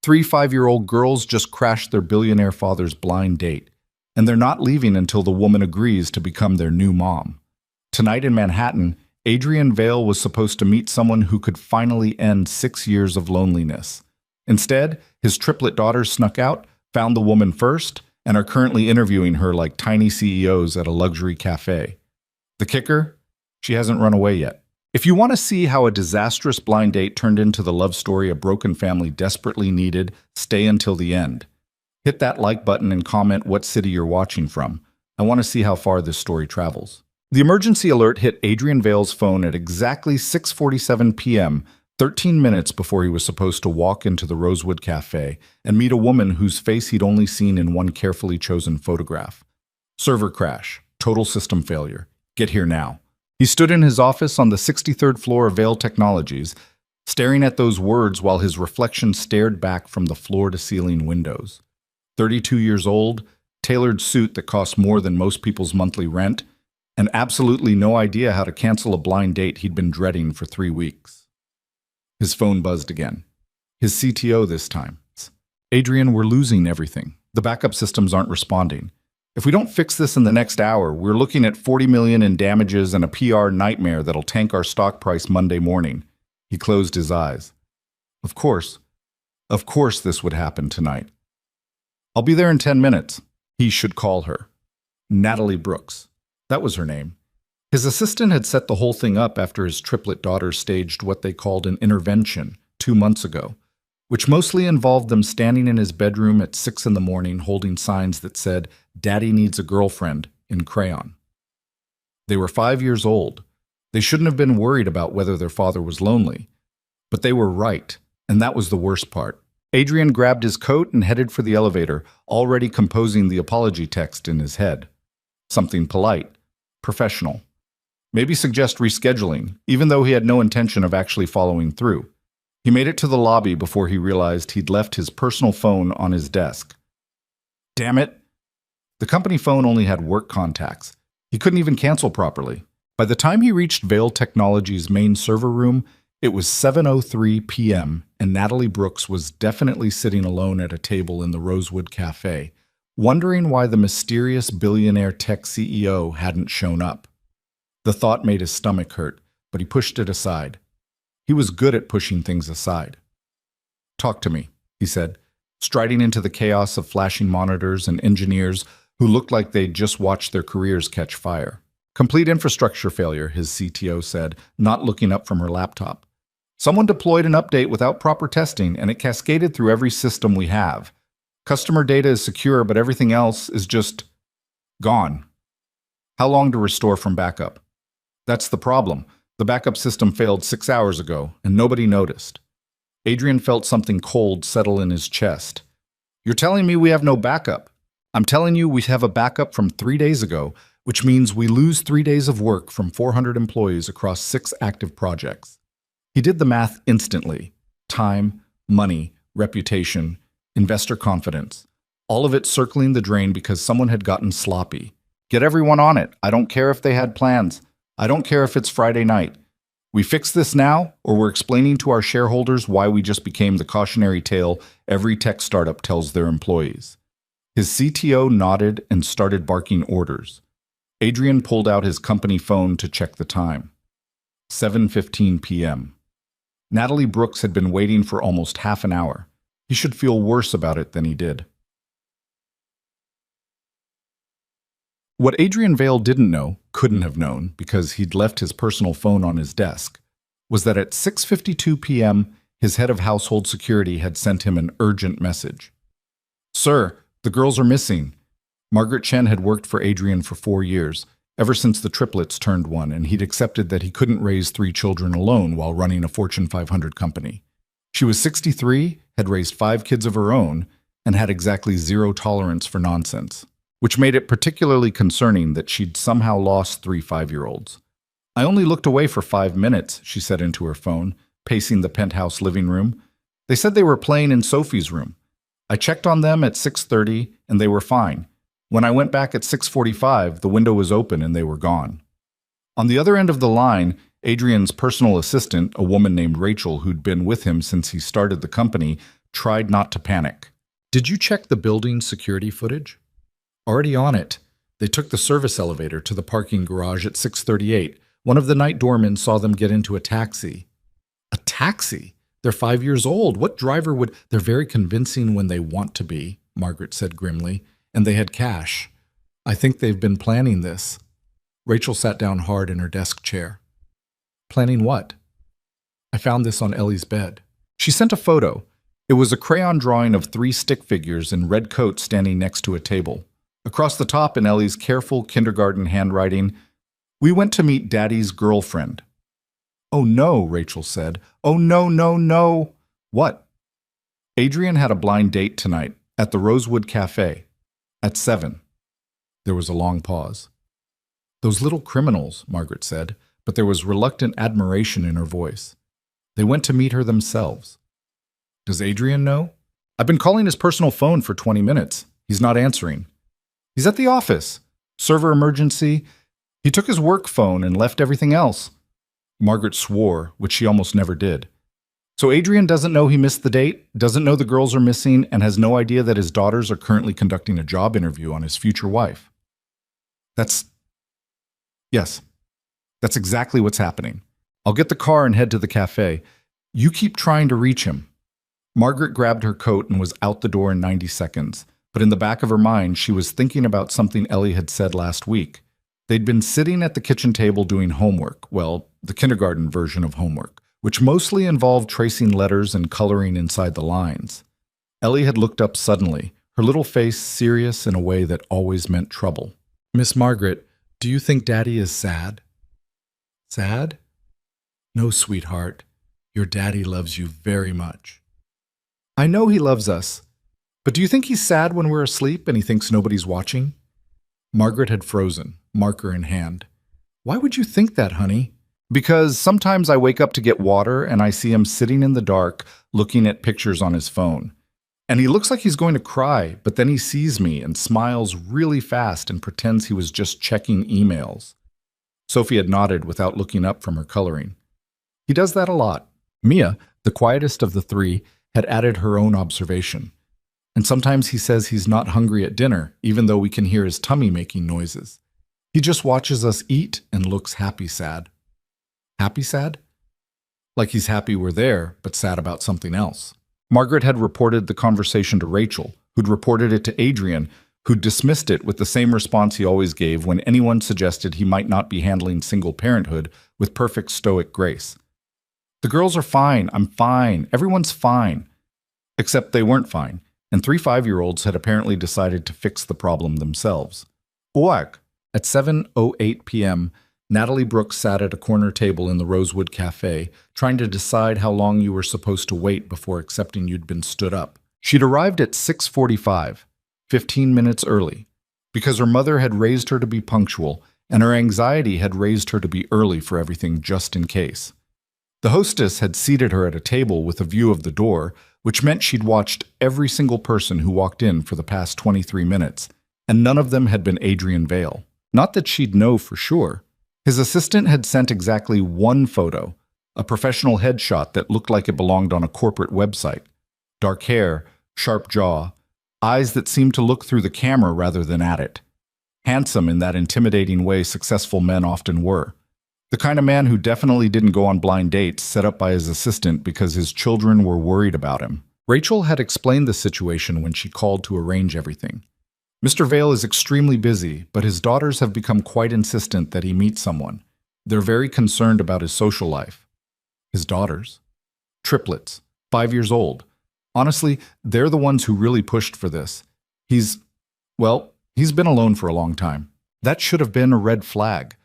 Three 5-year-old girls just crashed their billionaire father's blind date, and they're not leaving until the woman agrees to become their new mom. Tonight in Manhattan, Adrian Vale was supposed to meet someone who could finally end 6 years of loneliness. Instead, his triplet daughters snuck out, found the woman first, and are currently interviewing her like tiny CEOs at a luxury cafe. The kicker? She hasn't run away yet. If you want to see how a disastrous blind date turned into the love story a broken family desperately needed, stay until the end. Hit that like button and comment what city you're watching from. I want to see how far this story travels. The emergency alert hit Adrian Vale's phone at exactly 6:47 p.m., 13 minutes before he was supposed to walk into the Rosewood Cafe and meet a woman whose face he'd only seen in one carefully chosen photograph. Server crash. Total system failure. Get here now. He stood in his office on the 63rd floor of Vale Technologies, staring at those words while his reflection stared back from the floor-to-ceiling windows. 32 years old, tailored suit that cost more than most people's monthly rent, and absolutely no idea how to cancel a blind date he'd been dreading for 3 weeks. His phone buzzed again. His CTO this time. Adrian, we're losing everything. The backup systems aren't responding. If we don't fix this in the next hour, we're looking at $40 million in damages and a PR nightmare that'll tank our stock price Monday morning. He closed his eyes. Of course this would happen tonight. I'll be there in 10 minutes. He should call her. Natalie Brooks. That was her name. His assistant had set the whole thing up after his triplet daughters staged what they called an intervention 2 months ago, which mostly involved them standing in his bedroom at 6 in the morning holding signs that said, "Daddy needs a girlfriend," in crayon. They were 5 years old. They shouldn't have been worried about whether their father was lonely. But they were right, and that was the worst part. Adrian grabbed his coat and headed for the elevator, already composing the apology text in his head. Something polite, professional. Maybe suggest rescheduling, even though he had no intention of actually following through. He made it to the lobby before he realized he'd left his personal phone on his desk. Damn it! The company phone only had work contacts. He couldn't even cancel properly. By the time he reached Vale Technologies' main server room, it was 7:03 p.m., and Natalie Brooks was definitely sitting alone at a table in the Rosewood Cafe, wondering why the mysterious billionaire tech CEO hadn't shown up. The thought made his stomach hurt, but he pushed it aside. He was good at pushing things aside. "Talk to me," he said, striding into the chaos of flashing monitors and engineers who looked like they'd just watched their careers catch fire. "Complete infrastructure failure," his CTO said, not looking up from her laptop. "Someone deployed an update without proper testing, and it cascaded through every system we have. Customer data is secure, but everything else is just gone. How long to restore from backup?" "That's the problem. The backup system failed 6 hours ago, and nobody noticed." Adrian felt something cold settle in his chest. "You're telling me we have no backup? I'm telling you we have a backup from 3 days ago, which means we lose 3 days of work from 400 employees across 6 active projects." He did the math instantly. Time, money, reputation, investor confidence. All of it circling the drain because someone had gotten sloppy. "Get everyone on it. I don't care if they had plans. I don't care if it's Friday night. We fix this now, or we're explaining to our shareholders why we just became the cautionary tale every tech startup tells their employees." His CTO nodded and started barking orders. Adrian pulled out his company phone to check the time. 7:15 p.m. Natalie Brooks had been waiting for almost half an hour. He should feel worse about it than he did. What Adrian Vale didn't know, couldn't have known, because he'd left his personal phone on his desk, was that at 6:52 p.m., his head of household security had sent him an urgent message. "Sir, the girls are missing." Margaret Chen had worked for Adrian for 4 years, ever since the triplets turned 1, and he'd accepted that he couldn't raise 3 children alone while running a Fortune 500 company. She was 63, had raised 5 kids of her own, and had exactly zero tolerance for nonsense, which made it particularly concerning that she'd somehow lost 3 5-year-olds. "I only looked away for 5 minutes," she said into her phone, pacing the penthouse living room. "They said they were playing in Sophie's room. I checked on them at 6:30, and they were fine. When I went back at 6:45, the window was open and they were gone." On the other end of the line, Adrian's personal assistant, a woman named Rachel who'd been with him since he started the company, tried not to panic. Did you check the building security footage? Already on it. They took the service elevator to the parking garage at 6:38. One of the night doormen saw them get into a taxi. A taxi? They're 5 years old. What driver would... They're very convincing when they want to be, Margaret said grimly, and they had cash. I think they've been planning this. Rachel sat down hard in her desk chair. Planning what? I found this on Ellie's bed. She sent a photo. It was a crayon drawing of 3 stick figures in red coats standing next to a table. Across the top in Ellie's careful kindergarten handwriting, "We went to meet Daddy's girlfriend." "Oh no," Rachel said. "Oh no, no, no." "What?" "Adrian had a blind date tonight at the Rosewood Cafe at 7. There was a long pause. "Those little criminals," Margaret said, but there was reluctant admiration in her voice. "They went to meet her themselves." "Does Adrian know?" "I've been calling his personal phone for 20 minutes. He's not answering." "He's at the office. Server emergency. He took his work phone and left everything else." Margaret swore, which she almost never did. "So Adrian doesn't know he missed the date, doesn't know the girls are missing, and has no idea that his daughters are currently conducting a job interview on his future wife." Yes, that's exactly what's happening. I'll get the car and head to the cafe. You keep trying to reach him." Margaret grabbed her coat and was out the door in 90 seconds. But in the back of her mind, she was thinking about something Ellie had said last week. They'd been sitting at the kitchen table doing homework, well, the kindergarten version of homework, which mostly involved tracing letters and coloring inside the lines. Ellie had looked up suddenly, her little face serious in a way that always meant trouble. "Miss Margaret, do you think Daddy is sad?" "Sad? No, sweetheart. Your daddy loves you very much." "I know he loves us. But do you think he's sad when we're asleep and he thinks nobody's watching?" Margaret had frozen, marker in hand. "Why would you think that, honey?" "Because sometimes I wake up to get water and I see him sitting in the dark looking at pictures on his phone. And he looks like he's going to cry, but then he sees me and smiles really fast and pretends he was just checking emails." Sophie had nodded without looking up from her coloring. "He does that a lot." Mia, the quietest of the three, had added her own observation. "And sometimes he says he's not hungry at dinner, even though we can hear his tummy making noises. He just watches us eat and looks happy sad." "Happy sad?" "Like he's happy we're there, but sad about something else." Margaret had reported the conversation to Rachel, who'd reported it to Adrian, who'd dismissed it with the same response he always gave when anyone suggested he might not be handling single parenthood with perfect stoic grace. "The girls are fine. I'm fine. Everyone's fine." Except they weren't fine. And 3 5-year-olds had apparently decided to fix the problem themselves. Oak. At 7:08 p.m., Natalie Brooks sat at a corner table in the Rosewood Cafe, trying to decide how long you were supposed to wait before accepting you'd been stood up. She'd arrived at 6:45, 15 minutes early, because her mother had raised her to be punctual, and her anxiety had raised her to be early for everything just in case. The hostess had seated her at a table with a view of the door, which meant she'd watched every single person who walked in for the past 23 minutes, and none of them had been Adrian Vale. Not that she'd know for sure. His assistant had sent exactly one photo, a professional headshot that looked like it belonged on a corporate website. Dark hair, sharp jaw, eyes that seemed to look through the camera rather than at it. Handsome in that intimidating way successful men often were. The kind of man who definitely didn't go on blind dates set up by his assistant because his children were worried about him. Rachel had explained the situation when she called to arrange everything. "Mr. Vale is extremely busy, but his daughters have become quite insistent that he meet someone. They're very concerned about his social life." His daughters? Triplets, 5 years old. Honestly, they're the ones who really pushed for this. He's been alone for a long time. That should have been a red flag.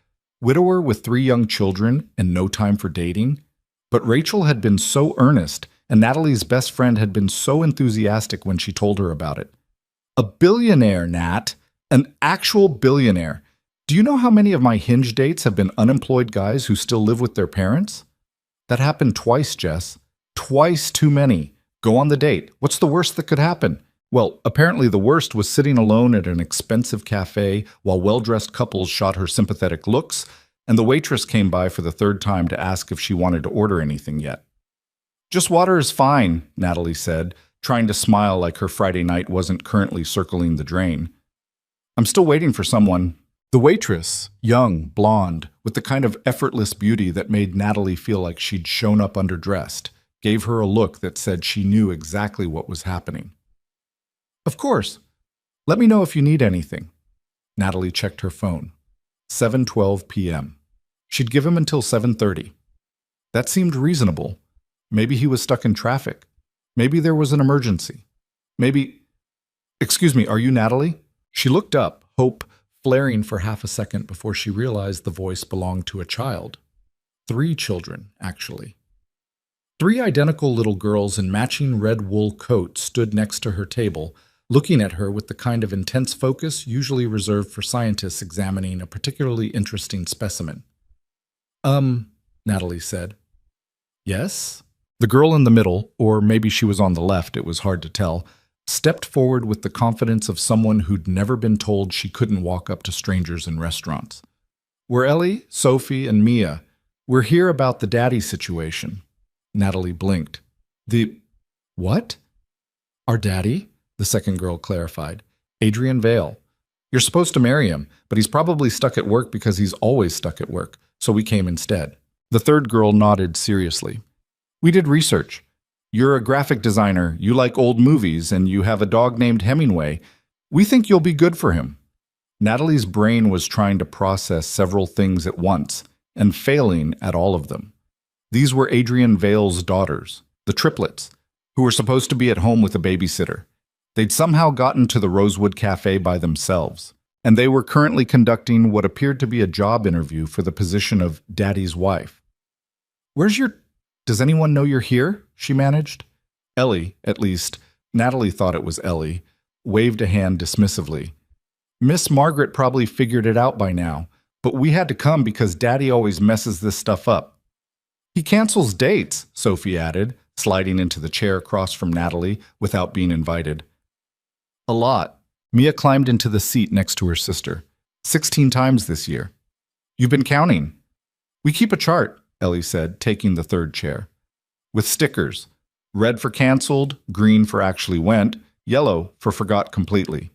Widower with 3 young children and no time for dating? But Rachel had been so earnest, and Natalie's best friend had been so enthusiastic when she told her about it. A billionaire, Nat. An actual billionaire. Do you know how many of my Hinge dates have been unemployed guys who still live with their parents? That happened twice, Jess. Twice too many. Go on the date. What's the worst that could happen? Well, apparently the worst was sitting alone at an expensive cafe while well-dressed couples shot her sympathetic looks, and the waitress came by for the 3rd time to ask if she wanted to order anything yet. "Just water is fine," Natalie said, trying to smile like her Friday night wasn't currently circling the drain. I'm still waiting for someone. The waitress, young, blonde, with the kind of effortless beauty that made Natalie feel like she'd shown up underdressed, gave her a look that said she knew exactly what was happening. Of course. Let me know if you need anything. Natalie checked her phone. 7:12 p.m. She'd give him until 7:30. That seemed reasonable. Maybe he was stuck in traffic. Maybe there was an emergency. Maybe... Excuse me, are you Natalie? She looked up, hope flaring for half a second before she realized the voice belonged to a child. 3 children, actually. 3 identical little girls in matching red wool coats stood next to her table, looking at her with the kind of intense focus usually reserved for scientists examining a particularly interesting specimen. Natalie said. Yes? The girl in the middle, or maybe she was on the left, it was hard to tell, stepped forward with the confidence of someone who'd never been told she couldn't walk up to strangers in restaurants. We're Ellie, Sophie, and Mia. We're here about the daddy situation. Natalie blinked. The... what? Our daddy? The second girl clarified. Adrian Vale. You're supposed to marry him, but he's probably stuck at work because he's always stuck at work, so we came instead. The third girl nodded seriously. We did research. You're a graphic designer, you like old movies, and you have a dog named Hemingway. We think you'll be good for him. Natalie's brain was trying to process several things at once, and failing at all of them. These were Adrian Vale's daughters, the triplets, who were supposed to be at home with a babysitter. They'd somehow gotten to the Rosewood Cafe by themselves, and they were currently conducting what appeared to be a job interview for the position of Daddy's wife. Where's your... Does anyone know you're here? She managed. Ellie, at least, Natalie thought it was Ellie, waved a hand dismissively. Miss Margaret probably figured it out by now, but we had to come because Daddy always messes this stuff up. He cancels dates, Sophie added, sliding into the chair across from Natalie without being invited. A lot. Mia climbed into the seat next to her sister. 16 times this year. You've been counting. We keep a chart, Ellie said, taking the third chair. With stickers. Red for canceled, green for actually went, yellow for forgot completely.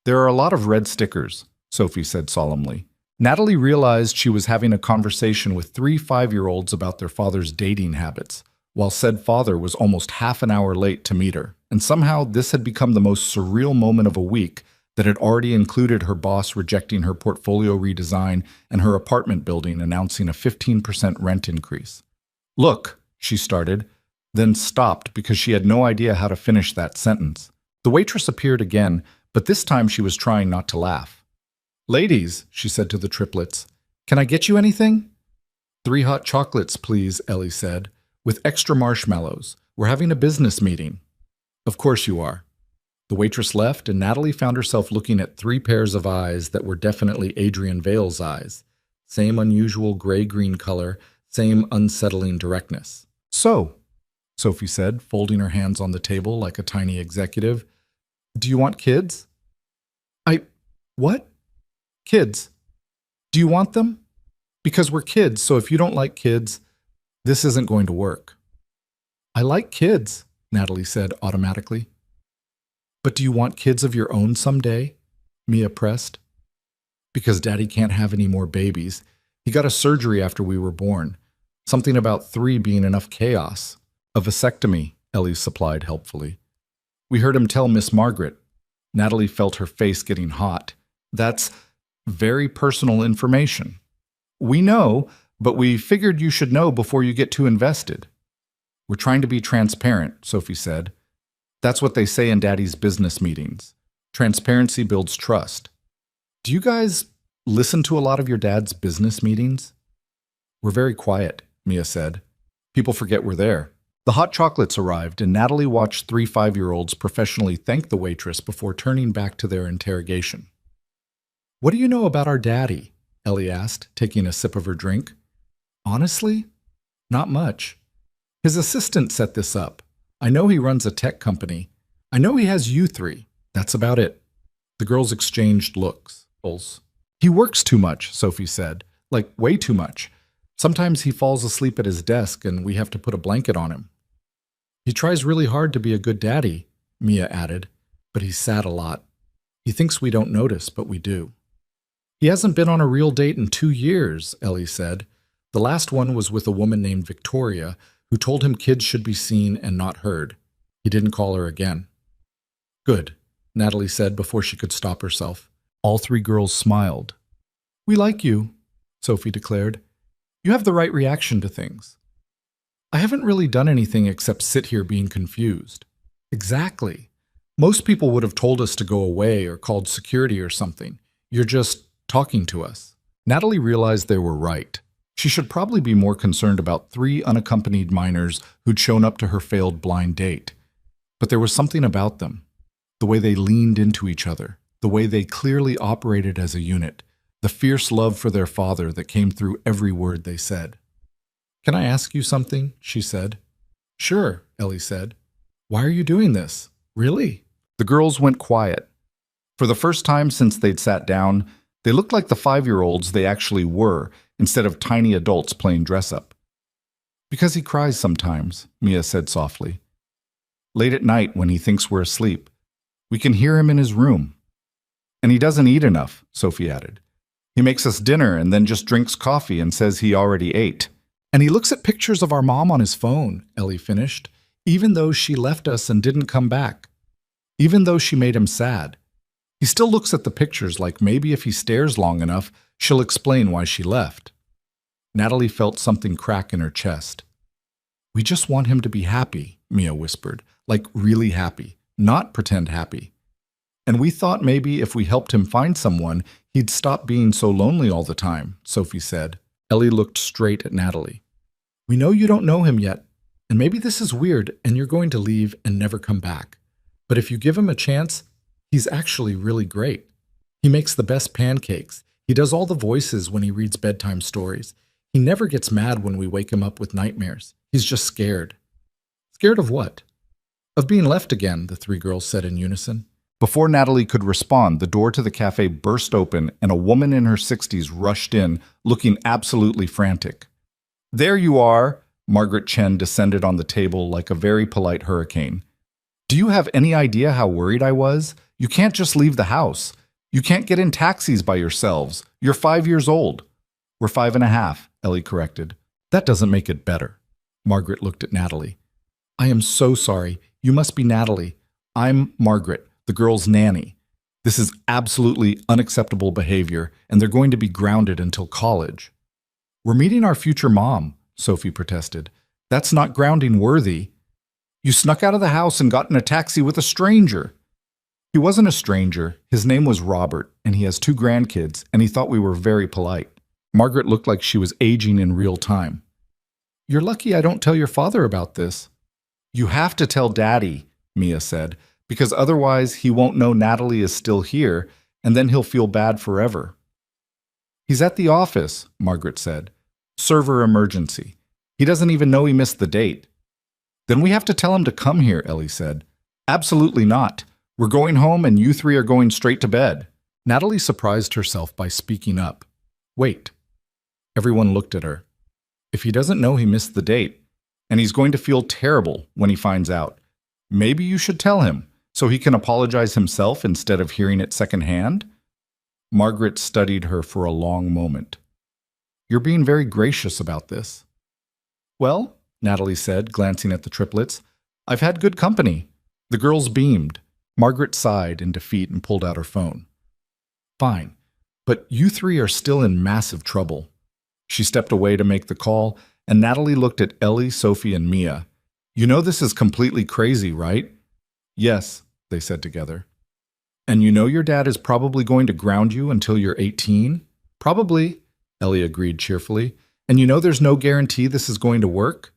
There are a lot of red stickers, Sophie said solemnly. Natalie realized she was having a conversation with 3 5-year-olds about their father's dating habits, while said father was almost half an hour late to meet her, and somehow this had become the most surreal moment of a week that had already included her boss rejecting her portfolio redesign and her apartment building announcing a 15% rent increase. Look, she started, then stopped because she had no idea how to finish that sentence. The waitress appeared again, but this time she was trying not to laugh. Ladies, she said to the triplets, can I get you anything? 3 hot chocolates, please, Ellie said, with extra marshmallows. We're having a business meeting. Of course you are. The waitress left, and Natalie found herself looking at 3 pairs of eyes that were definitely Adrian Vale's eyes. Same unusual gray-green color, same unsettling directness. So, Sophie said, folding her hands on the table like a tiny executive, do you want kids? What? Kids. Do you want them? Because we're kids, so if you don't like kids, this isn't going to work. I like kids, Natalie said automatically. But do you want kids of your own someday? Mia pressed. Because Daddy can't have any more babies. He got a surgery after we were born. Something about 3 being enough chaos. A vasectomy, Ellie supplied helpfully. We heard him tell Miss Margaret. Natalie felt her face getting hot. That's very personal information. We know, but we figured you should know before you get too invested. We're trying to be transparent, Sophie said. That's what they say in Daddy's business meetings. Transparency builds trust. Do you guys listen to a lot of your dad's business meetings? We're very quiet, Mia said. People forget we're there. The hot chocolates arrived, and Natalie watched 3 5-year-olds professionally thank the waitress before turning back to their interrogation. What do you know about our daddy? Ellie asked, taking a sip of her drink. Honestly, not much. His assistant set this up. I know he runs a tech company. I know he has you 3. That's about it. The girls exchanged looks. He works too much, Sophie said. Like, way too much. Sometimes he falls asleep at his desk and we have to put a blanket on him. He tries really hard to be a good daddy, Mia added, but he's sad a lot. He thinks we don't notice, but we do. He hasn't been on a real date in 2 years, Ellie said. The last one was with a woman named Victoria, who told him kids should be seen and not heard. He didn't call her again. Good, Natalie said before she could stop herself. All three girls smiled. We like you, Sophie declared. You have the right reaction to things. I haven't really done anything except sit here being confused. Exactly. Most people would have told us to go away or called security or something. You're just talking to us. Natalie realized they were right. She should probably be more concerned about 3 unaccompanied minors who'd shown up to her failed blind date. But there was something about them. The way they leaned into each other, the way they clearly operated as a unit, the fierce love for their father that came through every word they said. Can I ask you something? She said. Sure, Ellie said. Why are you doing this? Really? The girls went quiet. For the first time since they'd sat down, they looked like the 5-year-olds they actually were, instead of tiny adults playing dress-up. Because he cries sometimes, Mia said softly. Late at night when he thinks we're asleep. We can hear him in his room. And he doesn't eat enough, Sophie added. He makes us dinner and then just drinks coffee and says he already ate. And he looks at pictures of our mom on his phone, Ellie finished, even though she left us and didn't come back. Even though she made him sad. He still looks at the pictures like maybe if he stares long enough, she'll explain why she left. Natalie felt something crack in her chest. We just want him to be happy, Mia whispered, like really happy, not pretend happy. And we thought maybe if we helped him find someone, he'd stop being so lonely all the time, Sophie said. Ellie looked straight at Natalie. We know you don't know him yet, and maybe this is weird and you're going to leave and never come back. But if you give him a chance, he's actually really great. He makes the best pancakes. He does all the voices when he reads bedtime stories. He never gets mad when we wake him up with nightmares. He's just scared. Scared of what? Of being left again, the 3 girls said in unison. Before Natalie could respond, the door to the cafe burst open and a woman in her 60s rushed in, looking absolutely frantic. There you are, Margaret Chen descended on the table like a very polite hurricane. Do you have any idea how worried I was? You can't just leave the house. You can't get in taxis by yourselves. You're 5 years old. We're 5.5, Ellie corrected. That doesn't make it better. Margaret looked at Natalie. I am so sorry. You must be Natalie. I'm Margaret, the girl's nanny. This is absolutely unacceptable behavior, and they're going to be grounded until college. We're meeting our future mom, Sophie protested. That's not grounding worthy. You snuck out of the house and got in a taxi with a stranger. He wasn't a stranger. His name was Robert, and he has 2 grandkids, and he thought we were very polite. Margaret looked like she was aging in real time. You're lucky I don't tell your father about this. You have to tell Daddy, Mia said, because otherwise he won't know Natalie is still here, and then he'll feel bad forever. He's at the office, Margaret said. Server emergency. He doesn't even know he missed the date. Then we have to tell him to come here, Ellie said. Absolutely not. We're going home and you 3 are going straight to bed. Natalie surprised herself by speaking up. Wait. Everyone looked at her. If he doesn't know he missed the date, and he's going to feel terrible when he finds out, maybe you should tell him so he can apologize himself instead of hearing it secondhand? Margaret studied her for a long moment. You're being very gracious about this. Well, Natalie said, glancing at the triplets, I've had good company. The girls beamed. Margaret sighed in defeat and pulled out her phone. Fine, but you 3 are still in massive trouble. She stepped away to make the call, and Natalie looked at Ellie, Sophie, and Mia. You know this is completely crazy, right? Yes, they said together. And you know your dad is probably going to ground you until you're 18? Probably, Ellie agreed cheerfully. And you know there's no guarantee this is going to work?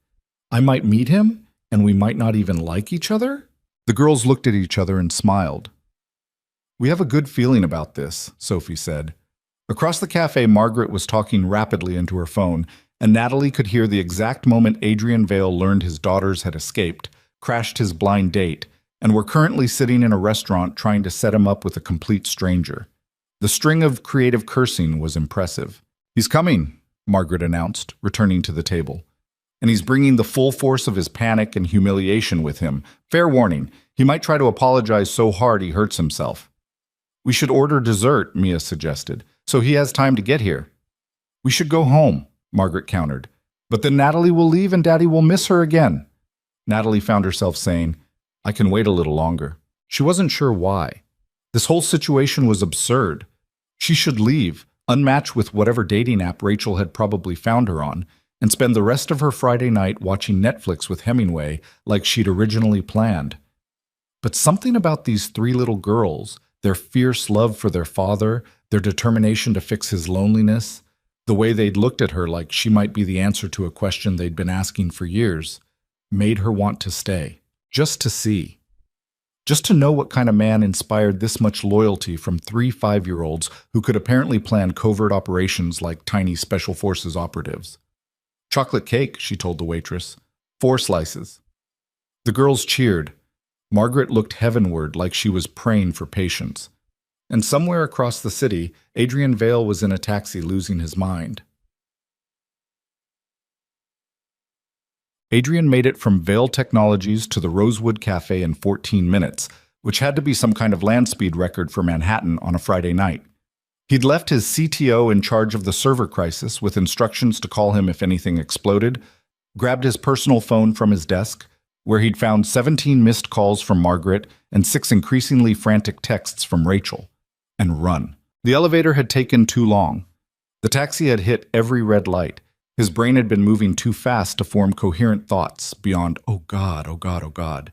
I might meet him, and we might not even like each other? The girls looked at each other and smiled. We have a good feeling about this, Sophie said. Across the cafe, Margaret was talking rapidly into her phone, and Natalie could hear the exact moment Adrian Vale learned his daughters had escaped, crashed his blind date, and were currently sitting in a restaurant trying to set him up with a complete stranger. The string of creative cursing was impressive. He's coming, Margaret announced, returning to the table. and he's bringing the full force of his panic and humiliation with him. Fair warning, he might try to apologize so hard he hurts himself. We should order dessert, Mia suggested, so he has time to get here. We should go home, Margaret countered. But then Natalie will leave and Daddy will miss her again. Natalie found herself saying, I can wait a little longer. She wasn't sure why. This whole situation was absurd. She should leave, unmatched with whatever dating app Rachel had probably found her on, and spend the rest of her Friday night watching Netflix with Hemingway like she'd originally planned. But something about these three little girls, their fierce love for their father, their determination to fix his loneliness, the way they'd looked at her like she might be the answer to a question they'd been asking for years, made her want to stay, just to see. Just to know what kind of man inspired this much loyalty from three 5-year-olds who could apparently plan covert operations like tiny special forces operatives. Chocolate cake, she told the waitress. 4 slices. The girls cheered. Margaret looked heavenward like she was praying for patience. And somewhere across the city, Adrian Vale was in a taxi losing his mind. Adrian made it from Vale Technologies to the Rosewood Cafe in 14 minutes, which had to be some kind of land speed record for Manhattan on a Friday night. He'd left his CTO in charge of the server crisis with instructions to call him if anything exploded, grabbed his personal phone from his desk, where he'd found 17 missed calls from Margaret and 6 increasingly frantic texts from Rachel, and run. The elevator had taken too long. The taxi had hit every red light. His brain had been moving too fast to form coherent thoughts beyond, oh God, oh God, oh God.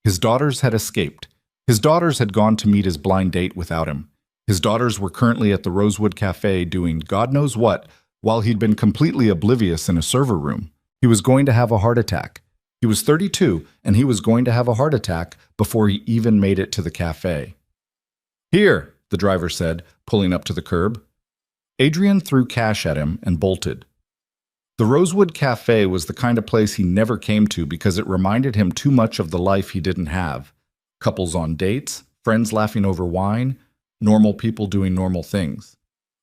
His daughters had escaped. His daughters had gone to meet his blind date without him. His daughters were currently at the Rosewood Cafe doing God knows what, while he'd been completely oblivious in a server room. He was going to have a heart attack. He was 32, and he was going to have a heart attack before he even made it to the cafe. Here, the driver said, pulling up to the curb. Adrian threw cash at him and bolted. The Rosewood Cafe was the kind of place he never came to because it reminded him too much of the life he didn't have. Couples on dates, friends laughing over wine, normal people doing normal things.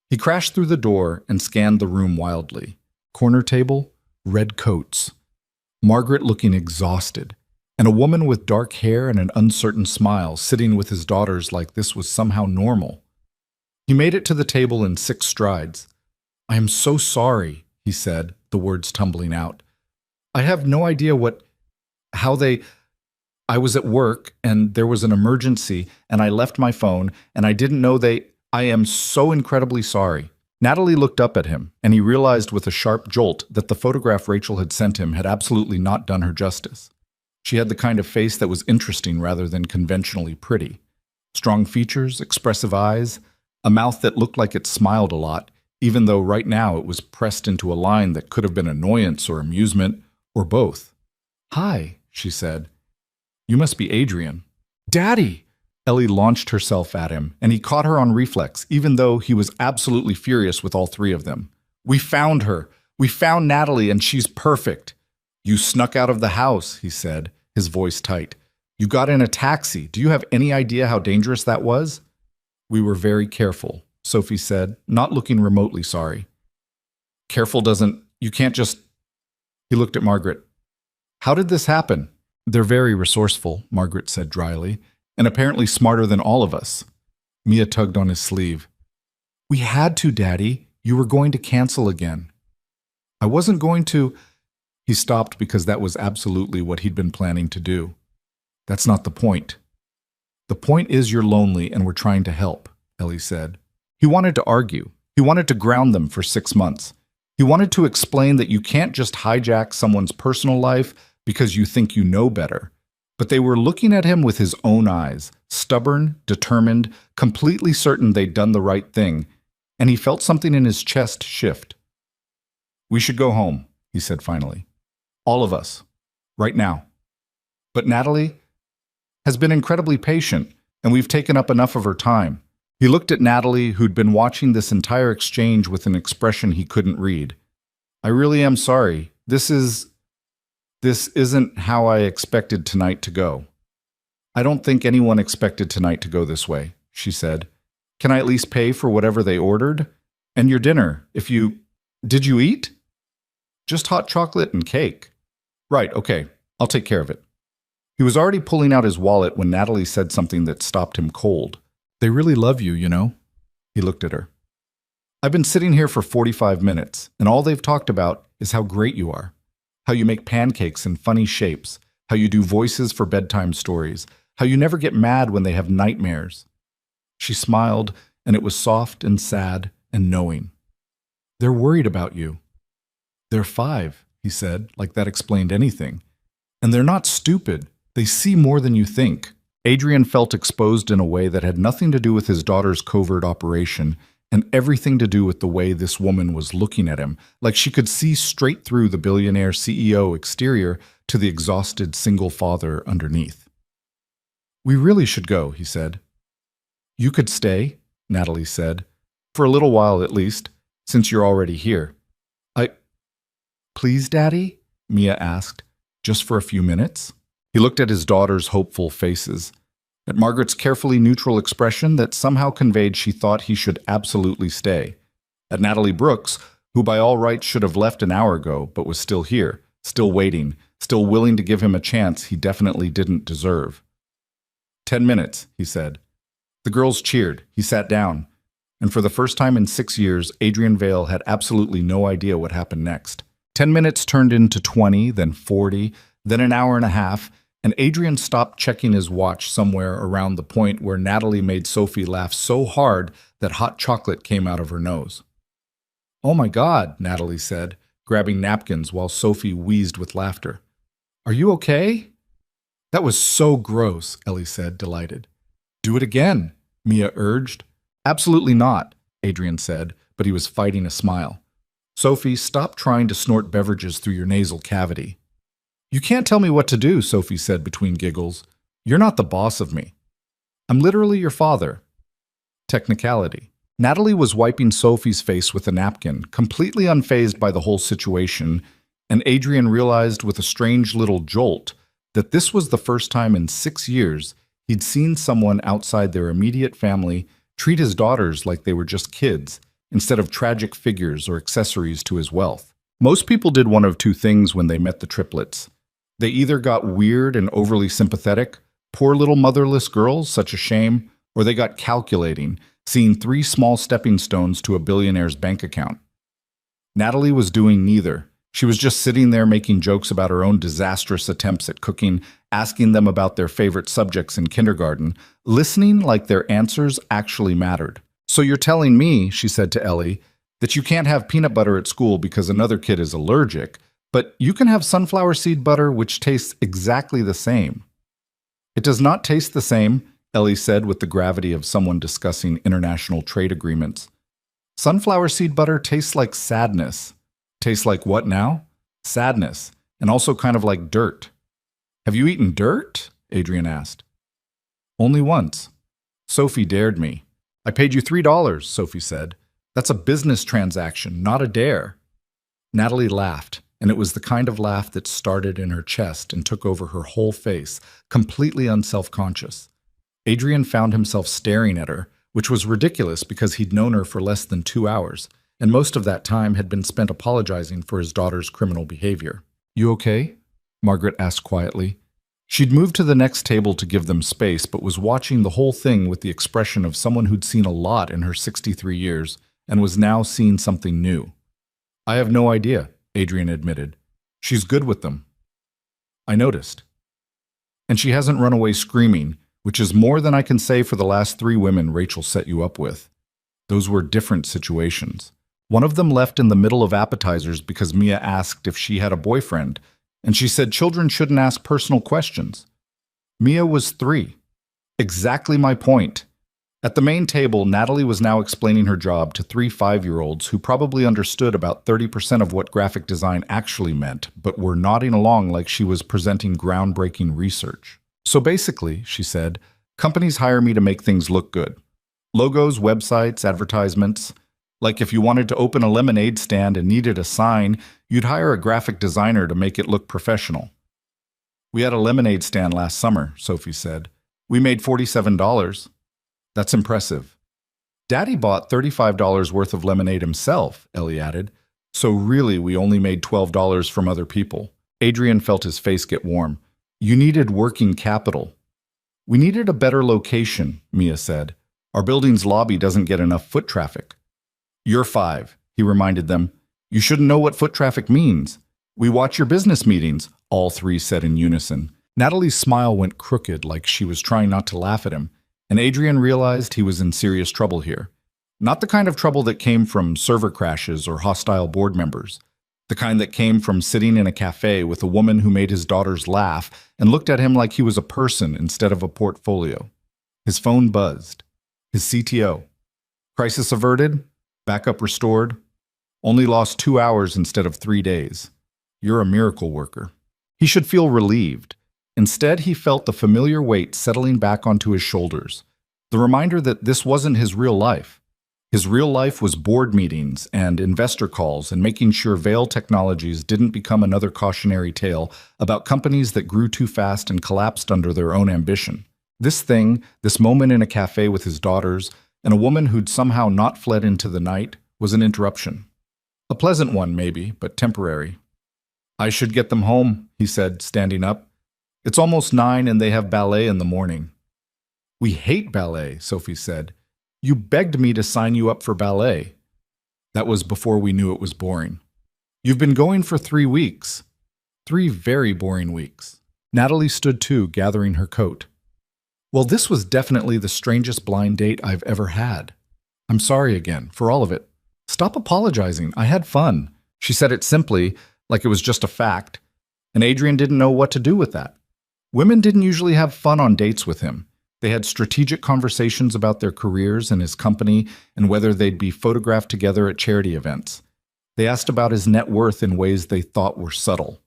He crashed through the door and scanned the room wildly. Corner table, red coats. Margaret looking exhausted, and a woman with dark hair and an uncertain smile sitting with his daughters like this was somehow normal. He made it to the table in 6 strides. I am so sorry, he said, the words tumbling out. I have no idea I was at work and there was an emergency and I left my phone and I didn't know I am so incredibly sorry. Natalie looked up at him and he realized with a sharp jolt that the photograph Rachel had sent him had absolutely not done her justice. She had the kind of face that was interesting rather than conventionally pretty. Strong features, expressive eyes, a mouth that looked like it smiled a lot, even though right now it was pressed into a line that could have been annoyance or amusement, or both. Hi, she said. You must be Adrian. Daddy! Ellie launched herself at him, and he caught her on reflex, even though he was absolutely furious with all 3 of them. We found her. We found Natalie, and she's perfect. You snuck out of the house, he said, his voice tight. You got in a taxi. Do you have any idea how dangerous that was? We were very careful, Sophie said, not looking remotely sorry. Careful you can't just... He looked at Margaret. How did this happen? They're very resourceful, Margaret said dryly, and apparently smarter than all of us. Mia tugged on his sleeve. We had to, Daddy. You were going to cancel again. I wasn't going to... He stopped because that was absolutely what he'd been planning to do. That's not the point. The point is you're lonely and we're trying to help, Ellie said. He wanted to argue. He wanted to ground them for 6 months. He wanted to explain that you can't just hijack someone's personal life because you think you know better. But they were looking at him with his own eyes, stubborn, determined, completely certain they'd done the right thing, and he felt something in his chest shift. We should go home, he said finally. All of us. Right now. But Natalie has been incredibly patient, and we've taken up enough of her time. He looked at Natalie, who'd been watching this entire exchange with an expression he couldn't read. I really am sorry. This isn't how I expected tonight to go. I don't think anyone expected tonight to go this way, she said. Can I at least pay for whatever they ordered? And your dinner, Did you eat? Just hot chocolate and cake. Right, okay, I'll take care of it. He was already pulling out his wallet when Natalie said something that stopped him cold. They really love you, you know? He looked at her. I've been sitting here for 45 minutes, and all they've talked about is how great you are. How you make pancakes in funny shapes, how you do voices for bedtime stories, how you never get mad when they have nightmares. She smiled, and it was soft and sad and knowing. They're worried about you. They're 5, he said, like that explained anything. And they're not stupid. They see more than you think. Adrian felt exposed in a way that had nothing to do with his daughter's covert operation and everything to do with the way this woman was looking at him, like she could see straight through the billionaire CEO exterior to the exhausted single father underneath. We really should go, he said. You could stay, Natalie said, for a little while at least, since you're already here. Please, Daddy? Mia asked, just for a few minutes. He looked at his daughter's hopeful faces, at Margaret's carefully neutral expression that somehow conveyed she thought he should absolutely stay, at Natalie Brooks, who by all rights should have left an hour ago but was still here, still waiting, still willing to give him a chance he definitely didn't deserve. 10 minutes, he said. The girls cheered. He sat down. And for the first time in 6 years, Adrian Vale had absolutely no idea what happened next. 10 minutes turned into 20, then 40, then an hour and a half, and Adrian stopped checking his watch somewhere around the point where Natalie made Sophie laugh so hard that hot chocolate came out of her nose. Oh my God, Natalie said, grabbing napkins while Sophie wheezed with laughter. Are you okay? That was so gross, Ellie said, delighted. Do it again, Mia urged. Absolutely not, Adrian said, but he was fighting a smile. Sophie, stop trying to snort beverages through your nasal cavity. You can't tell me what to do, Sophie said between giggles. You're not the boss of me. I'm literally your father. Technicality. Natalie was wiping Sophie's face with a napkin, completely unfazed by the whole situation, and Adrian realized with a strange little jolt that this was the first time in 6 years he'd seen someone outside their immediate family treat his daughters like they were just kids, instead of tragic figures or accessories to his wealth. Most people did one of two things when they met the triplets. They either got weird and overly sympathetic, poor little motherless girls, such a shame, or they got calculating, seeing 3 small stepping stones to a billionaire's bank account. Natalie was doing neither. She was just sitting there making jokes about her own disastrous attempts at cooking, asking them about their favorite subjects in kindergarten, listening like their answers actually mattered. So you're telling me, she said to Ellie, that you can't have peanut butter at school because another kid is allergic, but you can have sunflower seed butter which tastes exactly the same. It does not taste the same, Ellie said with the gravity of someone discussing international trade agreements. Sunflower seed butter tastes like sadness. Tastes like what now? Sadness, and also kind of like dirt. Have you eaten dirt? Adrian asked. Only once. Sophie dared me. I paid you $3, Sophie said. That's a business transaction, not a dare. Natalie laughed, and it was the kind of laugh that started in her chest and took over her whole face, completely unself-conscious. Adrian found himself staring at her, which was ridiculous because he'd known her for less than 2 hours, and most of that time had been spent apologizing for his daughter's criminal behavior. You okay? Margaret asked quietly. She'd moved to the next table to give them space, but was watching the whole thing with the expression of someone who'd seen a lot in her 63 years and was now seeing something new. I have no idea, Adrian admitted. She's good with them. I noticed. And she hasn't run away screaming, which is more than I can say for the last 3 women Rachel set you up with. Those were different situations. One of them left in the middle of appetizers because Mia asked if she had a boyfriend, and she said children shouldn't ask personal questions. Mia was 3. Exactly my point. At the main table, Natalie was now explaining her job to 3 5-year-olds who probably understood about 30% of what graphic design actually meant, but were nodding along like she was presenting groundbreaking research. So basically, she said, companies hire me to make things look good. Logos, websites, advertisements. Like if you wanted to open a lemonade stand and needed a sign, you'd hire a graphic designer to make it look professional. We had a lemonade stand last summer, Sophie said. We made $47. That's impressive. Daddy bought $35 worth of lemonade himself, Ellie added. So really, we only made $12 from other people. Adrian felt his face get warm. You needed working capital. We needed a better location, Mia said. Our building's lobby doesn't get enough foot traffic. You're 5, he reminded them. You shouldn't know what foot traffic means. We watch your business meetings, all 3 said in unison. Natalie's smile went crooked like she was trying not to laugh at him, and Adrian realized he was in serious trouble here. Not the kind of trouble that came from server crashes or hostile board members. The kind that came from sitting in a cafe with a woman who made his daughters laugh and looked at him like he was a person instead of a portfolio. His phone buzzed. His CTO. Crisis averted? Backup restored? Only lost 2 hours instead of 3 days. You're a miracle worker. He should feel relieved. Instead, he felt the familiar weight settling back onto his shoulders. The reminder that this wasn't his real life. His real life was board meetings and investor calls and making sure Vail Technologies didn't become another cautionary tale about companies that grew too fast and collapsed under their own ambition. This thing, this moment in a cafe with his daughters, and a woman who'd somehow not fled into the night, was an interruption. A pleasant one, maybe, but temporary. I should get them home, he said, standing up. It's almost 9 and they have ballet in the morning. We hate ballet, Sophie said. You begged me to sign you up for ballet. That was before we knew it was boring. You've been going for 3 weeks. 3 very boring weeks. Natalie stood too, gathering her coat. Well, this was definitely the strangest blind date I've ever had. I'm sorry again, for all of it. Stop apologizing. I had fun. She said it simply, like it was just a fact, and Adrian didn't know what to do with that. Women didn't usually have fun on dates with him. They had strategic conversations about their careers and his company and whether they'd be photographed together at charity events. They asked about his net worth in ways they thought were subtle.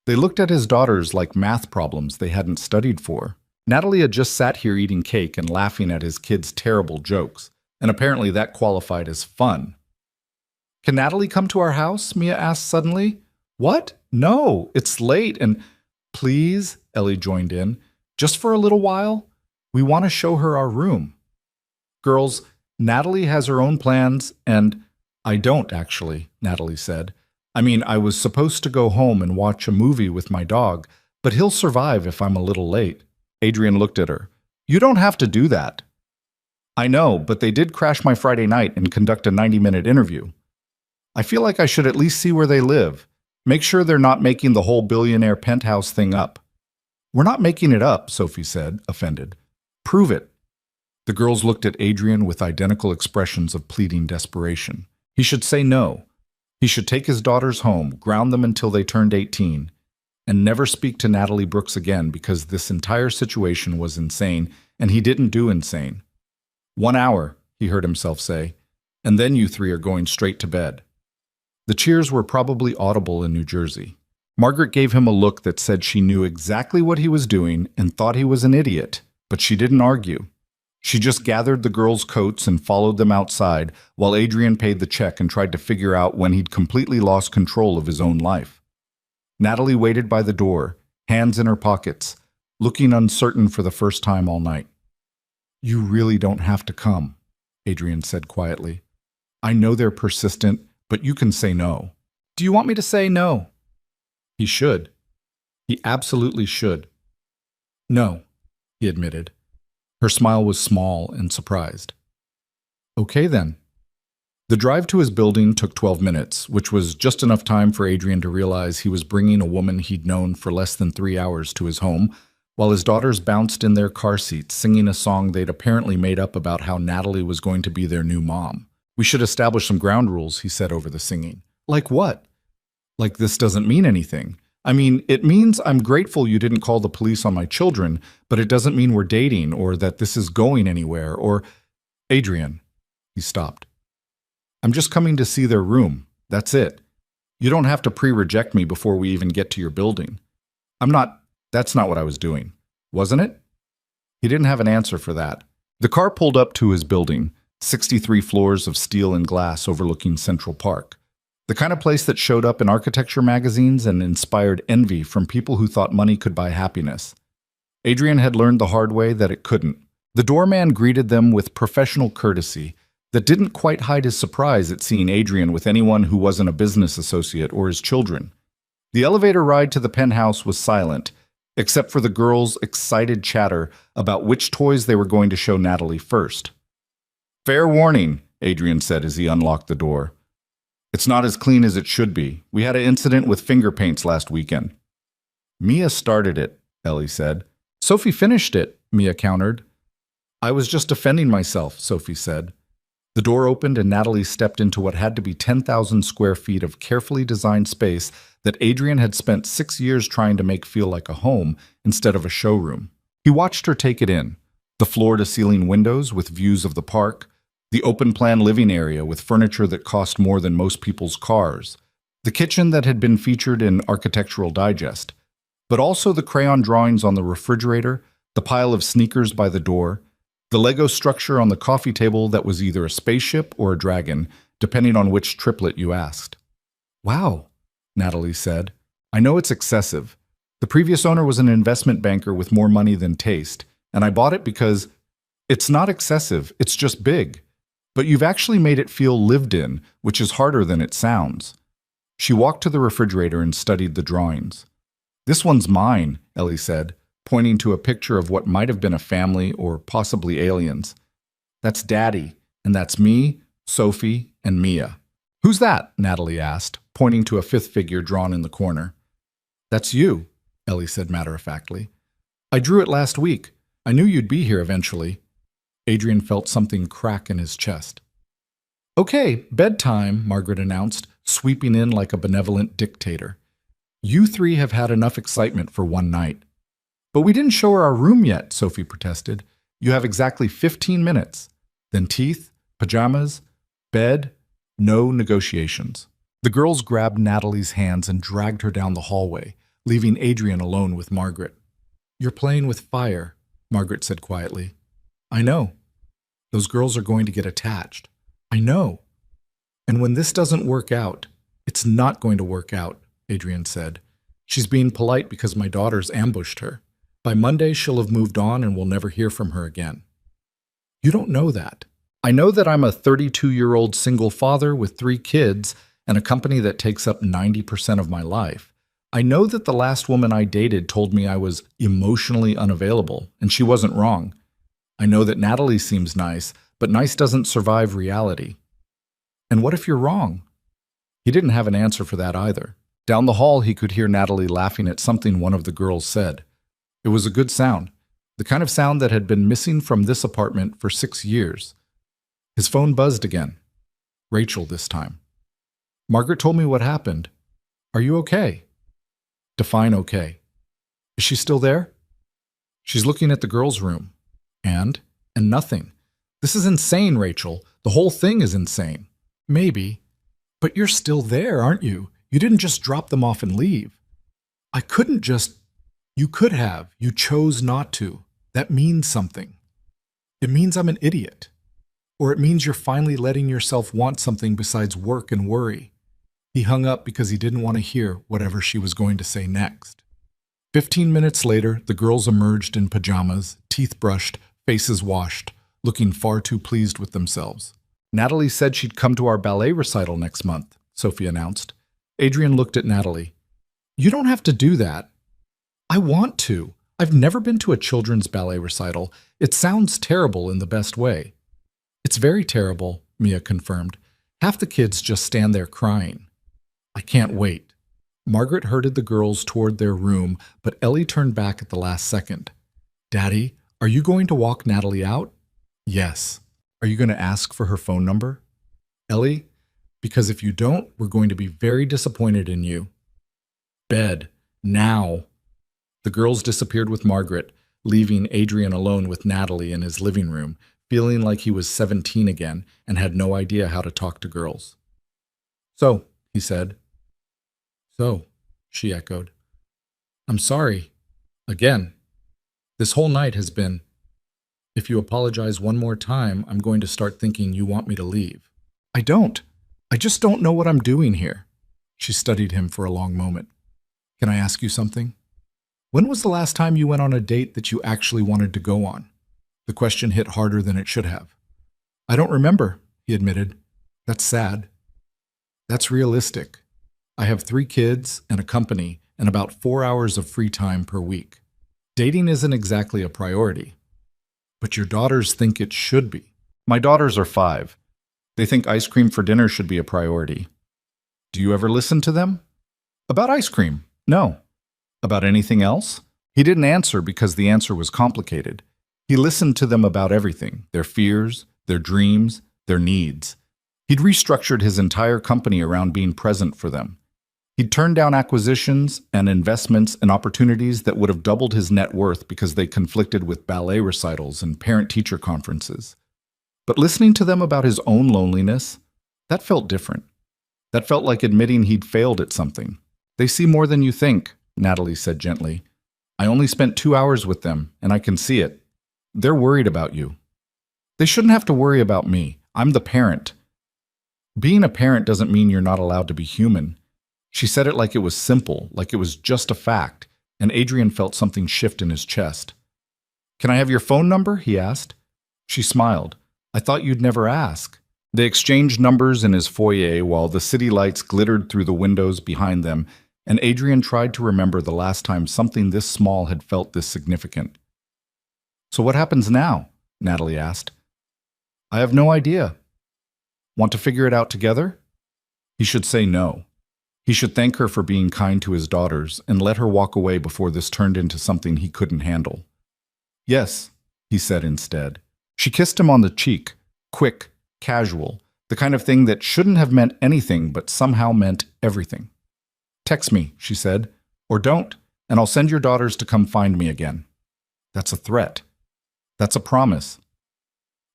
They looked at his daughters like math problems they hadn't studied for. Natalie had just sat here eating cake and laughing at his kids' terrible jokes, and apparently that qualified as fun. Can Natalie come to our house? Mia asked suddenly. What? No, it's late and... Please, Ellie joined in. Just for a little while? We want to show her our room. Girls, Natalie has her own plans and... I don't, actually, Natalie said. I mean, I was supposed to go home and watch a movie with my dog, but he'll survive if I'm a little late. Adrian looked at her. You don't have to do that. I know, but they did crash my Friday night and conduct a 90-minute interview. I feel like I should at least see where they live. Make sure they're not making the whole billionaire penthouse thing up. We're not making it up, Sophie said, offended. Prove it. The girls looked at Adrian with identical expressions of pleading desperation. He should say no. He should take his daughters home, ground them until they turned 18, and never speak to Natalie Brooks again because this entire situation was insane, and he didn't do insane. 1 hour, he heard himself say, and then you 3 are going straight to bed. The cheers were probably audible in New Jersey. Margaret gave him a look that said she knew exactly what he was doing and thought he was an idiot, but she didn't argue. She just gathered the girls' coats and followed them outside while Adrian paid the check and tried to figure out when he'd completely lost control of his own life. Natalie waited by the door, hands in her pockets, looking uncertain for the first time all night. You really don't have to come, Adrian said quietly. I know they're persistent, but you can say no. Do you want me to say no? He should. He absolutely should. No, he admitted. Her smile was small and surprised. Okay then. The drive to his building took 12 minutes, which was just enough time for Adrian to realize he was bringing a woman he'd known for less than 3 hours to his home, while his daughters bounced in their car seats, singing a song they'd apparently made up about how Natalie was going to be their new mom. We should establish some ground rules, he said over the singing. Like what? Like this doesn't mean anything. I mean, it means I'm grateful you didn't call the police on my children, but it doesn't mean we're dating or that this is going anywhere or... Adrian. He stopped. I'm just coming to see their room. That's it. You don't have to pre-reject me before we even get to your building. That's not what I was doing. Wasn't it? He didn't have an answer for that. The car pulled up to his building, 63 floors of steel and glass overlooking Central Park. The kind of place that showed up in architecture magazines and inspired envy from people who thought money could buy happiness. Adrian had learned the hard way that it couldn't. The doorman greeted them with professional courtesy that didn't quite hide his surprise at seeing Adrian with anyone who wasn't a business associate or his children. The elevator ride to the penthouse was silent, except for the girls' excited chatter about which toys they were going to show Natalie first. Fair warning, Adrian said as he unlocked the door. It's not as clean as it should be. We had an incident with finger paints last weekend. Mia started it, Ellie said. Sophie finished it, Mia countered. I was just defending myself, Sophie said. The door opened and Natalie stepped into what had to be 10,000 square feet of carefully designed space that Adrian had spent 6 years trying to make feel like a home instead of a showroom. He watched her take it in, the floor-to-ceiling windows with views of the park, the open-plan living area with furniture that cost more than most people's cars, the kitchen that had been featured in Architectural Digest, but also the crayon drawings on the refrigerator, the pile of sneakers by the door, the Lego structure on the coffee table that was either a spaceship or a dragon, depending on which triplet you asked. Wow, Natalie said. I know it's excessive. The previous owner was an investment banker with more money than taste, and I bought it because it's not excessive, it's just big. But you've actually made it feel lived in, which is harder than it sounds. She walked to the refrigerator and studied the drawings. This one's mine, Ellie said, pointing to a picture of what might have been a family or possibly aliens. That's Daddy, and that's me, Sophie, and Mia. Who's that? Natalie asked, pointing to a fifth figure drawn in the corner. That's you, Ellie said matter-of-factly. I drew it last week. I knew you'd be here eventually. Adrian felt something crack in his chest. Okay, bedtime, Margaret announced, sweeping in like a benevolent dictator. You three have had enough excitement for one night. But we didn't show her our room yet, Sophie protested. You have exactly 15 minutes. Then teeth, pajamas, bed, no negotiations. The girls grabbed Natalie's hands and dragged her down the hallway, leaving Adrian alone with Margaret. You're playing with fire, Margaret said quietly. I know. Those girls are going to get attached. I know. And when this doesn't work out, it's not going to work out, Adrian said. She's being polite because my daughter's ambushed her. By Monday, she'll have moved on and we'll never hear from her again. You don't know that. I know that I'm a 32-year-old single father with 3 kids and a company that takes up 90% of my life. I know that the last woman I dated told me I was emotionally unavailable, and she wasn't wrong. I know that Natalie seems nice, but nice doesn't survive reality. And what if you're wrong? He didn't have an answer for that either. Down the hall, he could hear Natalie laughing at something one of the girls said. It was a good sound, the kind of sound that had been missing from this apartment for 6 years. His phone buzzed again. Rachel this time. Margaret told me what happened. Are you okay? Define okay. Is she still there? She's looking at the girls' room. And nothing. This is insane, Rachel. The whole thing is insane. Maybe. But you're still there, aren't you? You didn't just drop them off and leave. I couldn't just... You could have. You chose not to. That means something. It means I'm an idiot. Or it means you're finally letting yourself want something besides work and worry. He hung up because he didn't want to hear whatever she was going to say next. 15 minutes later, the girls emerged in pajamas, teeth brushed, faces washed, looking far too pleased with themselves. Natalie said she'd come to our ballet recital next month, Sophie announced. Adrian looked at Natalie. You don't have to do that. I want to. I've never been to a children's ballet recital. It sounds terrible in the best way. It's very terrible, Mia confirmed. Half the kids just stand there crying. I can't wait. Margaret herded the girls toward their room, but Ellie turned back at the last second. Daddy, are you going to walk Natalie out? Yes. Are you going to ask for her phone number? Ellie, because if you don't, we're going to be very disappointed in you. Bed. Now. The girls disappeared with Margaret, leaving Adrian alone with Natalie in his living room, feeling like he was 17 again and had no idea how to talk to girls. So, he said. So, she echoed. I'm sorry. Again. This whole night has been... If you apologize one more time, I'm going to start thinking you want me to leave. I don't. I just don't know what I'm doing here. She studied him for a long moment. Can I ask you something? When was the last time you went on a date that you actually wanted to go on? The question hit harder than it should have. I don't remember, he admitted. That's sad. That's realistic. I have 3 kids and a company and about 4 hours of free time per week. Dating isn't exactly a priority. But your daughters think it should be. My daughters are 5. They think ice cream for dinner should be a priority. Do you ever listen to them? About ice cream? No. About anything else? He didn't answer because the answer was complicated. He listened to them about everything, their fears, their dreams, their needs. He'd restructured his entire company around being present for them. He'd turned down acquisitions and investments and opportunities that would have doubled his net worth because they conflicted with ballet recitals and parent-teacher conferences. But listening to them about his own loneliness, that felt different. That felt like admitting he'd failed at something. They see more than you think, Natalie said gently. I only spent 2 hours with them, and I can see it. They're worried about you. They shouldn't have to worry about me. I'm the parent. Being a parent doesn't mean you're not allowed to be human. She said it like it was simple, like it was just a fact, and Adrian felt something shift in his chest. Can I have your phone number? He asked. She smiled. I thought you'd never ask. They exchanged numbers in his foyer while the city lights glittered through the windows behind them, and Adrian tried to remember the last time something this small had felt this significant. So what happens now? Natalie asked. I have no idea. Want to figure it out together? He should say no. He should thank her for being kind to his daughters and let her walk away before this turned into something he couldn't handle. Yes, he said instead. She kissed him on the cheek, quick, casual, the kind of thing that shouldn't have meant anything but somehow meant everything. Text me, she said, or don't, and I'll send your daughters to come find me again. That's a threat. That's a promise.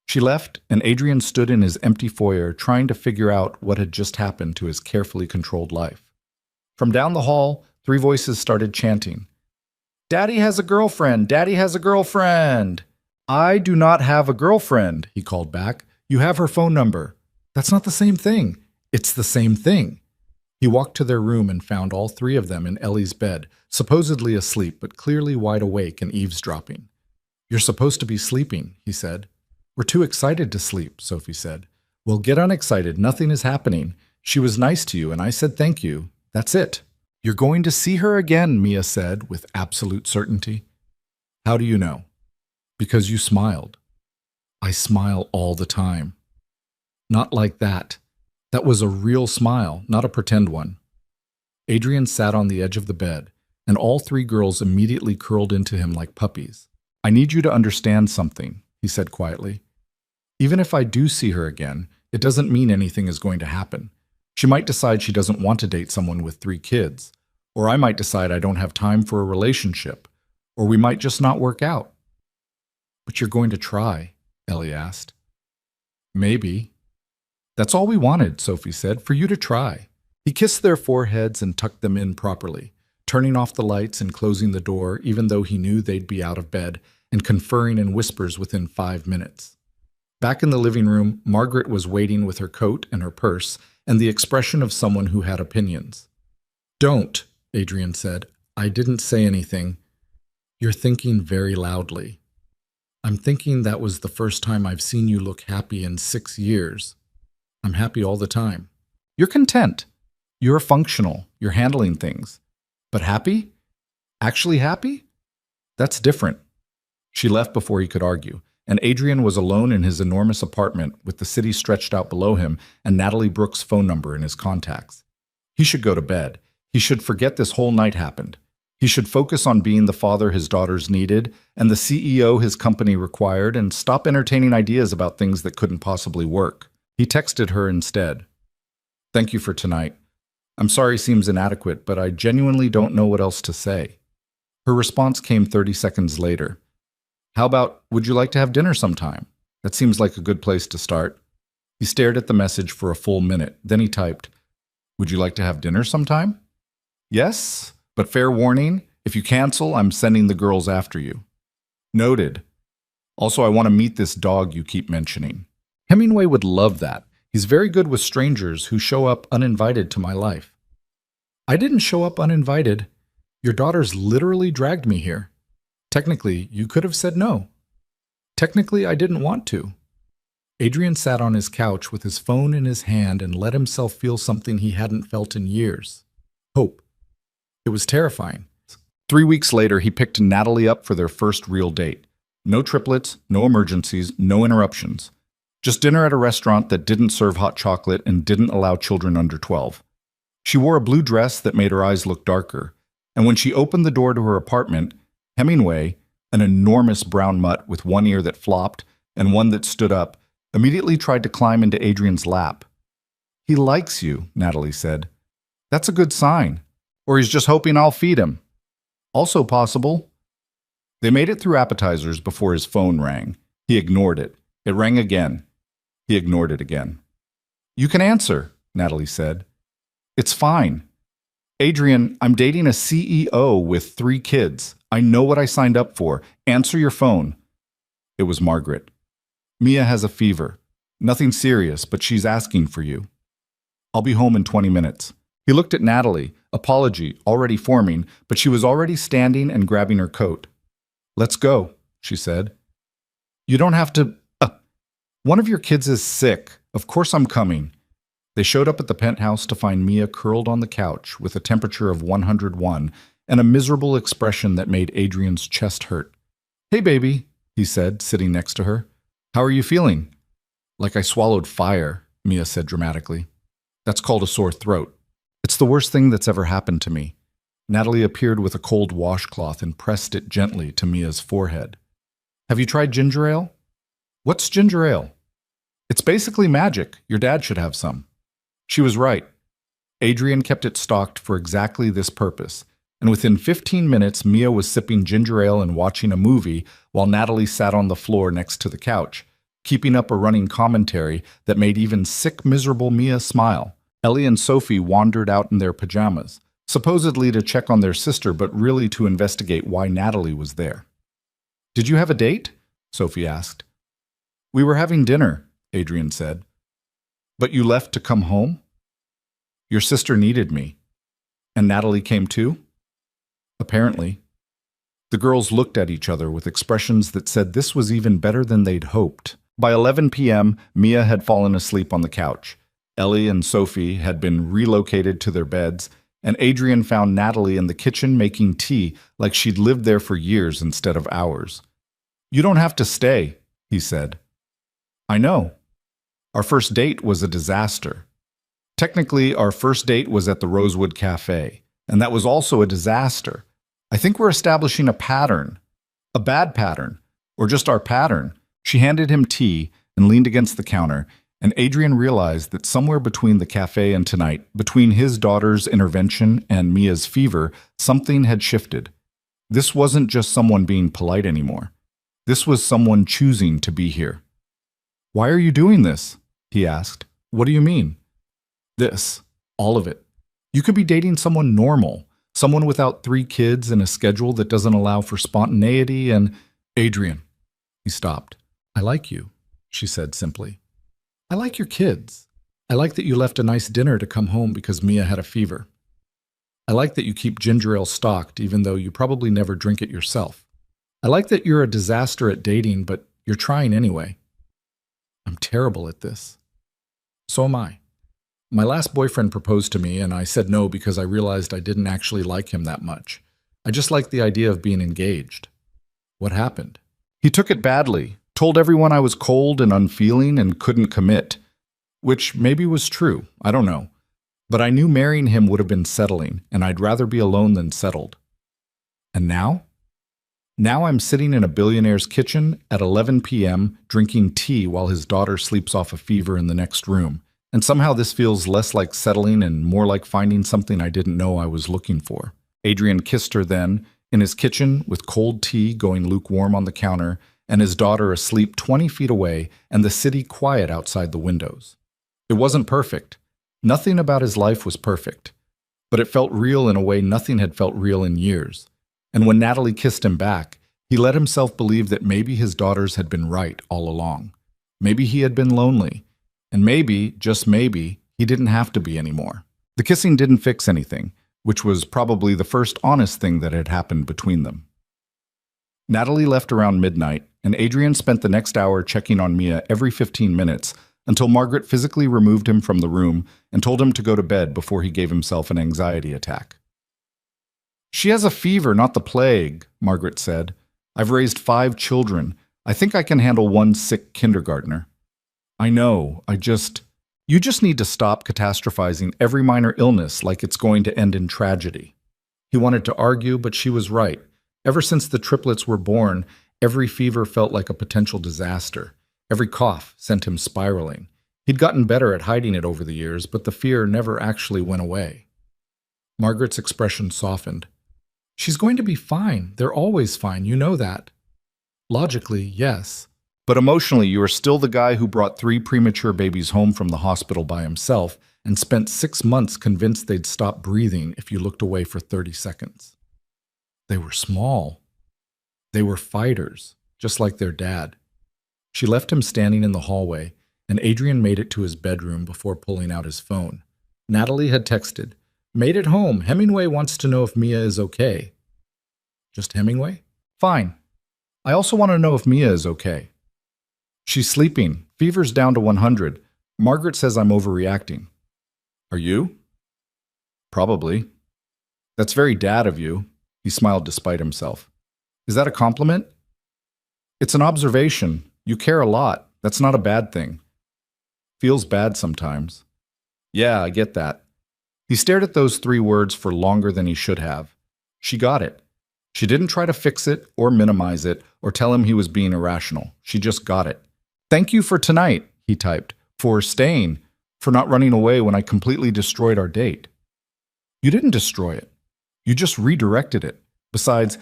She left, and Adrian stood in his empty foyer trying to figure out what had just happened to his carefully controlled life. From down the hall, 3 voices started chanting. Daddy has a girlfriend! Daddy has a girlfriend! I do not have a girlfriend, he called back. You have her phone number. That's not the same thing. It's the same thing. He walked to their room and found all 3 of them in Ellie's bed, supposedly asleep but clearly wide awake and eavesdropping. You're supposed to be sleeping, he said. We're too excited to sleep, Sophie said. Well, get unexcited. Nothing is happening. She was nice to you, and I said thank you. That's it. You're going to see her again, Mia said with absolute certainty. How do you know? Because you smiled. I smile all the time. Not like that. That was a real smile, not a pretend one. Adrian sat on the edge of the bed, and all 3 girls immediately curled into him like puppies. I need you to understand something, he said quietly. Even if I do see her again, it doesn't mean anything is going to happen. She might decide she doesn't want to date someone with 3 kids, or I might decide I don't have time for a relationship, or we might just not work out. But you're going to try, Ellie asked. Maybe. That's all we wanted, Sophie said, for you to try. He kissed their foreheads and tucked them in properly, turning off the lights and closing the door even though he knew they'd be out of bed, and conferring in whispers within 5 minutes. Back in the living room, Margaret was waiting with her coat and her purse and the expression of someone who had opinions. Don't, Adrian said. I didn't say anything. You're thinking very loudly. I'm thinking that was the first time I've seen you look happy in 6 years. I'm happy all the time. You're content. You're functional. You're handling things. But happy? Actually happy? That's different. She left before he could argue, and Adrian was alone in his enormous apartment with the city stretched out below him and Natalie Brooks' phone number in his contacts. He should go to bed. He should forget this whole night happened. He should focus on being the father his daughters needed and the CEO his company required and stop entertaining ideas about things that couldn't possibly work. He texted her instead. Thank you for tonight. I'm sorry seems inadequate, but I genuinely don't know what else to say. Her response came 30 seconds later. How about, would you like to have dinner sometime? That seems like a good place to start. He stared at the message for a full minute. Then he typed, would you like to have dinner sometime? Yes, but fair warning, if you cancel, I'm sending the girls after you. Noted. Also, I want to meet this dog you keep mentioning. Hemingway would love that. He's very good with strangers who show up uninvited to my life. I didn't show up uninvited. Your daughters literally dragged me here. Technically, you could have said no. Technically, I didn't want to. Adrian sat on his couch with his phone in his hand and let himself feel something he hadn't felt in years. hope. It was terrifying. 3 weeks later, he picked Natalie up for their first real date. No triplets, no emergencies, no interruptions. Just dinner at a restaurant that didn't serve hot chocolate and didn't allow children under 12. She wore a blue dress that made her eyes look darker, and when she opened the door to her apartment, Hemingway, an enormous brown mutt with one ear that flopped and one that stood up, immediately tried to climb into Adrian's lap. "He likes you," Natalie said. "That's a good sign. Or he's just hoping I'll feed him." Also possible. They made it through appetizers before his phone rang. He ignored it. It rang again. He ignored it again. "You can answer," Natalie said. "It's fine. Adrian, I'm dating a CEO with 3 kids. I know what I signed up for. Answer your phone." It was Margaret. "Mia has a fever. Nothing serious, but she's asking for you. I'll be home in 20 minutes. He looked at Natalie, apology already forming, but she was already standing and grabbing her coat. "Let's go," she said. "You don't have to... One of your kids is sick. Of course I'm coming." They showed up at the penthouse to find Mia curled on the couch with a temperature of 101 and a miserable expression that made Adrian's chest hurt. "Hey, baby," he said, sitting next to her. "How are you feeling?" "Like I swallowed fire," Mia said dramatically. "That's called a sore throat. It's the worst thing that's ever happened to me." Natalie appeared with a cold washcloth and pressed it gently to Mia's forehead. "Have you tried ginger ale?" "What's ginger ale?" "It's basically magic. Your dad should have some." She was right. Adrian kept it stocked for exactly this purpose, and within 15 minutes Mia was sipping ginger ale and watching a movie while Natalie sat on the floor next to the couch, keeping up a running commentary that made even sick, miserable Mia smile. Ellie and Sophie wandered out in their pajamas, supposedly to check on their sister, but really to investigate why Natalie was there. "Did you have a date?" Sophie asked. "We were having dinner," Adrian said. "But you left to come home?" "Your sister needed me." "And Natalie came too?" "Apparently." The girls looked at each other with expressions that said this was even better than they'd hoped. By 11 p.m., Mia had fallen asleep on the couch. Ellie and Sophie had been relocated to their beds, and Adrian found Natalie in the kitchen making tea like she'd lived there for years instead of hours. "You don't have to stay," he said. "I know. Our first date was a disaster. Technically, our first date was at the Rosewood Cafe, and that was also a disaster. I think we're establishing a pattern. A bad pattern. Or just our pattern." She handed him tea and leaned against the counter, and Adrian realized that somewhere between the cafe and tonight, between his daughter's intervention and Mia's fever, something had shifted. This wasn't just someone being polite anymore. This was someone choosing to be here. "Why are you doing this?" he asked. "What do you mean?" "This. All of it. You could be dating someone normal, someone without 3 kids and a schedule that doesn't allow for spontaneity and—" "Adrian." He stopped. "I like you," she said simply. "I like your kids. I like that you left a nice dinner to come home because Mia had a fever. I like that you keep ginger ale stocked even though you probably never drink it yourself. I like that you're a disaster at dating, but you're trying anyway. I'm terrible at this. So am I. My last boyfriend proposed to me, and I said no because I realized I didn't actually like him that much. I just liked the idea of being engaged. What happened? He took it badly, told everyone I was cold and unfeeling and couldn't commit, which maybe was true, I don't know. But I knew marrying him would have been settling, and I'd rather be alone than settled. And now? Now I'm sitting in a billionaire's kitchen at 11 p.m. drinking tea while his daughter sleeps off a fever in the next room. And somehow this feels less like settling and more like finding something I didn't know I was looking for. Adrian kissed her then, in his kitchen with cold tea going lukewarm on the counter, and his daughter asleep 20 feet away and the city quiet outside the windows. It wasn't perfect. Nothing about his life was perfect. But it felt real in a way nothing had felt real in years. And when Natalie kissed him back, he let himself believe that maybe his daughters had been right all along. Maybe he had been lonely. And maybe, just maybe, he didn't have to be anymore. The kissing didn't fix anything, which was probably the first honest thing that had happened between them. Natalie left around midnight, and Adrian spent the next hour checking on Mia every 15 minutes, until Margaret physically removed him from the room and told him to go to bed before he gave himself an anxiety attack. "She has a fever, not the plague," Margaret said. "I've raised 5 children. I think I can handle one sick kindergartner." "I know, You just need to stop catastrophizing every minor illness like it's going to end in tragedy." He wanted to argue, but she was right. Ever since the triplets were born, every fever felt like a potential disaster. Every cough sent him spiraling. He'd gotten better at hiding it over the years, but the fear never actually went away. Margaret's expression softened. "She's going to be fine. They're always fine. You know that." "Logically, yes. But emotionally, you are still the guy who brought 3 premature babies home from the hospital by himself and spent 6 months convinced they'd stop breathing if you looked away for 30 seconds. They were small. They were fighters, just like their dad." She left him standing in the hallway, and Adrian made it to his bedroom before pulling out his phone. Natalie had texted, "Made it home. Hemingway wants to know if Mia is okay." "Just Hemingway? Fine. I also want to know if Mia is okay." "She's sleeping. Fever's down to 100. Margaret says I'm overreacting." "Are you?" "Probably." "That's very dad of you." He smiled despite himself. "Is that a compliment?" "It's an observation. You care a lot. That's not a bad thing." "Feels bad sometimes." "Yeah, I get that." He stared at those 3 words for longer than he should have. She got it. She didn't try to fix it or minimize it or tell him he was being irrational. She just got it. "Thank you for tonight," he typed, "for staying, for not running away when I completely destroyed our date." "You didn't destroy it. You just redirected it. Besides,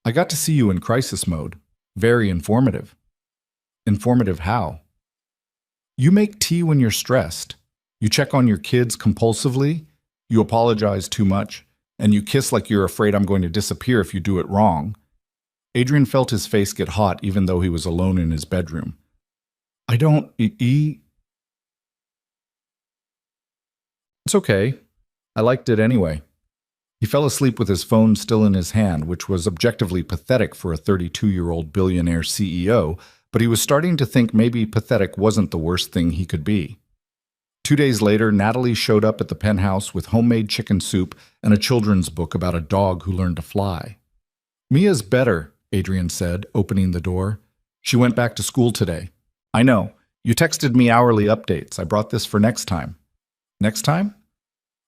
I got to see you in crisis mode. Very informative." "Informative how?" "You make tea when you're stressed. You check on your kids compulsively. You apologize too much. And you kiss like you're afraid I'm going to disappear if you do it wrong." Adrian felt his face get hot even though he was alone in his bedroom. "I don't It's okay. I liked it anyway." He fell asleep with his phone still in his hand, which was objectively pathetic for a 32-year-old billionaire CEO, but he was starting to think maybe pathetic wasn't the worst thing he could be. 2 days later, Natalie showed up at the penthouse with homemade chicken soup and a children's book about a dog who learned to fly. "Mia's better," Adrian said, opening the door. "She went back to school today." "I know. You texted me hourly updates. I brought this for next time." "Next time?"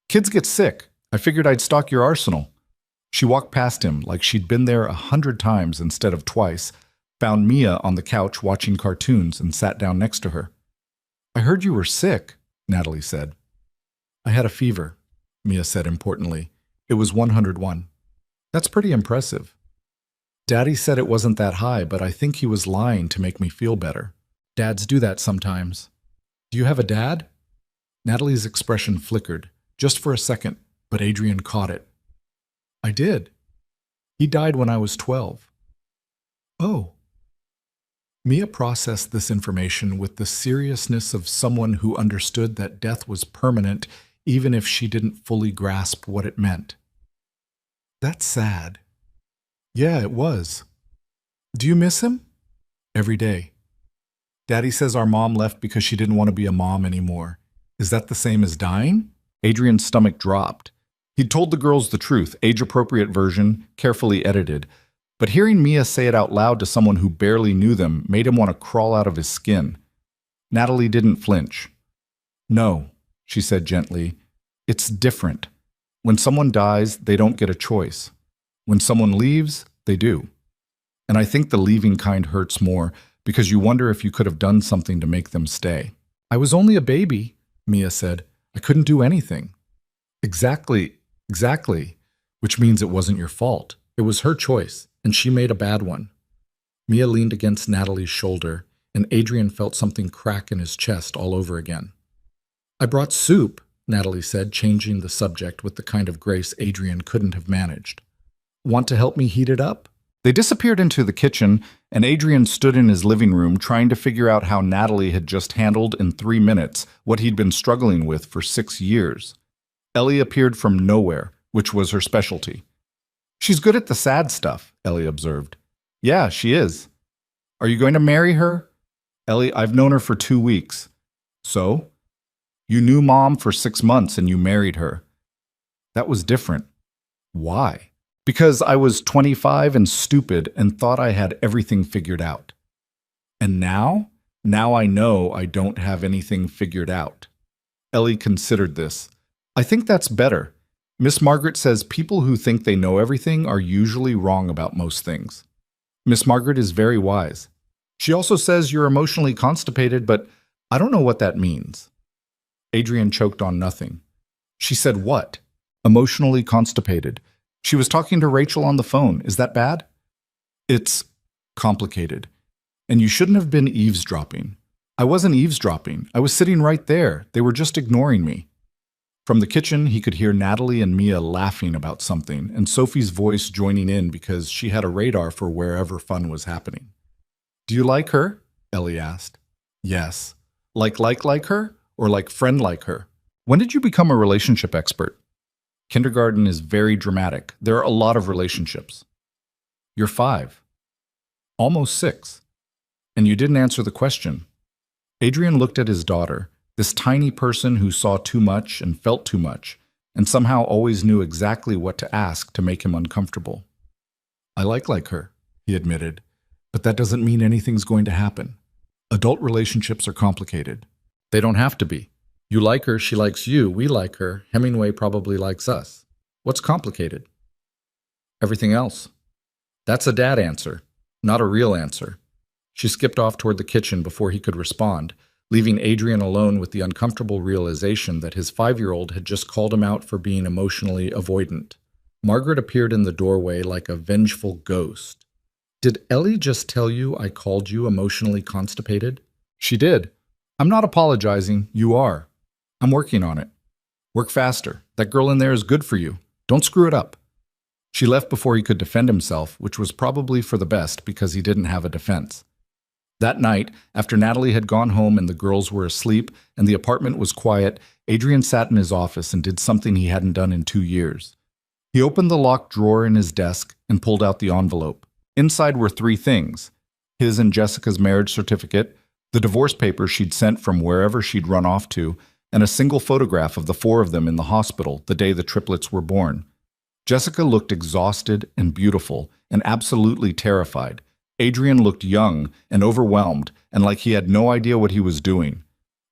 "Kids get sick. I figured I'd stock your arsenal." She walked past him like she'd been there 100 times instead of twice, found Mia on the couch watching cartoons, and sat down next to her. "I heard you were sick," Natalie said. "I had a fever," Mia said importantly. "It was 101. "That's pretty impressive." "Daddy said it wasn't that high, but I think he was lying to make me feel better. Dads do that sometimes." "Do you have a dad?" Natalie's expression flickered, just for a second, but Adrian caught it. "I did. He died when I was 12. "Oh." Mia processed this information with the seriousness of someone who understood that death was permanent even if she didn't fully grasp what it meant. "That's sad." "Yeah, it was." "Do you miss him?" "Every day. Daddy says our mom left because she didn't want to be a mom anymore. Is that the same as dying?" Adrian's stomach dropped. He'd told the girls the truth, age-appropriate version, carefully edited. But hearing Mia say it out loud to someone who barely knew them made him want to crawl out of his skin. Natalie didn't flinch. "No," she said gently. "It's different. When someone dies, they don't get a choice. When someone leaves, they do. And I think the leaving kind hurts more because you wonder if you could have done something to make them stay." "I was only a baby," Mia said. "I couldn't do anything." Exactly. Which means it wasn't your fault. It was her choice, and she made a bad one." Mia leaned against Natalie's shoulder, and Adrian felt something crack in his chest all over again. "I brought soup," Natalie said, changing the subject with the kind of grace Adrian couldn't have managed. "Want to help me heat it up?" They disappeared into the kitchen, and Adrian stood in his living room trying to figure out how Natalie had just handled in 3 minutes what he'd been struggling with for 6 years. Ellie appeared from nowhere, which was her specialty. "She's good at the sad stuff," Ellie observed. "Yeah, she is." "Are you going to marry her?" "Ellie, I've known her for 2 weeks. So? You knew Mom for 6 months and you married her. That was different. Why? Because I was 25 and stupid and thought I had everything figured out. And now? Now I know I don't have anything figured out. Ellie considered this. I think that's better. Miss Margaret says people who think they know everything are usually wrong about most things. Miss Margaret is very wise. She also says you're emotionally constipated, but I don't know what that means. Adrian choked on nothing. She said what? Emotionally constipated. She was talking to Rachel on the phone. Is that bad? It's complicated. And you shouldn't have been eavesdropping. I wasn't eavesdropping. I was sitting right there. They were just ignoring me. From the kitchen, he could hear Natalie and Mia laughing about something, and Sophie's voice joining in because she had a radar for wherever fun was happening. Do you like her? Ellie asked. Yes. Like her? Or like friend like her? When did you become a relationship expert? Kindergarten is very dramatic. There are a lot of relationships. You're 5. Almost 6. And you didn't answer the question. Adrian looked at his daughter, this tiny person who saw too much and felt too much, and somehow always knew exactly what to ask to make him uncomfortable. I like her, he admitted, but that doesn't mean anything's going to happen. Adult relationships are complicated. They don't have to be. You like her, she likes you, we like her, Hemingway probably likes us. What's complicated? Everything else. That's a dad answer, not a real answer. She skipped off toward the kitchen before he could respond, leaving Adrian alone with the uncomfortable realization that his 5-year-old had just called him out for being emotionally avoidant. Margaret appeared in the doorway like a vengeful ghost. Did Ellie just tell you I called you emotionally constipated? She did. I'm not apologizing, you are. I'm working on it. Work faster. That girl in there is good for you. Don't screw it up. She left before he could defend himself, which was probably for the best because he didn't have a defense. That night, after Natalie had gone home and the girls were asleep and the apartment was quiet, Adrian sat in his office and did something he hadn't done in 2 years. He opened the locked drawer in his desk and pulled out the envelope. Inside were 3 things: his and Jessica's marriage certificate, the divorce papers she'd sent from wherever she'd run off to, and a single photograph of the 4 of them in the hospital the day the triplets were born. Jessica looked exhausted and beautiful and absolutely terrified. Adrian looked young and overwhelmed and like he had no idea what he was doing.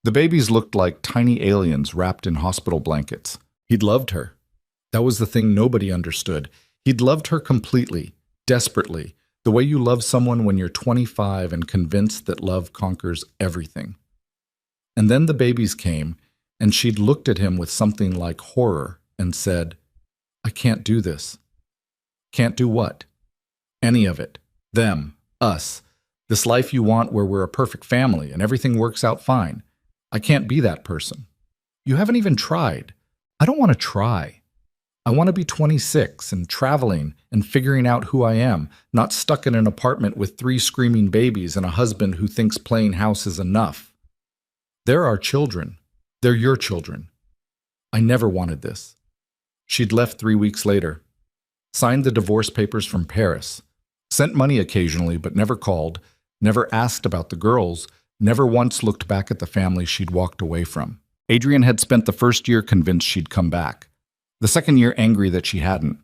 The babies looked like tiny aliens wrapped in hospital blankets. He'd loved her. That was the thing nobody understood. He'd loved her completely, desperately, the way you love someone when you're 25 and convinced that love conquers everything. And then the babies came, and she'd looked at him with something like horror and said, I can't do this. Can't do what? Any of it. Them. Us. This life you want where we're a perfect family and everything works out fine. I can't be that person. You haven't even tried. I don't want to try. I want to be 26 and traveling and figuring out who I am, not stuck in an apartment with 3 screaming babies and a husband who thinks playing house is enough. They're our children. They're your children. I never wanted this. She'd left 3 weeks later, signed the divorce papers from Paris, sent money occasionally but never called, never asked about the girls, never once looked back at the family she'd walked away from. Adrian had spent the first year convinced she'd come back, the second year angry that she hadn't.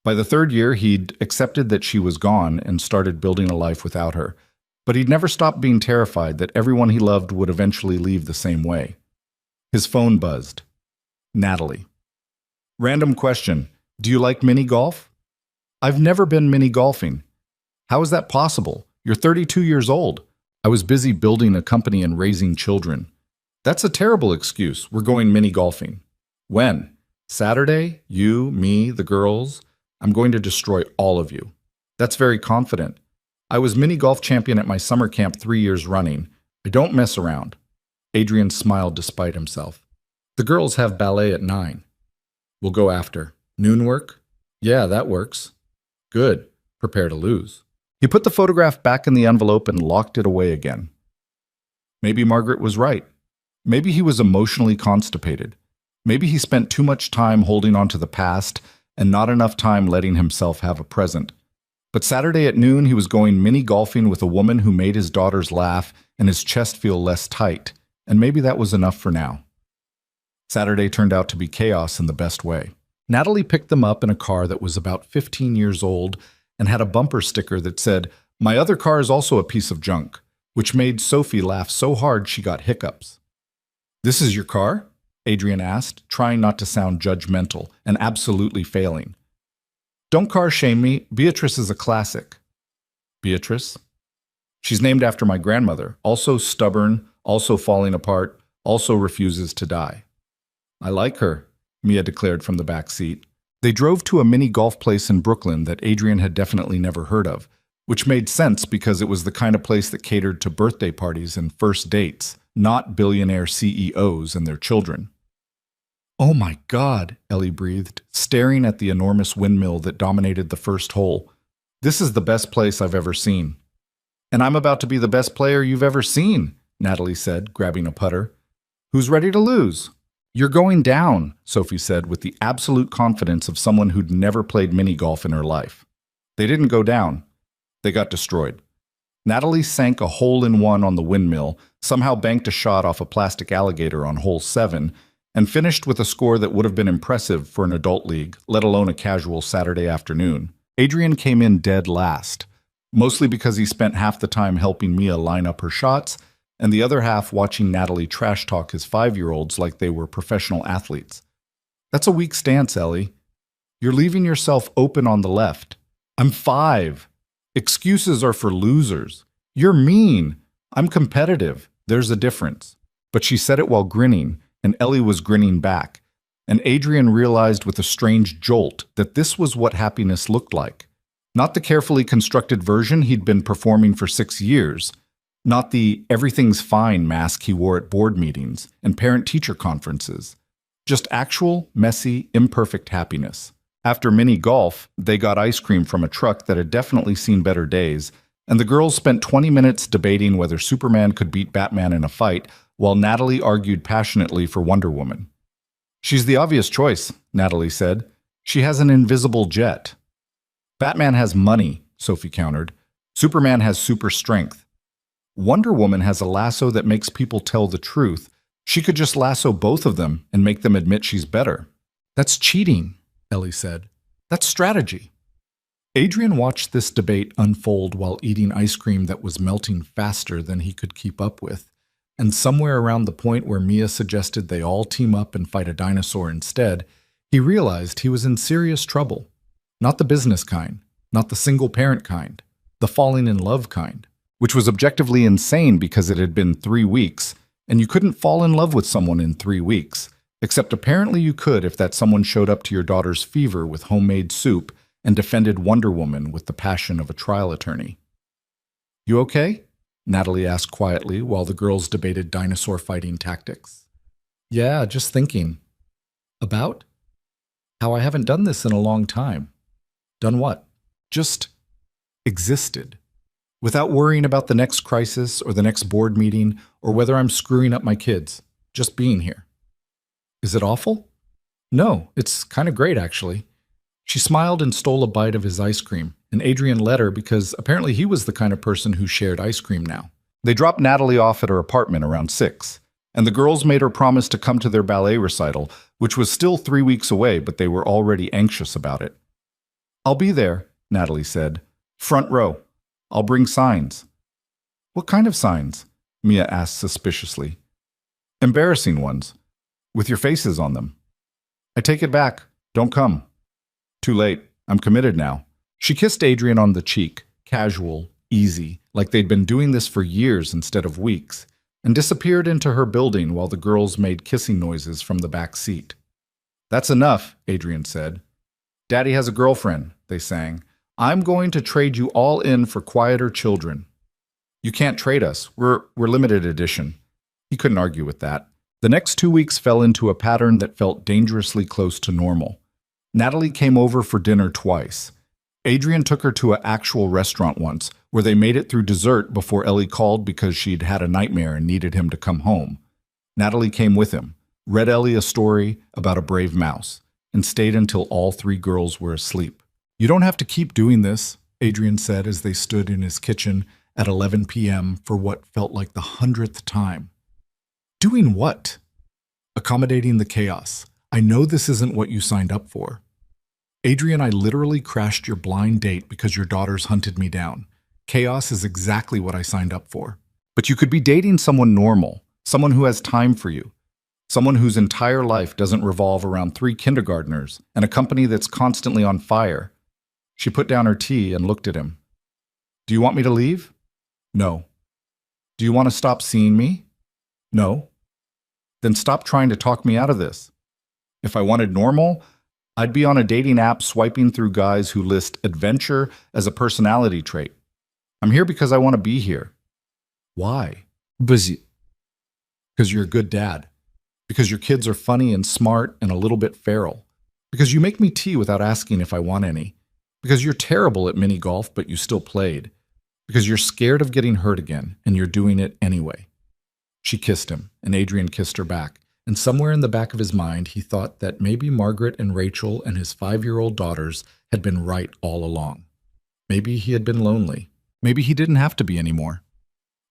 By the 3rd year, he'd accepted that she was gone and started building a life without her. But he'd never stopped being terrified that everyone he loved would eventually leave the same way. His phone buzzed. Natalie. Random question. Do you like mini golf? I've never been mini golfing. How is that possible? You're 32 years old. I was busy building a company and raising children. That's a terrible excuse. We're going mini golfing. When? Saturday? You, me, the girls? I'm going to destroy all of you. That's very confident. I was mini golf champion at my summer camp 3 years running. I don't mess around. Adrian smiled despite himself. The girls have ballet at 9. We'll go after. Noon work? Yeah, that works. Good. Prepare to lose. He put the photograph back in the envelope and locked it away again. Maybe Margaret was right. Maybe he was emotionally constipated. Maybe he spent too much time holding on to the past and not enough time letting himself have a present. But Saturday at noon, he was going mini golfing with a woman who made his daughters laugh and his chest feel less tight. and maybe that was enough for now. Saturday turned out to be chaos in the best way. Natalie picked them up in a car that was about 15 years old and had a bumper sticker that said, "My other car is also a piece of junk," which made Sophie laugh so hard she got hiccups. "This is your car?" Adrian asked, trying not to sound judgmental and absolutely failing. "Don't car shame me. Beatrice is a classic." "Beatrice?" "She's named after my grandmother, also stubborn, also falling apart, also refuses to die." "I like her," Mia declared from the back seat. They drove to a mini golf place in Brooklyn that Adrian had definitely never heard of, which made sense because it was the kind of place that catered to birthday parties and first dates, not billionaire CEOs and their children. "Oh my God," Ellie breathed, staring at the enormous windmill that dominated the first hole. "This is the best place I've ever seen." "And I'm about to be the best player you've ever seen," Natalie said, grabbing a putter. "Who's ready to lose?" "You're going down," Sophie said with the absolute confidence of someone who'd never played mini-golf in her life. They didn't go down. They got destroyed. Natalie sank a hole-in-one on the windmill, somehow banked a shot off a plastic alligator on hole 7, and finished with a score that would have been impressive for an adult league, let alone a casual Saturday afternoon. Adrian came in dead last, mostly because he spent half the time helping Mia line up her shots, and the other half watching Natalie trash-talk his 5-year-olds like they were professional athletes. "That's a weak stance, Ellie. You're leaving yourself open on the left. I'm 5. Excuses are for losers. You're mean. I'm competitive. There's a difference." But she said it while grinning, and Ellie was grinning back, and Adrian realized with a strange jolt that this was what happiness looked like. Not the carefully constructed version he'd been performing for 6 years, not the everything's fine mask he wore at board meetings and parent-teacher conferences, just actual, messy, imperfect happiness. After mini-golf, they got ice cream from a truck that had definitely seen better days, and the girls spent 20 minutes debating whether Superman could beat Batman in a fight, while Natalie argued passionately for Wonder Woman. "She's the obvious choice," Natalie said. "She has an invisible jet." "Batman has money," Sophie countered. "Superman has super strength. Wonder Woman has a lasso that makes people tell the truth. She could just lasso both of them and make them admit she's better." "That's cheating," Ellie said. "That's strategy." Adrian watched this debate unfold while eating ice cream that was melting faster than he could keep up with, and somewhere around the point where Mia suggested they all team up and fight a dinosaur instead, he realized he was in serious trouble. Not the business kind, not the single-parent kind, the falling in love kind, which was objectively insane because it had been 3 weeks, and you couldn't fall in love with someone in 3 weeks, except apparently you could if that someone showed up to your daughter's fever with homemade soup and defended Wonder Woman with the passion of a trial attorney. "You okay?" Natalie asked quietly while the girls debated dinosaur fighting tactics. "Yeah, just thinking. About? How I haven't done this in a long time." "Done what?" "Just existed. Without worrying about the next crisis or the next board meeting or whether I'm screwing up my kids. Just being here." "Is it awful?" "No, it's kind of great, actually." She smiled and stole a bite of his ice cream, and Adrian let her because apparently he was the kind of person who shared ice cream now. They dropped Natalie off at her apartment around 6, and the girls made her promise to come to their ballet recital, which was still 3 weeks away, but they were already anxious about it. "I'll be there," Natalie said. "Front row. I'll bring signs." "What kind of signs?" Mia asked suspiciously. "Embarrassing ones, with your faces on them." "I take it back. Don't come." "Too late. I'm committed now." She kissed Adrian on the cheek, casual, easy, like they'd been doing this for years instead of weeks, and disappeared into her building while the girls made kissing noises from the back seat. "That's enough," Adrian said. "Daddy has a girlfriend," they sang. "I'm going to trade you all in for quieter children." "You can't trade us. We're limited edition." He couldn't argue with that. The next 2 weeks fell into a pattern that felt dangerously close to normal. Natalie came over for dinner twice. Adrian took her to an actual restaurant once, where they made it through dessert before Ellie called because she'd had a nightmare and needed him to come home. Natalie came with him, read Ellie a story about a brave mouse, and stayed until all 3 girls were asleep. "You don't have to keep doing this," Adrian said as they stood in his kitchen at 11 p.m. for what felt like the 100th time. Doing what? Accommodating the chaos. I know this isn't what you signed up for. Adrian, I literally crashed your blind date because your daughters hunted me down. Chaos is exactly what I signed up for. But you could be dating someone normal, someone who has time for you, someone whose entire life doesn't revolve around 3 kindergartners and a company that's constantly on fire. She put down her tea and looked at him. Do you want me to leave? No. Do you want to stop seeing me? No. Then stop trying to talk me out of this. If I wanted normal, I'd be on a dating app swiping through guys who list adventure as a personality trait. I'm here because I want to be here. Why? Because you're a good dad. Because your kids are funny and smart and a little bit feral. Because you make me tea without asking if I want any. Because you're terrible at mini golf, but you still played. Because you're scared of getting hurt again, and you're doing it anyway. She kissed him, and Adrian kissed her back. And somewhere in the back of his mind, he thought that maybe Margaret and Rachel and his 5-year-old daughters had been right all along. Maybe he had been lonely. Maybe he didn't have to be anymore.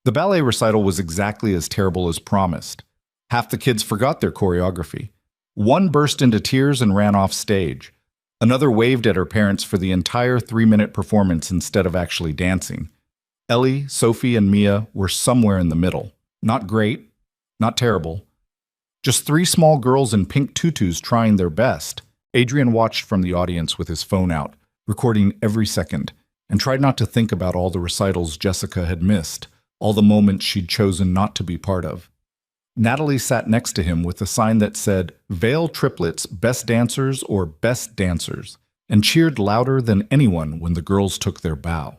The ballet recital was exactly as terrible as promised. Half the kids forgot their choreography. One burst into tears and ran off stage. Another waved at her parents for the entire 3-minute performance instead of actually dancing. Ellie, Sophie, and Mia were somewhere in the middle. Not great, not terrible. Just 3 small girls in pink tutus trying their best. Adrian watched from the audience with his phone out, recording every second, and tried not to think about all the recitals Jessica had missed, all the moments she'd chosen not to be part of. Natalie sat next to him with a sign that said, Vale Triplets, Best Dancers or Best Dancers, and cheered louder than anyone when the girls took their bow.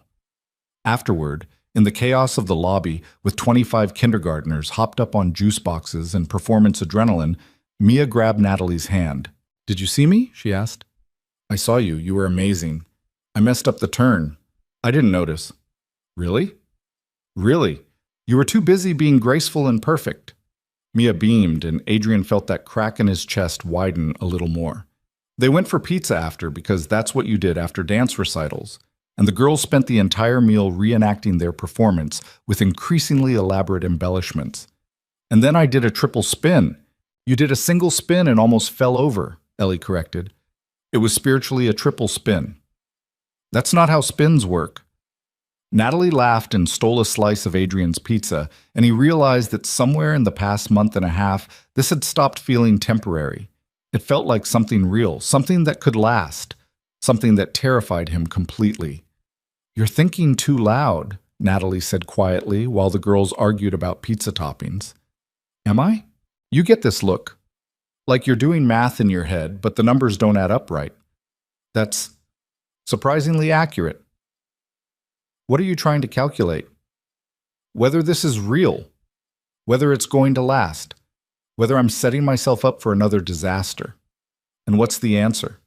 Afterward, in the chaos of the lobby, with 25 kindergartners hopped up on juice boxes and performance adrenaline, Mia grabbed Natalie's hand. Did you see me? She asked. I saw you. You were amazing. I messed up the turn. I didn't notice. Really? Really? You were too busy being graceful and perfect. Mia beamed, and Adrian felt that crack in his chest widen a little more. They went for pizza after, because that's what you did after dance recitals, and the girls spent the entire meal reenacting their performance with increasingly elaborate embellishments. And then I did a triple spin. You did a single spin and almost fell over, Ellie corrected. It was spiritually a triple spin. That's not how spins work. Natalie laughed and stole a slice of Adrian's pizza, and he realized that somewhere in the past month and a half, this had stopped feeling temporary. It felt like something real, something that could last, something that terrified him completely. You're thinking too loud, Natalie said quietly while the girls argued about pizza toppings. Am I? You get this look. Like you're doing math in your head, but the numbers don't add up right. That's surprisingly accurate. What are you trying to calculate? Whether this is real, whether it's going to last, whether I'm setting myself up for another disaster. And what's the answer?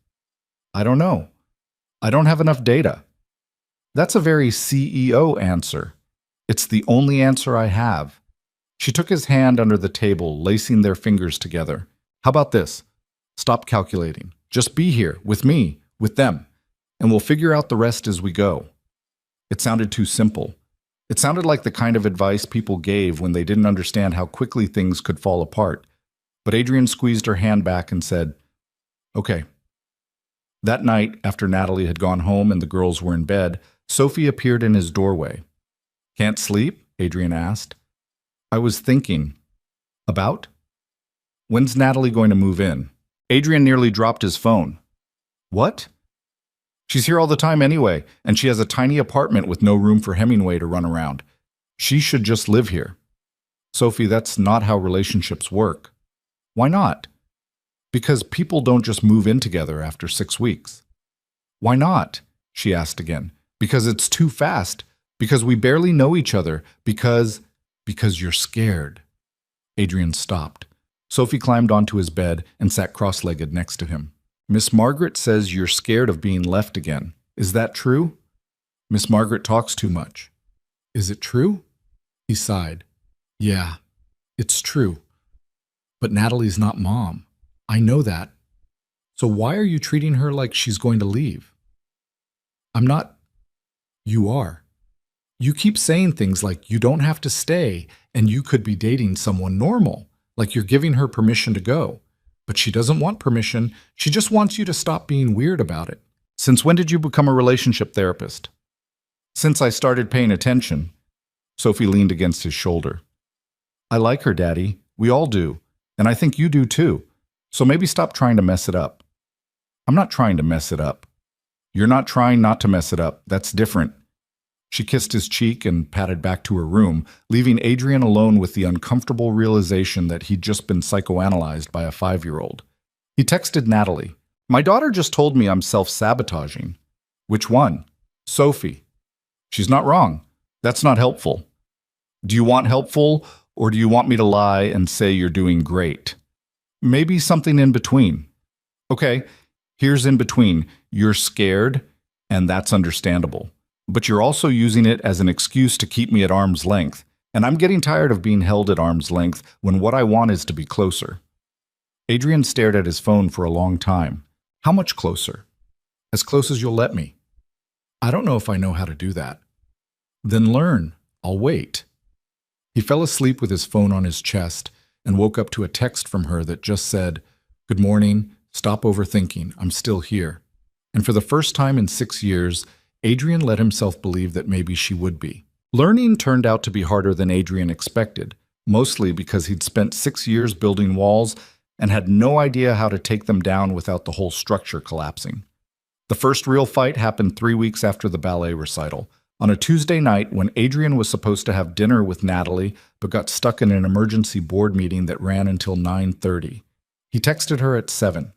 I don't know. I don't have enough data. That's a very CEO answer. It's the only answer I have. She took his hand under the table, lacing their fingers together. How about this? Stop calculating. Just be here, with me, with them, and we'll figure out the rest as we go. It sounded too simple. It sounded like the kind of advice people gave when they didn't understand how quickly things could fall apart. But Adrian squeezed her hand back and said, Okay. That night, after Natalie had gone home and the girls were in bed, Sophie appeared in his doorway. Can't sleep? Adrian asked. I was thinking. About? When's Natalie going to move in? Adrian nearly dropped his phone. What? She's here all the time anyway, and she has a tiny apartment with no room for Hemingway to run around. She should just live here. Sophie, that's not how relationships work. Why not? Because people don't just move in together after 6 weeks. Why not? She asked again. Because it's too fast. Because we barely know each other. Because you're scared. Adrian stopped. Sophie climbed onto his bed and sat cross-legged next to him. Miss Margaret says you're scared of being left again. Is that true? Miss Margaret talks too much. Is it true? He sighed. Yeah, it's true. But Natalie's not Mom. I know that. So why are you treating her like she's going to leave? I'm not. You are. You keep saying things like you don't have to stay and you could be dating someone normal. like you're giving her permission to go. But she doesn't want permission. She just wants you to stop being weird about it. Since when did you become a relationship therapist? Since I started paying attention. Sophie leaned against his shoulder. I like her, Daddy. We all do. And I think you do too. So maybe stop trying to mess it up. I'm not trying to mess it up. You're not trying not to mess it up. That's different. She kissed his cheek and padded back to her room, leaving Adrian alone with the uncomfortable realization that he'd just been psychoanalyzed by a 5-year-old. He texted Natalie. My daughter just told me I'm self-sabotaging. Which one? Sophie. She's not wrong. That's not helpful. Do you want helpful, or do you want me to lie and say you're doing great? Maybe something in between. Okay, here's in between. You're scared, and that's understandable. But you're also using it as an excuse to keep me at arm's length, and I'm getting tired of being held at arm's length when what I want is to be closer. Adrian stared at his phone for a long time. How much closer? As close as you'll let me. I don't know if I know how to do that. Then learn. I'll wait. He fell asleep with his phone on his chest and woke up to a text from her that just said, Good morning, stop overthinking, I'm still here. And for the first time in 6 years, Adrian let himself believe that maybe she would be. Learning turned out to be harder than Adrian expected, mostly because he'd spent 6 years building walls and had no idea how to take them down without the whole structure collapsing. The first real fight happened 3 weeks after the ballet recital, on a Tuesday night when Adrian was supposed to have dinner with Natalie but got stuck in an emergency board meeting that ran until 9:30. He texted her at 7.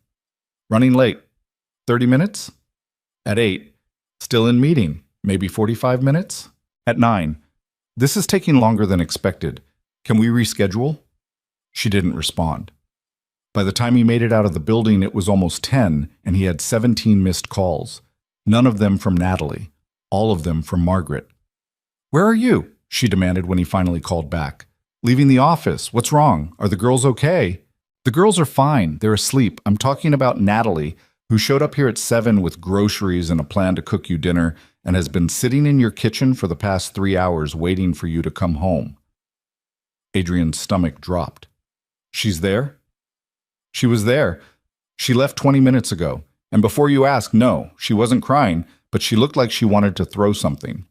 Running late. 30 minutes? At 8. Still in meeting. Maybe 45 minutes? At 9. This is taking longer than expected. Can we reschedule? She didn't respond. By the time he made it out of the building, it was almost 10, and he had 17 missed calls. None of them from Natalie. All of them from Margaret. Where are you? She demanded when he finally called back. Leaving the office. What's wrong? Are the girls okay? The girls are fine. They're asleep. I'm talking about Natalie, who showed up here at 7 with groceries and a plan to cook you dinner and has been sitting in your kitchen for the past 3 hours waiting for you to come home. Adrian's stomach dropped. She's there? She was there. She left 20 minutes ago. And before you ask, no, she wasn't crying, but she looked like she wanted to throw something.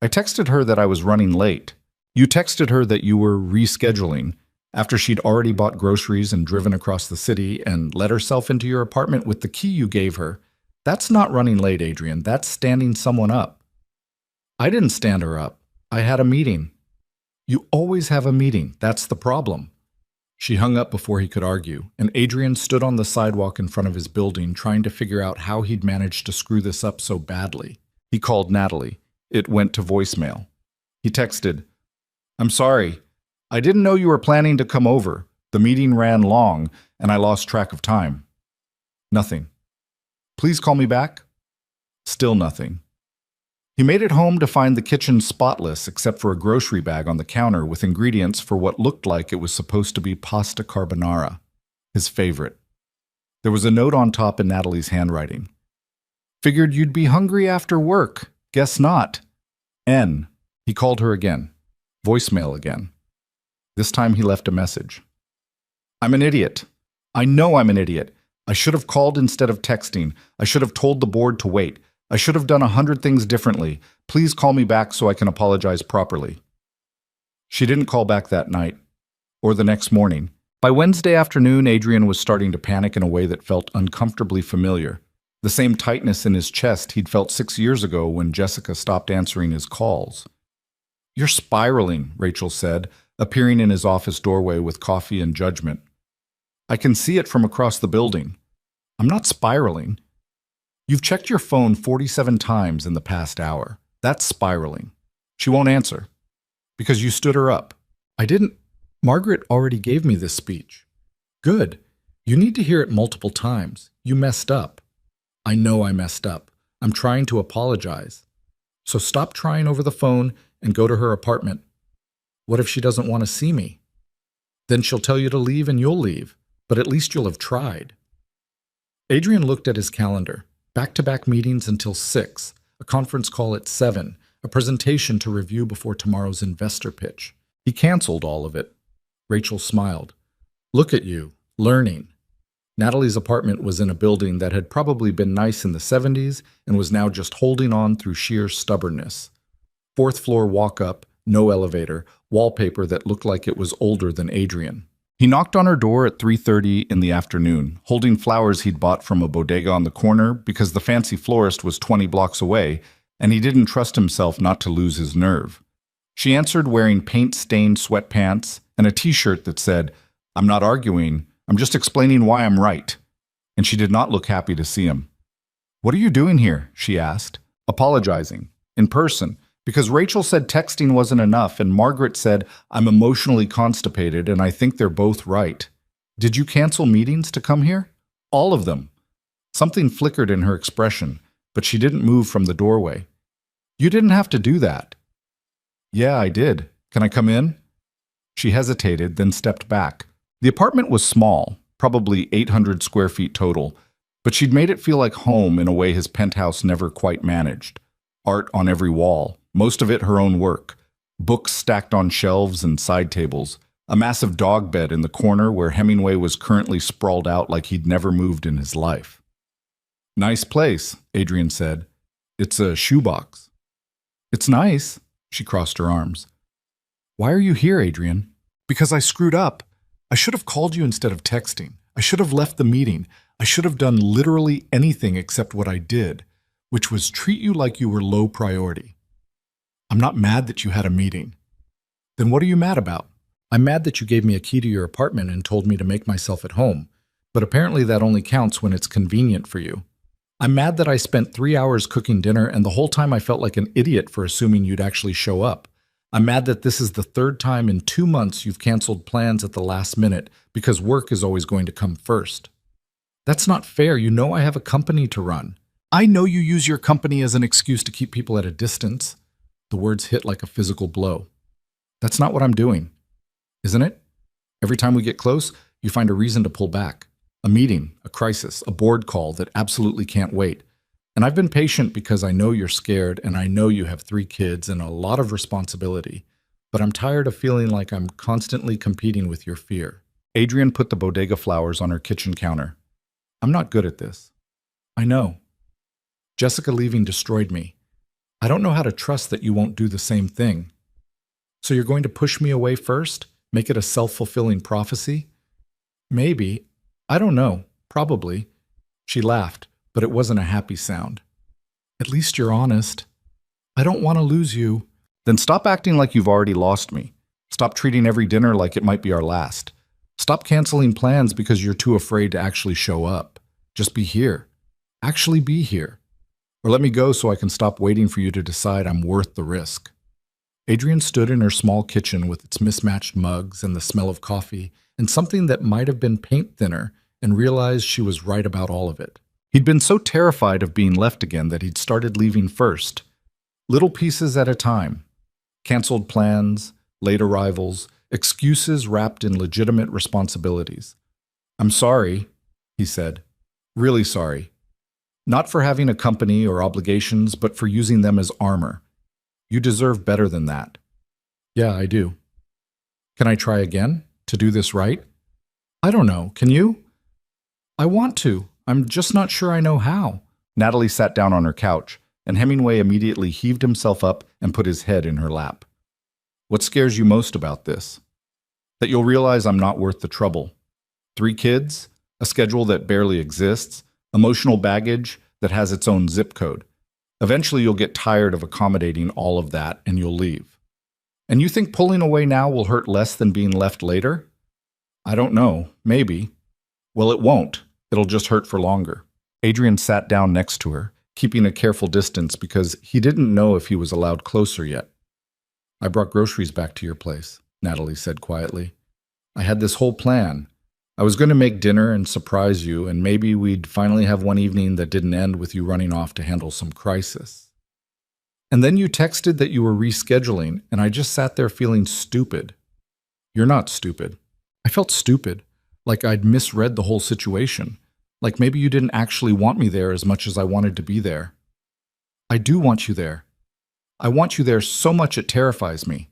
I texted her that I was running late. You texted her that you were rescheduling after she'd already bought groceries and driven across the city and let herself into your apartment with the key you gave her. That's not running late, Adrian. That's standing someone up. I didn't stand her up. I had a meeting. You always have a meeting. That's the problem. She hung up before he could argue, and Adrian stood on the sidewalk in front of his building trying to figure out how he'd managed to screw this up so badly. He called Natalie. It went to voicemail. He texted, I'm sorry. I didn't know you were planning to come over. The meeting ran long, and I lost track of time. Nothing. Please call me back. Still nothing. He made it home to find the kitchen spotless except for a grocery bag on the counter with ingredients for what looked like it was supposed to be pasta carbonara, his favorite. There was a note on top in Natalie's handwriting. Figured you'd be hungry after work. Guess not. N. He called her again. Voicemail again. This time he left a message. I'm an idiot. I know I'm an idiot. I should have called instead of texting. I should have told the board to wait. I should have done 100 things differently. Please call me back so I can apologize properly. She didn't call back that night, or the next morning. By Wednesday afternoon, Adrian was starting to panic in a way that felt uncomfortably familiar. The same tightness in his chest he'd felt 6 years ago when Jessica stopped answering his calls. You're spiraling, Rachel said, appearing in his office doorway with coffee and judgment. I can see it from across the building. I'm not spiraling. You've checked your phone 47 times in the past hour. That's spiraling. She won't answer. Because you stood her up. I didn't. Margaret already gave me this speech. Good. You need to hear it multiple times. You messed up. I know I messed up. I'm trying to apologize. So stop trying over the phone and go to her apartment. What if she doesn't want to see me? Then she'll tell you to leave and you'll leave. But at least you'll have tried. Adrian looked at his calendar. Back-to-back meetings until 6, a conference call at 7, a presentation to review before tomorrow's investor pitch. He canceled all of it. Rachel smiled. Look at you, learning. Natalie's apartment was in a building that had probably been nice in the 70s and was now just holding on through sheer stubbornness. Fourth floor walk up, no elevator, wallpaper that looked like it was older than Adrian. He knocked on her door at 3:30 in the afternoon, holding flowers he'd bought from a bodega on the corner because the fancy florist was 20 blocks away, and he didn't trust himself not to lose his nerve. She answered wearing paint-stained sweatpants and a t-shirt that said, "I'm not arguing, I'm just explaining why I'm right." And she did not look happy to see him. "What are you doing here?" she asked. "Apologizing. In person. Because Rachel said texting wasn't enough, and Margaret said, I'm emotionally constipated, and I think they're both right. Did you cancel meetings to come here?" "All of them." Something flickered in her expression, but she didn't move from the doorway. "You didn't have to do that." "Yeah, I did. Can I come in?" She hesitated, then stepped back. The apartment was small, probably 800 square feet total, but she'd made it feel like home in a way his penthouse never quite managed. Art on every wall, most of it her own work, books stacked on shelves and side tables, a massive dog bed in the corner where Hemingway was currently sprawled out like he'd never moved in his life. "Nice place," Adrian said. "It's a shoebox." "It's nice." She crossed her arms. "Why are you here, Adrian?" "Because I screwed up. I should have called you instead of texting. I should have left the meeting. I should have done literally anything except what I did, which was treat you like you were low priority. I'm not mad that you had a meeting." "Then what are you mad about?" "I'm mad that you gave me a key to your apartment and told me to make myself at home, but apparently that only counts when it's convenient for you. I'm mad that I spent 3 hours cooking dinner and the whole time I felt like an idiot for assuming you'd actually show up. I'm mad that this is the third time in 2 months you've canceled plans at the last minute because work is always going to come first. That's not fair. You know I have a company to run. I know you use your company as an excuse to keep people at a distance." The words hit like a physical blow. "That's not what I'm doing, isn't it? Every time we get close, you find a reason to pull back. A meeting, a crisis, a board call that absolutely can't wait. And I've been patient because I know you're scared and I know you have 3 kids and a lot of responsibility. But I'm tired of feeling like I'm constantly competing with your fear." Adrian put the bodega flowers on her kitchen counter. "I'm not good at this. I know. Jessica leaving destroyed me. I don't know how to trust that you won't do the same thing. So you're going to push me away first? Make it a self-fulfilling prophecy?" "Maybe. I don't know. Probably." She laughed, but it wasn't a happy sound. "At least you're honest." "I don't want to lose you." "Then stop acting like you've already lost me. Stop treating every dinner like it might be our last. Stop canceling plans because you're too afraid to actually show up. Just be here. Actually be here. Or let me go so I can stop waiting for you to decide I'm worth the risk." Adrian stood in her small kitchen with its mismatched mugs and the smell of coffee and something that might have been paint thinner and realized she was right about all of it. He'd been so terrified of being left again that he'd started leaving first, little pieces at a time. Canceled plans, late arrivals, excuses wrapped in legitimate responsibilities. "I'm sorry," he said. "Really sorry. Not for having a company or obligations, but for using them as armor. You deserve better than that." "Yeah, I do." "Can I try again? To do this right?" "I don't know. Can you?" "I want to. I'm just not sure I know how." Natalie sat down on her couch, and Hemingway immediately heaved himself up and put his head in her lap. "What scares you most about this?" "That you'll realize I'm not worth the trouble. 3 kids, a schedule that barely exists, emotional baggage that has its own zip code. Eventually you'll get tired of accommodating all of that and you'll leave. And you think pulling away now will hurt less than being left later?" "I don't know. Maybe." "Well, it won't. It'll just hurt for longer." Adrian sat down next to her, keeping a careful distance because he didn't know if he was allowed closer yet. "I brought groceries back to your place," Natalie said quietly. "I had this whole plan. I was going to make dinner and surprise you, and maybe we'd finally have one evening that didn't end with you running off to handle some crisis. And then you texted that you were rescheduling, and I just sat there feeling stupid." "You're not stupid." "I felt stupid, like I'd misread the whole situation, like maybe you didn't actually want me there as much as I wanted to be there." "I do want you there. I want you there so much it terrifies me."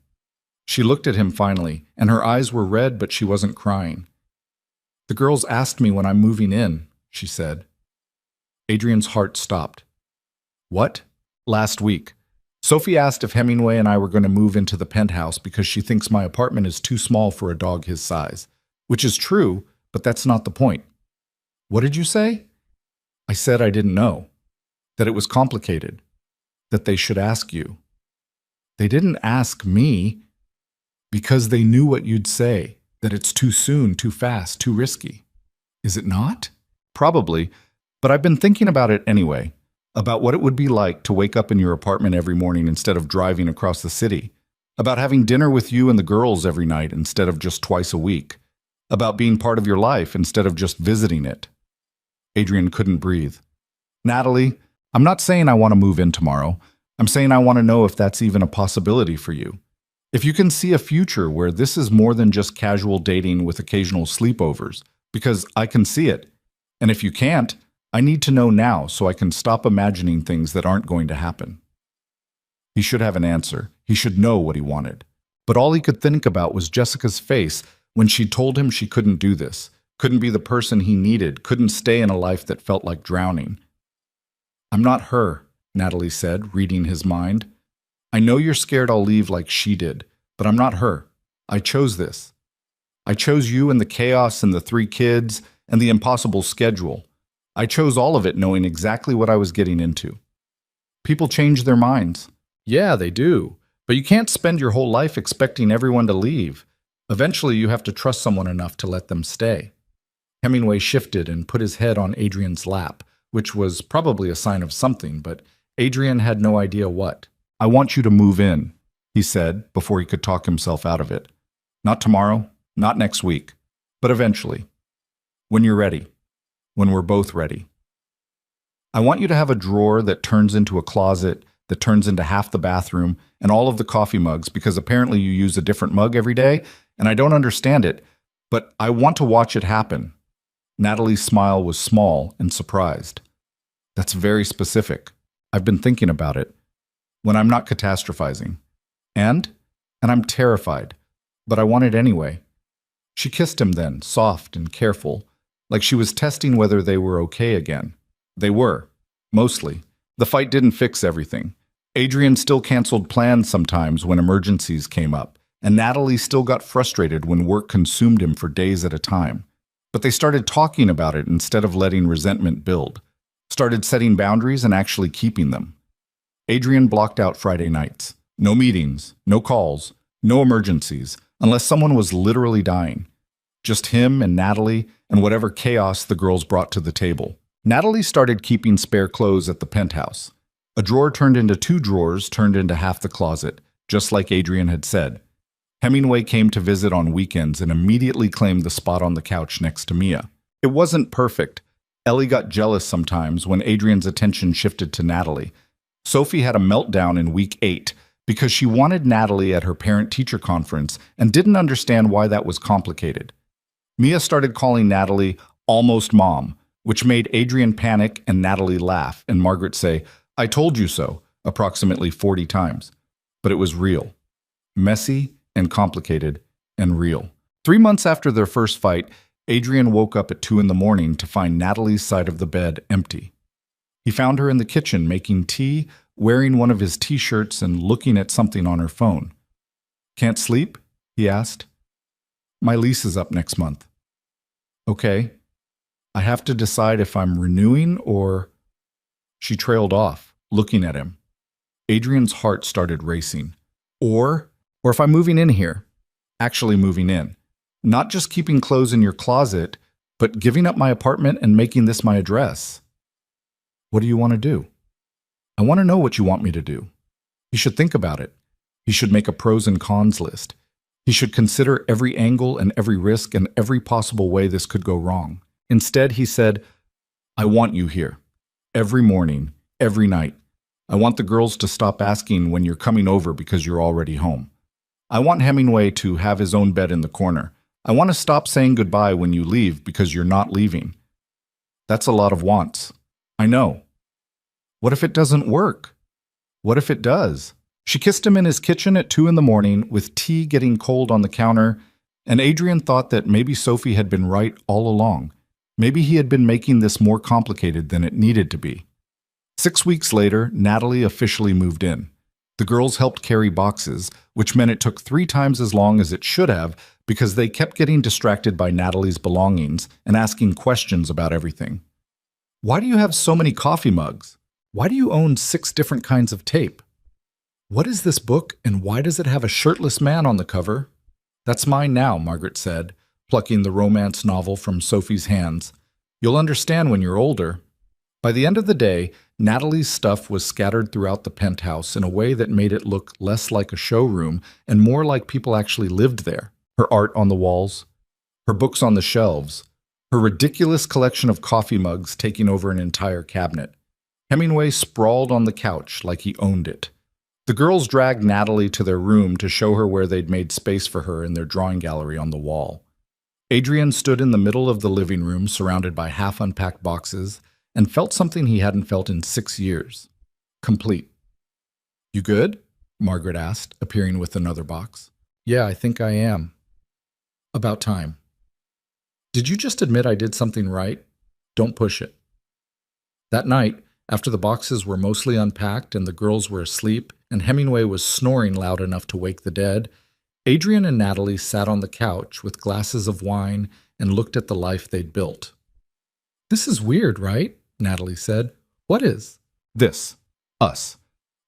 She looked at him finally, and her eyes were red, but she wasn't crying. The girls asked me when I'm moving in, she said. Adrian's heart stopped. What? Last week. Sophie asked if Hemingway and I were going to move into the penthouse because she thinks my apartment is too small for a dog his size. Which is true, but that's not the point. What did you say? I said I didn't know. That it was complicated. That they should ask you. They didn't ask me because they knew what you'd say, that it's too soon, too fast, too risky. Is it not? Probably, but I've been thinking about it anyway, about what it would be like to wake up in your apartment every morning instead of driving across the city, about having dinner with you and the girls every night instead of just twice a week, about being part of your life instead of just visiting it. Adrian couldn't breathe. Natalie, I'm not saying I want to move in tomorrow. I'm saying I want to know if that's even a possibility for you. If you can see a future where this is more than just casual dating with occasional sleepovers, because I can see it. And if you can't, I need to know now so I can stop imagining things that aren't going to happen. He should have an answer. He should know what he wanted. But all he could think about was Jessica's face when she told him she couldn't do this, couldn't be the person he needed, couldn't stay in a life that felt like drowning. I'm not her, Natalie said, reading his mind. I know you're scared I'll leave like she did, but I'm not her. I chose this. I chose you and the chaos and the 3 kids and the impossible schedule. I chose all of it knowing exactly what I was getting into. People change their minds. Yeah, they do. But you can't spend your whole life expecting everyone to leave. Eventually, you have to trust someone enough to let them stay. Hemingway shifted and put his head on Adrian's lap, which was probably a sign of something, but Adrian had no idea what. I want you to move in, he said before he could talk himself out of it. Not tomorrow, not next week, but eventually. When you're ready. When we're both ready. I want you to have a drawer that turns into a closet, that turns into half the bathroom, and all of the coffee mugs, because apparently you use a different mug every day, and I don't understand it, but I want to watch it happen. Natalie's smile was small and surprised. That's very specific. I've been thinking about it. When I'm not catastrophizing. And I'm terrified, but I want it anyway. She kissed him then, soft and careful, like she was testing whether they were okay again. They were, mostly. The fight didn't fix everything. Adrian still canceled plans sometimes when emergencies came up, and Natalie still got frustrated when work consumed him for days at a time. But they started talking about it instead of letting resentment build. Started setting boundaries and actually keeping them. Adrian blocked out Friday nights. No meetings, no calls, no emergencies, unless someone was literally dying. Just him and Natalie and whatever chaos the girls brought to the table. Natalie started keeping spare clothes at the penthouse. A drawer turned into 2 drawers, turned into half the closet, just like Adrian had said. Hemingway came to visit on weekends and immediately claimed the spot on the couch next to Mia. It wasn't perfect. Ellie got jealous sometimes when Adrian's attention shifted to Natalie. Sophie had a meltdown in week 8 because she wanted Natalie at her parent-teacher conference and didn't understand why that was complicated. Mia started calling Natalie almost mom, which made Adrian panic and Natalie laugh and Margaret say, I told you so, approximately 40 times. But it was real. Messy and complicated and real. 3 months after their first fight, Adrian woke up at 2 a.m. to find Natalie's side of the bed empty. He found her in the kitchen making tea, wearing one of his t-shirts and looking at something on her phone. Can't sleep? He asked. My lease is up next month. Okay. I have to decide if I'm renewing or... She trailed off, looking at him. Adrian's heart started racing. Or if I'm moving in here. Actually moving in. Not just keeping clothes in your closet, but giving up my apartment and making this my address. What do you want to do? I want to know what you want me to do. He should think about it. He should make a pros and cons list. He should consider every angle and every risk and every possible way this could go wrong. Instead, he said, I want you here. Every morning, every night. I want the girls to stop asking when you're coming over because you're already home. I want Hemingway to have his own bed in the corner. I want to stop saying goodbye when you leave because you're not leaving. That's a lot of wants. I know. What if it doesn't work? What if it does? She kissed him in his kitchen at 2 a.m. with tea getting cold on the counter, And Adrian thought that maybe Sophie had been right all along. Maybe he had been making this more complicated than it needed to be. 6 weeks later, Natalie officially moved in. The girls helped carry boxes, which meant it took 3 times as long as it should have because they kept getting distracted by Natalie's belongings and asking questions about everything. Why do you have so many coffee mugs? Why do you own 6 different kinds of tape? What is this book, and why does it have a shirtless man on the cover? That's mine now, Margaret said, plucking the romance novel from Sophie's hands. You'll understand when you're older. By the end of the day, Natalie's stuff was scattered throughout the penthouse in a way that made it look less like a showroom and more like people actually lived there. Her art on the walls, her books on the shelves, her ridiculous collection of coffee mugs taking over an entire cabinet. Hemingway sprawled on the couch like he owned it. The girls dragged Natalie to their room to show her where they'd made space for her in their drawing gallery on the wall. Adrian stood in the middle of the living room surrounded by half-unpacked boxes and felt something he hadn't felt in 6 years. Complete. You good? Margaret asked, appearing with another box. Yeah, I think I am. About time. Did you just admit I did something right? Don't push it. That night, after the boxes were mostly unpacked and the girls were asleep and Hemingway was snoring loud enough to wake the dead, Adrian and Natalie sat on the couch with glasses of wine and looked at the life they'd built. This is weird, right? Natalie said. What is? This. Us.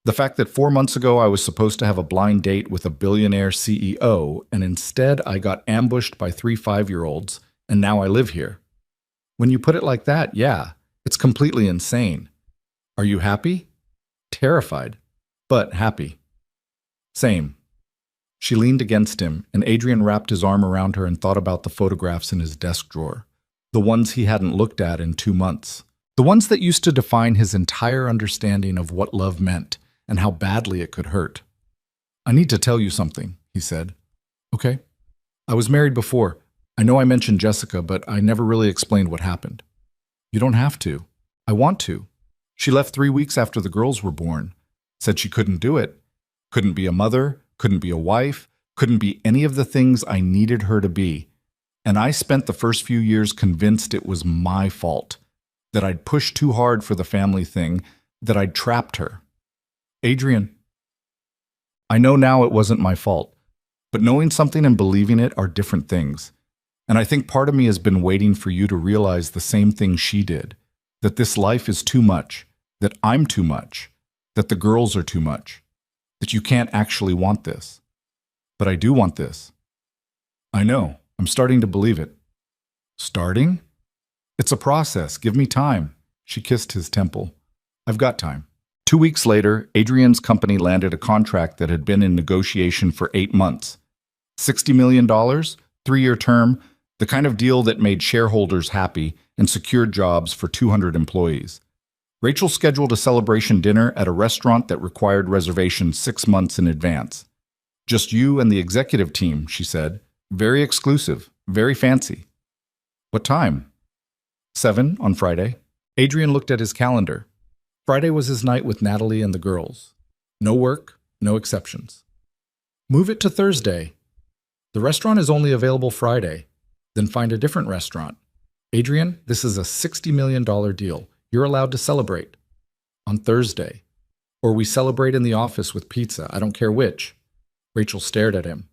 The fact that 4 months ago I was supposed to have a blind date with a billionaire CEO, and instead I got ambushed by 3 5-year-olds, and now I live here. When you put it like that, yeah, it's completely insane. Are you happy? Terrified, but happy. Same. She leaned against him, and Adrian wrapped his arm around her and thought about the photographs in his desk drawer. The ones he hadn't looked at in 2 months. The ones that used to define his entire understanding of what love meant and how badly it could hurt. I need to tell you something, he said. Okay. I was married before. I know I mentioned Jessica, but I never really explained what happened. You don't have to. I want to. She left 3 weeks after the girls were born. Said she couldn't do it. Couldn't be a mother, couldn't be a wife, couldn't be any of the things I needed her to be. And I spent the first few years convinced it was my fault, that I'd pushed too hard for the family thing, that I'd trapped her. Adrian, I know now it wasn't my fault, but knowing something and believing it are different things. And I think part of me has been waiting for you to realize the same thing she did, that this life is too much, that I'm too much, that the girls are too much, that you can't actually want this. But I do want this. I know. I'm starting to believe it. Starting? It's a process. Give me time. She kissed his temple. I've got time. 2 weeks later, Adrian's company landed a contract that had been in negotiation for 8 months. $60 million, 3-year term, the kind of deal that made shareholders happy and secured jobs for 200 employees. Rachel scheduled a celebration dinner at a restaurant that required reservations 6 months in advance. Just you and the executive team, she said. Very exclusive, very fancy. What time? 7 on Friday. Adrian looked at his calendar. Friday was his night with Natalie and the girls. No work, no exceptions. Move it to Thursday. The restaurant is only available Friday. Then find a different restaurant. Adrian, this is a $60 million deal. You're allowed to celebrate. On Thursday. Or we celebrate in the office with pizza. I don't care which. Rachel stared at him.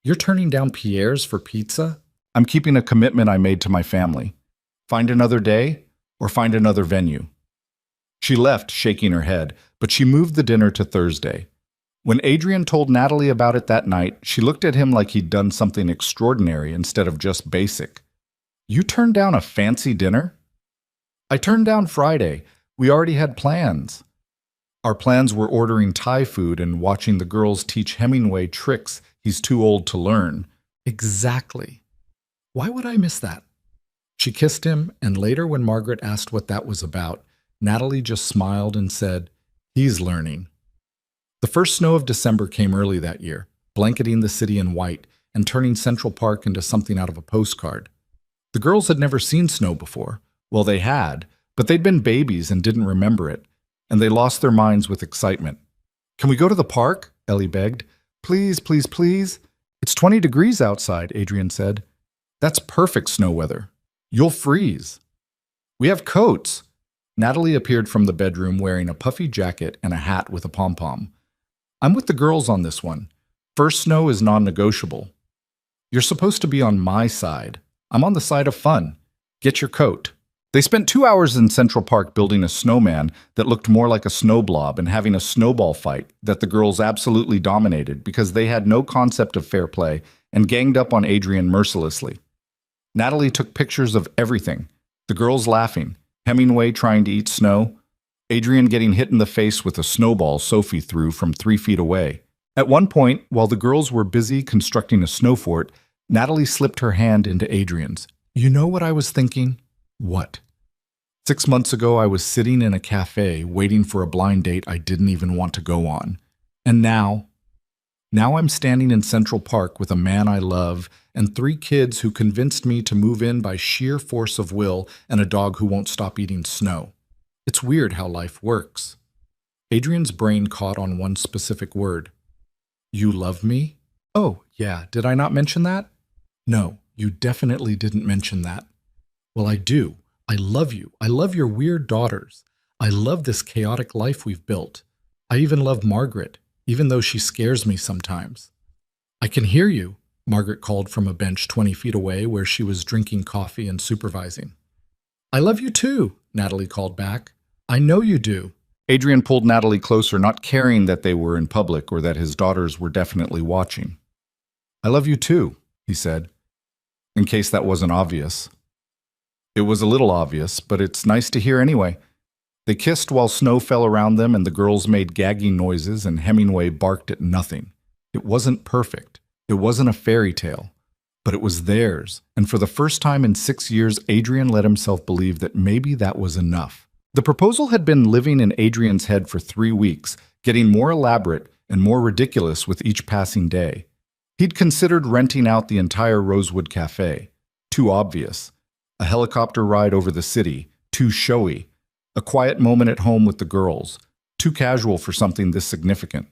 You're turning down Pierre's for pizza? I'm keeping a commitment I made to my family. Find another day or find another venue. She left, shaking her head, but she moved the dinner to Thursday. When Adrian told Natalie about it that night, she looked at him like he'd done something extraordinary instead of just basic. You turned down a fancy dinner? I turned down Friday. We already had plans. Our plans were ordering Thai food and watching the girls teach Hemingway tricks he's too old to learn. Exactly. Why would I miss that? She kissed him, and later when Margaret asked what that was about, Natalie just smiled and said, he's learning. The first snow of December came early that year, blanketing the city in white and turning Central Park into something out of a postcard. The girls had never seen snow before. Well, they had, but they'd been babies and didn't remember it, and they lost their minds with excitement. Can we go to the park? Ellie begged. Please, please, please. It's 20 degrees outside, Adrian said. That's perfect snow weather. You'll freeze. We have coats. Natalie appeared from the bedroom wearing a puffy jacket and a hat with a pom-pom. I'm with the girls on this one. First snow is non-negotiable. You're supposed to be on my side. I'm on the side of fun. Get your coat. They spent 2 hours in Central Park building a snowman that looked more like a snow blob and having a snowball fight that the girls absolutely dominated because they had no concept of fair play and ganged up on Adrian mercilessly. Natalie took pictures of everything. The girls laughing, Hemingway trying to eat snow, Adrian getting hit in the face with a snowball Sophie threw from 3 feet away. At one point, while the girls were busy constructing a snow fort, Natalie slipped her hand into Adrian's. You know what I was thinking? What? 6 months ago, I was sitting in a cafe waiting for a blind date I didn't even want to go on. And now I'm standing in Central Park with a man I love and 3 kids who convinced me to move in by sheer force of will and a dog who won't stop eating snow. It's weird how life works. Adrian's brain caught on one specific word. You love me? Oh, yeah, did I not mention that? No, you definitely didn't mention that. Well, I do. I love you. I love your weird daughters. I love this chaotic life we've built. I even love Margaret, even though she scares me sometimes. I can hear you, Margaret called from a bench 20 feet away where she was drinking coffee and supervising. I love you too, Natalie called back. I know you do. Adrian pulled Natalie closer, not caring that they were in public or that his daughters were definitely watching. I love you too, he said, in case that wasn't obvious. It was a little obvious, but it's nice to hear anyway. They kissed while snow fell around them and the girls made gagging noises and Hemingway barked at nothing. It wasn't perfect. It wasn't a fairy tale. But it was theirs, and for the first time in 6 years, Adrian let himself believe that maybe that was enough. The proposal had been living in Adrian's head for 3 weeks, getting more elaborate and more ridiculous with each passing day. He'd considered renting out the entire Rosewood Cafe. Too obvious. A helicopter ride over the city. Too showy. A quiet moment at home with the girls. Too casual for something this significant.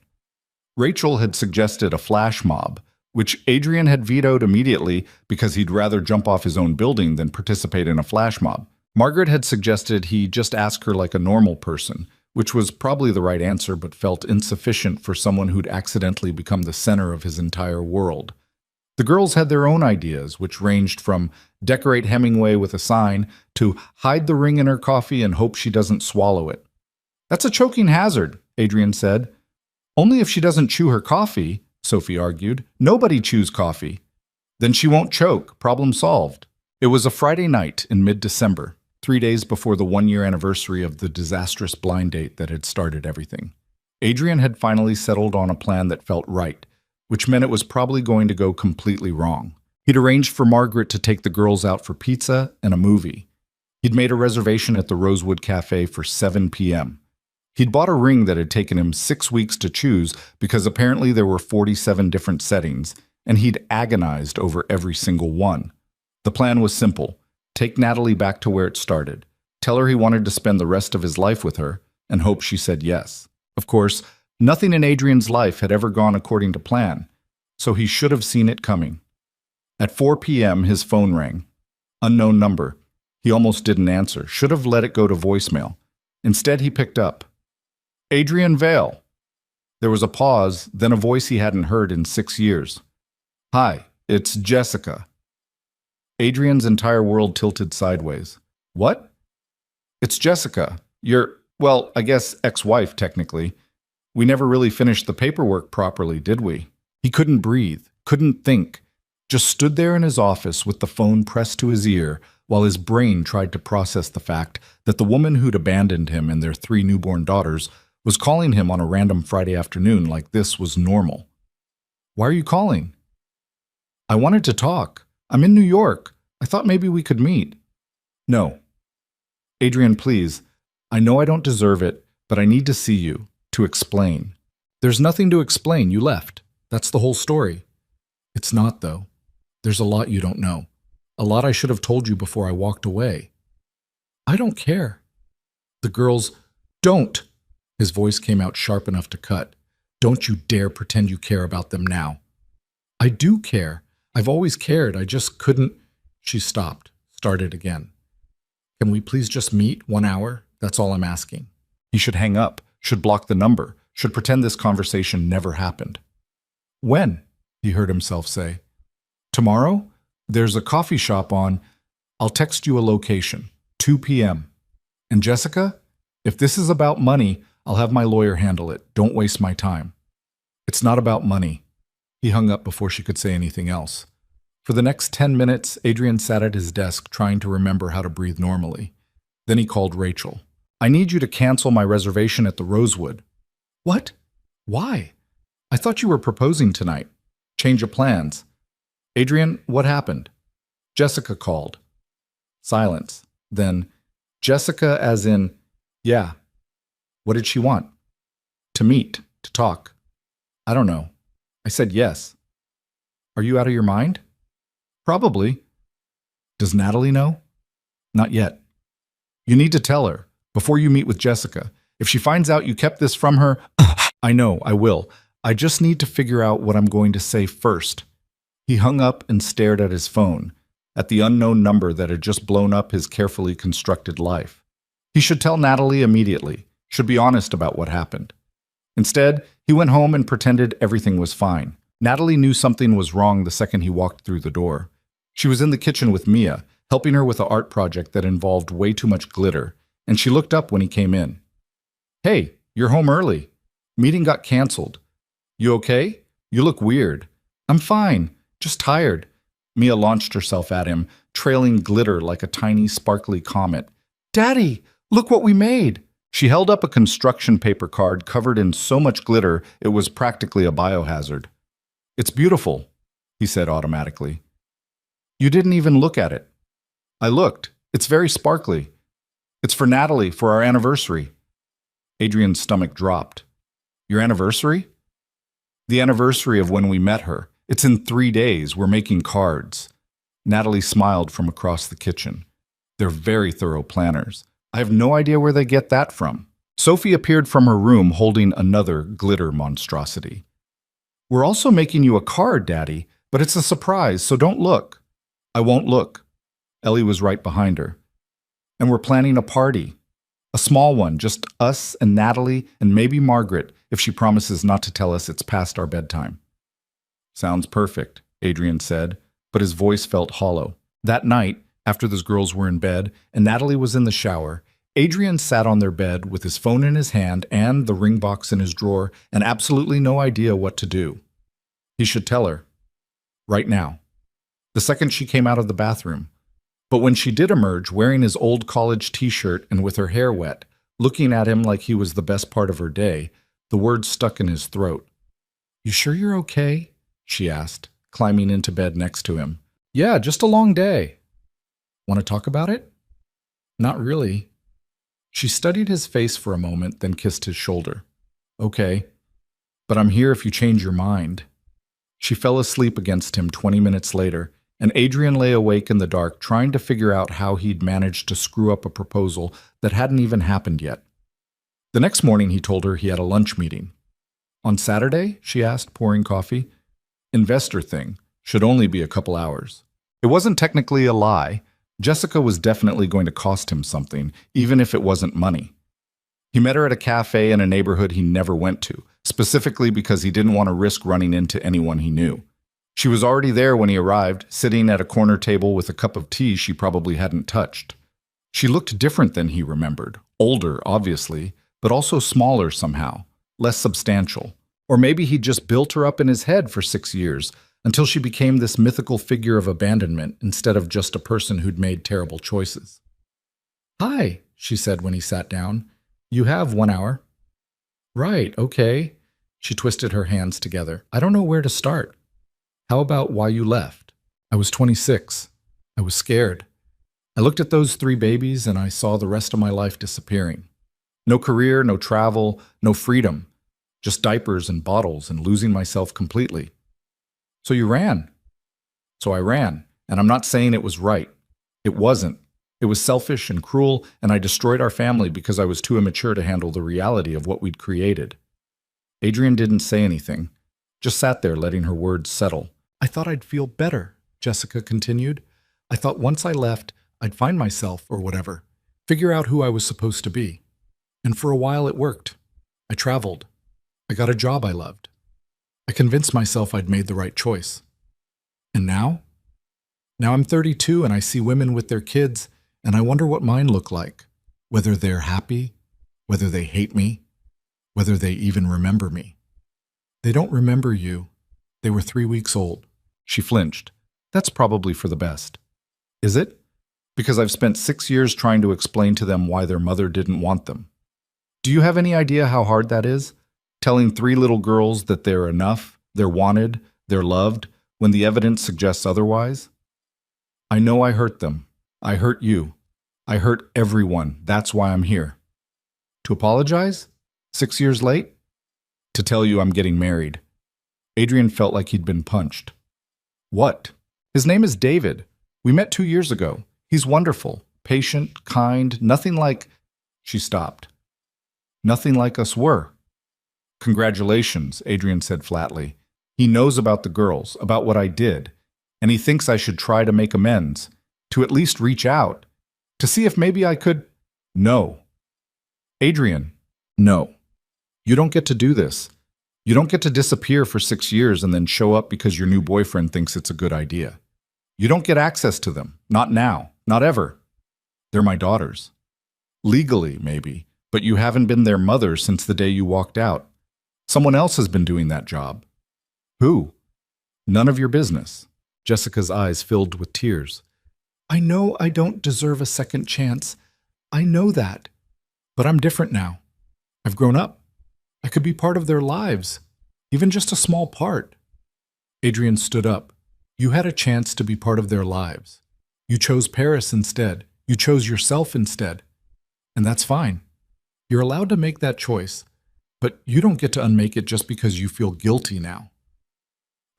Rachel had suggested a flash mob, which Adrian had vetoed immediately because he'd rather jump off his own building than participate in a flash mob. Margaret had suggested he just ask her like a normal person, which was probably the right answer but felt insufficient for someone who'd accidentally become the center of his entire world. The girls had their own ideas, which ranged from decorate Hemingway with a sign to hide the ring in her coffee and hope she doesn't swallow it. That's a choking hazard, Adrian said. Only if she doesn't chew her coffee, Sophie argued. Nobody chews coffee. Then she won't choke. Problem solved. It was a Friday night in mid-December, 3 days before the 1-year anniversary of the disastrous blind date that had started everything. Adrian had finally settled on a plan that felt right, which meant it was probably going to go completely wrong. He'd arranged for Margaret to take the girls out for pizza and a movie. He'd made a reservation at the Rosewood Cafe for 7 p.m. He'd bought a ring that had taken him 6 weeks to choose because apparently there were 47 different settings, and he'd agonized over every single one. The plan was simple. Take Natalie back to where it started. Tell her he wanted to spend the rest of his life with her, and hope she said yes. Of course, nothing in Adrian's life had ever gone according to plan, so he should have seen it coming. At 4 p.m., his phone rang. Unknown number. He almost didn't answer. Should have let it go to voicemail. Instead, he picked up. Adrian Vale. There was a pause, then a voice he hadn't heard in 6 years. Hi, it's Jessica. Adrian's entire world tilted sideways. What? It's Jessica. Well, I guess ex-wife, technically. We never really finished the paperwork properly, did we? He couldn't breathe, couldn't think, just stood there in his office with the phone pressed to his ear while his brain tried to process the fact that the woman who'd abandoned him and their 3 newborn daughters was calling him on a random Friday afternoon like this was normal. Why are you calling? I wanted to talk. I'm in New York. I thought maybe we could meet. No. Adrian, please. I know I don't deserve it, but I need to see you, to explain. There's nothing to explain. You left. That's the whole story. It's not, though. There's a lot you don't know. A lot I should have told you before I walked away. I don't care. The girls, don't. His voice came out sharp enough to cut. Don't you dare pretend you care about them now. I do care. I've always cared. I just couldn't. She stopped, started again. Can we please just meet 1 hour? That's all I'm asking. He should hang up, should block the number, should pretend this conversation never happened. When? He heard himself say. Tomorrow? There's a coffee shop on. I'll text you a location. 2 p.m. And Jessica? If this is about money, I'll have my lawyer handle it. Don't waste my time. It's not about money. He hung up before she could say anything else. For the next 10 minutes, Adrian sat at his desk trying to remember how to breathe normally. Then he called Rachel. I need you to cancel my reservation at the Rosewood. What? Why? I thought you were proposing tonight. Change of plans. Adrian, what happened? Jessica called. Silence. Then, Jessica as in, yeah. What did she want? To meet, to talk. I don't know. I said yes. Are you out of your mind? Probably. Does Natalie know? Not yet. You need to tell her, before you meet with Jessica. If she finds out you kept this from her, I know, I will. I just need to figure out what I'm going to say first. He hung up and stared at his phone, at the unknown number that had just blown up his carefully constructed life. He should tell Natalie immediately, should be honest about what happened. Instead, he went home and pretended everything was fine. Natalie knew something was wrong the second he walked through the door. She was in the kitchen with Mia, helping her with an art project that involved way too much glitter, and she looked up when he came in. Hey, you're home early. Meeting got canceled. You okay? You look weird. I'm fine, just tired. Mia launched herself at him, trailing glitter like a tiny, sparkly comet. Daddy, look what we made! She held up a construction paper card covered in so much glitter it was practically a biohazard. It's beautiful, he said automatically. You didn't even look at it. I looked. It's very sparkly. It's for Natalie, for our anniversary. Adrian's stomach dropped. Your anniversary? The anniversary of when we met her. It's in 3 days. We're making cards. Natalie smiled from across the kitchen. They're very thorough planners. I have no idea where they get that from. Sophie appeared from her room holding another glitter monstrosity. We're also making you a card, Daddy, but it's a surprise, so don't look. I won't look. Ellie was right behind her. And we're planning a party. A small one, just us and Natalie and maybe Margaret, if she promises not to tell us it's past our bedtime. Sounds perfect, Adrian said, but his voice felt hollow. That night, after the girls were in bed and Natalie was in the shower, Adrian sat on their bed with his phone in his hand and the ring box in his drawer and absolutely no idea what to do. He should tell her. Right now. The second she came out of the bathroom. But when she did emerge, wearing his old college t-shirt and with her hair wet, looking at him like he was the best part of her day, the words stuck in his throat. You sure you're okay? She asked, climbing into bed next to him. Yeah, just a long day. Want to talk about it? Not really. She studied his face for a moment, then kissed his shoulder. Okay, but I'm here if you change your mind. She fell asleep against him 20 minutes later, and Adrian lay awake in the dark trying to figure out how he'd managed to screw up a proposal that hadn't even happened yet. The next morning he told her he had a lunch meeting. On Saturday? She asked, pouring coffee. Investor thing. Should only be a couple hours. It wasn't technically a lie. Jessica was definitely going to cost him something, even if it wasn't money. He met her at a cafe in a neighborhood he never went to, specifically because he didn't want to risk running into anyone he knew. She was already there when he arrived, sitting at a corner table with a cup of tea she probably hadn't touched. She looked different than he remembered, older, obviously, but also smaller somehow, less substantial. Or maybe he'd just built her up in his head for 6 years, until she became this mythical figure of abandonment instead of just a person who'd made terrible choices. Hi, she said when he sat down. You have 1 hour. Right, okay. She twisted her hands together. I don't know where to start. How about why you left? I was 26. I was scared. I looked at those 3 babies and I saw the rest of my life disappearing. No career, no travel, no freedom. Just diapers and bottles and losing myself completely. So you ran. So I ran, and I'm not saying it was right. It wasn't. It was selfish and cruel, and I destroyed our family because I was too immature to handle the reality of what we'd created. Adrian didn't say anything, just sat there letting her words settle. I thought I'd feel better, Jessica continued. I thought once I left, I'd find myself or whatever, figure out who I was supposed to be. And for a while it worked. I traveled. I got a job I loved. I convinced myself I'd made the right choice. And now? Now I'm 32 and I see women with their kids, and I wonder what mine look like. Whether they're happy, whether they hate me, whether they even remember me. They don't remember you. They were 3 weeks old. She flinched. That's probably for the best. Is it? Because I've spent 6 years trying to explain to them why their mother didn't want them. Do you have any idea how hard that is? Telling 3 little girls that they're enough, they're wanted, they're loved, when the evidence suggests otherwise? I know I hurt them. I hurt you. I hurt everyone. That's why I'm here. To apologize? 6 years late? To tell you I'm getting married. Adrian felt like he'd been punched. What? His name is David. We met 2 years ago. He's wonderful, patient, kind, nothing like... She stopped. Nothing like us were. Congratulations, Adrian said flatly. He knows about the girls, about what I did, and he thinks I should try to make amends, to at least reach out, to see if maybe I could... No. Adrian, no. You don't get to do this. You don't get to disappear for 6 years and then show up because your new boyfriend thinks it's a good idea. You don't get access to them. Not now. Not ever. They're my daughters. Legally, maybe, but you haven't been their mother since the day you walked out. Someone else has been doing that job. Who? None of your business. Jessica's eyes filled with tears. I know I don't deserve a second chance. I know that. But I'm different now. I've grown up. I could be part of their lives, even just a small part. Adrian stood up. You had a chance to be part of their lives. You chose Paris instead. You chose yourself instead. And that's fine. You're allowed to make that choice, but you don't get to unmake it just because you feel guilty now.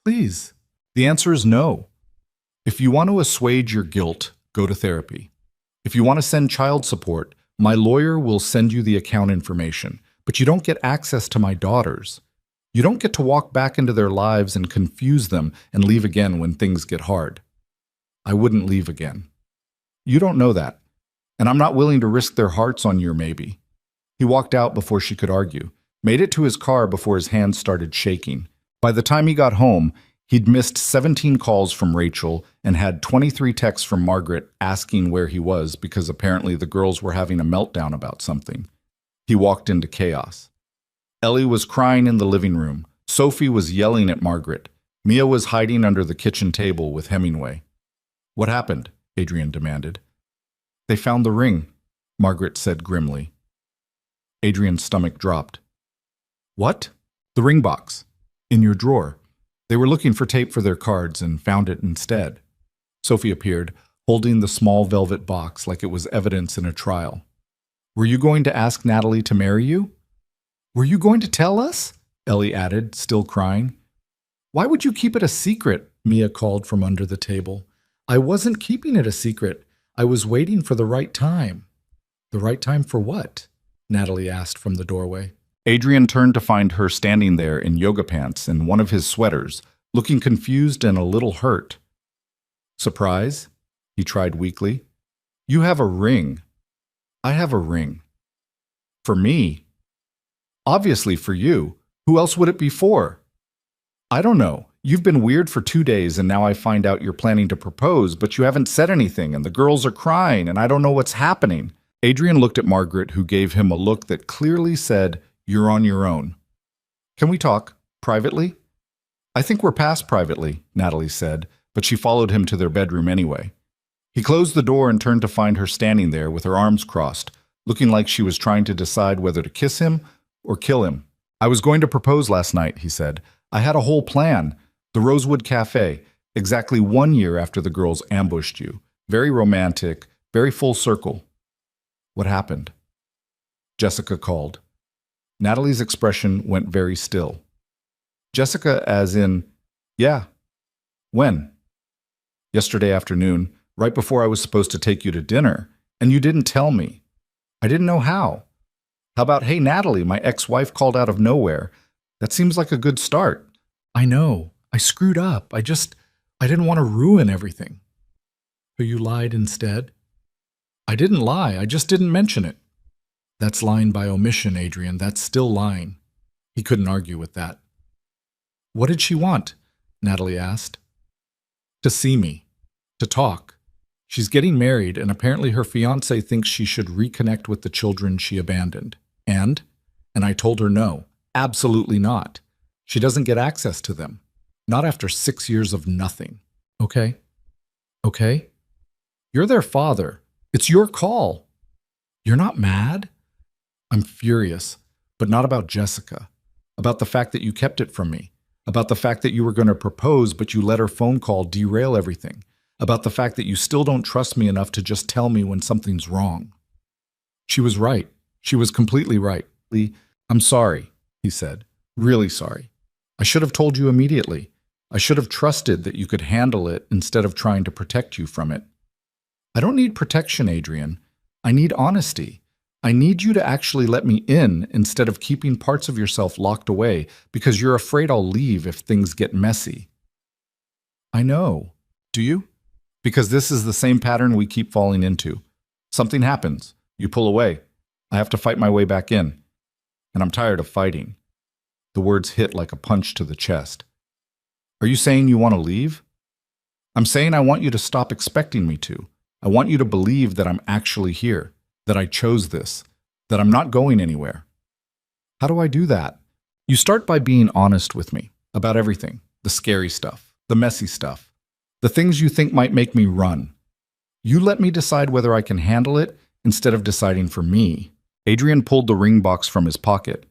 Please. The answer is no. If you want to assuage your guilt, go to therapy. If you want to send child support, my lawyer will send you the account information. But you don't get access to my daughters. You don't get to walk back into their lives and confuse them and leave again when things get hard. I wouldn't leave again. You don't know that, and I'm not willing to risk their hearts on your maybe. He walked out before she could argue, made it to his car before his hands started shaking. By the time he got home, he'd missed 17 calls from Rachel and had 23 texts from Margaret asking where he was because apparently the girls were having a meltdown about something. He walked into chaos. Ellie was crying in the living room. Sophie was yelling at Margaret. Mia was hiding under the kitchen table with Hemingway. What happened? Adrian demanded. They found the ring, Margaret said grimly. Adrian's stomach dropped. What? The ring box. In your drawer. They were looking for tape for their cards and found it instead. Sophie appeared, holding the small velvet box like it was evidence in a trial. Were you going to ask Natalie to marry you? Were you going to tell us? Ellie added, still crying. Why would you keep it a secret? Mia called from under the table. I wasn't keeping it a secret. I was waiting for the right time. The right time for what? Natalie asked from the doorway. Adrian turned to find her standing there in yoga pants and one of his sweaters, looking confused and a little hurt. Surprise? He tried weakly. You have a ring. I have a ring. For me? Obviously for you. Who else would it be for? I don't know. You've been weird for 2 days and now I find out you're planning to propose, but you haven't said anything and the girls are crying and I don't know what's happening. Adrian looked at Margaret, who gave him a look that clearly said, You're on your own. Can we talk? Privately? I think we're past privately, Natalie said, but she followed him to their bedroom anyway. He closed the door and turned to find her standing there with her arms crossed, looking like she was trying to decide whether to kiss him or kill him. I was going to propose last night, he said. I had a whole plan. The Rosewood Cafe, exactly 1 year after the girls ambushed you. Very romantic, very full circle. What happened? Jessica called. Natalie's expression went very still. Jessica as in, yeah. When? Yesterday afternoon, right before I was supposed to take you to dinner, and you didn't tell me. I didn't know how. How about, hey, Natalie, my ex-wife called out of nowhere. That seems like a good start. I know. I screwed up. I didn't want to ruin everything. So you lied instead? I didn't lie. I just didn't mention it. That's lying by omission, Adrian. That's still lying. He couldn't argue with that. What did she want? Natalie asked. To see me. To talk. She's getting married, and apparently her fiancé thinks she should reconnect with the children she abandoned. And I told her no. Absolutely not. She doesn't get access to them. Not after 6 years of nothing. Okay? Okay? You're their father. It's your call. You're not mad? I'm furious, but not about Jessica. About the fact that you kept it from me. About the fact that you were going to propose, but you let her phone call derail everything. About the fact that you still don't trust me enough to just tell me when something's wrong. She was right. She was completely right. Lee, I'm sorry, he said. Really sorry. I should have told you immediately. I should have trusted that you could handle it instead of trying to protect you from it. I don't need protection, Adrian. I need honesty. I need you to actually let me in instead of keeping parts of yourself locked away because you're afraid I'll leave if things get messy. I know. Do you? Because this is the same pattern we keep falling into. Something happens. You pull away. I have to fight my way back in. And I'm tired of fighting. The words hit like a punch to the chest. Are you saying you want to leave? I'm saying I want you to stop expecting me to. I want you to believe that I'm actually here, that I chose this, that I'm not going anywhere. How do I do that? You start by being honest with me about everything, the scary stuff, the messy stuff, the things you think might make me run. You let me decide whether I can handle it instead of deciding for me. Adrian pulled the ring box from his pocket.